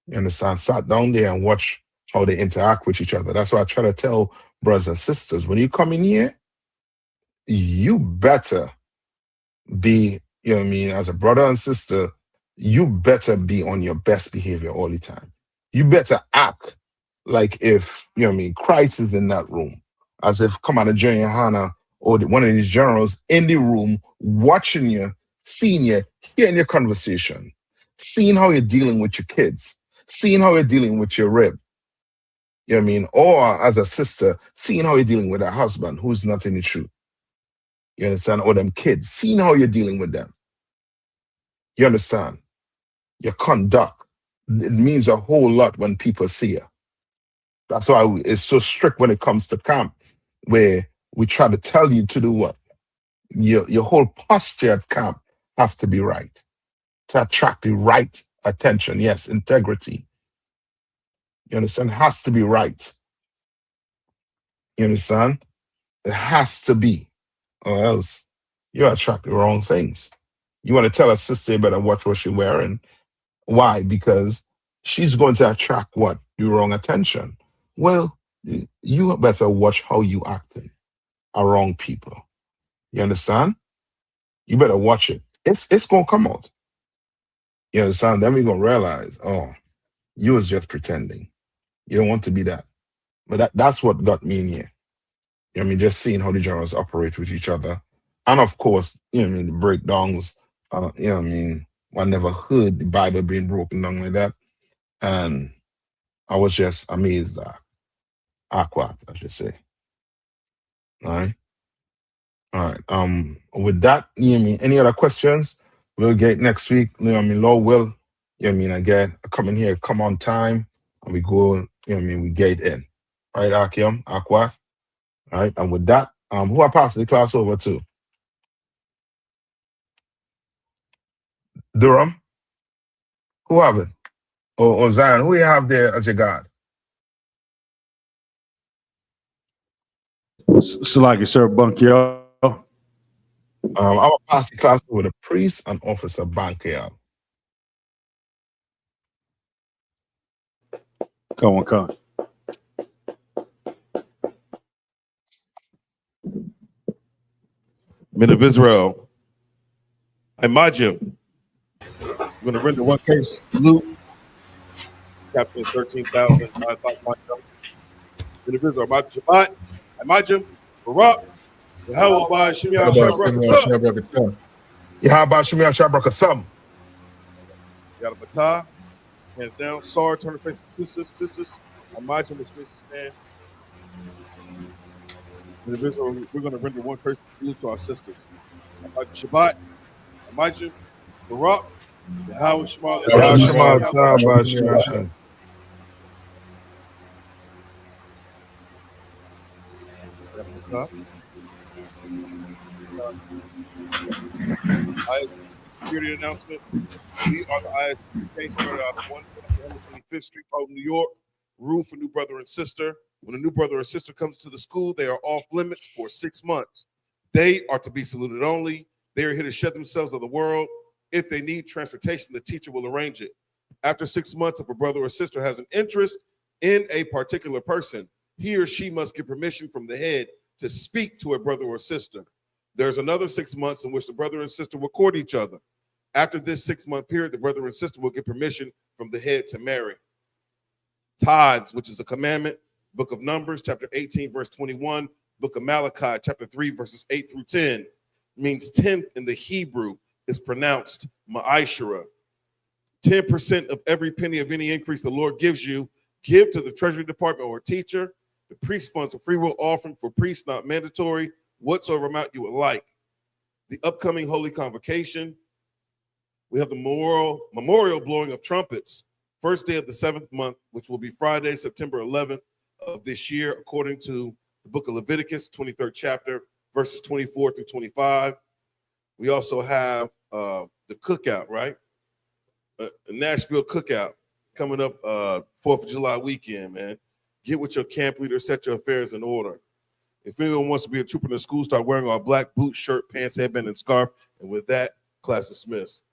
You understand? Sat down there and watch how they interact with each other. That's why I try to tell brothers and sisters, when you come in here, you better be, as a brother and sister, you better be on your best behavior all the time. You better act like if, Christ is in that room, as if Commander Yahanna or one of these generals in the room watching you, seeing you, hearing your conversation, seeing how you're dealing with your kids, seeing how you're dealing with your rib. Or as a sister, seeing how you're dealing with a husband who's not in the truth. You understand? Or them kids, seeing how you're dealing with them. You understand? Your conduct, it means a whole lot when people see you. That's why it's so strict when it comes to camp, where we try to tell you to do what? Your whole posture at camp has to be right, to attract the right attention. Yes, integrity. You understand? Has to be right. You understand? It has to be, or else you attract the wrong things. You want to tell a sister you better watch what she's wearing. Why? Because she's going to attract what? The wrong attention. Well, you better watch how you acting around people. You understand? You better watch it. It's gonna come out. You understand? Then we're gonna realize, oh, you was just pretending. You don't want to be that. But that's what got me in here. You know what I mean? Just seeing how the genres operate with each other. And of course, you know what I mean, the breakdowns, you know what I mean? I never heard the Bible being broken down like that. And I was just amazed at Aquat, I should say. All right. All right. With that, you know what I mean, any other questions? We'll get next week. You know what I mean, Lord will, you know what I mean, again, come in here, come on time, and we go, you know what I mean, we get in. All right, Akim, Aquat. All right, and with that, who I pass the class over to? Durham? Who have it? Or Zion? Who you have there as your God? Salaki, sir, Bunky. I will pass the class over to Priest and Officer Bankiel. Come on. Men of Israel, Imagine. I'm going to render one case salute. Captain 13,000. Nayathaq. Men of Israel, Shabbat. Imagine. Barak. Yahweh Shemiah Shabrak. Yahweh Shemiah Shabrak thumb. Yadabata. Hands down. Sar, turn the face to sisters. Imagine which makes us stand. Men of Israel, we're going to render one person salute to our sisters. Shabbat. Imagine. Barak. Yahweh Shema. Security announcements. We are the I.S.U.P.K. started out of 125th Street, New York. Rule for new brother and sister. When a new brother or sister comes to the school, they are off limits for 6 months. They are to be saluted only. They are here to shed themselves of the world. If they need transportation, the teacher will arrange it. After 6 months, if a brother or sister has an interest in a particular person, he or she must get permission from the head to speak to a brother or sister. There's another 6 months in which the brother and sister will court each other. After this 6-month period, the brother and sister will get permission from the head to marry. Tithes, which is a commandment, Book of Numbers, chapter 18, verse 21, Book of Malachi, chapter 3, verses 8 through 10, means 10th in the Hebrew is pronounced ma'ashara. 10% of every penny of any increase the Lord gives you, give to the Treasury Department or teacher. The priest funds a free will offering for priests, not mandatory, whatsoever amount you would like. The upcoming Holy Convocation, we have the memorial blowing of trumpets, first day of the 7th month, which will be Friday, September 11th of this year, according to the book of Leviticus, 23rd chapter, verses 24 through 25. We also have the cookout, right? A Nashville cookout coming up 4th of July weekend, man. Get with your camp leader, set your affairs in order. If anyone wants to be a trooper in the school, start wearing our black boots, shirt, pants, headband, and scarf. And with that, class dismissed.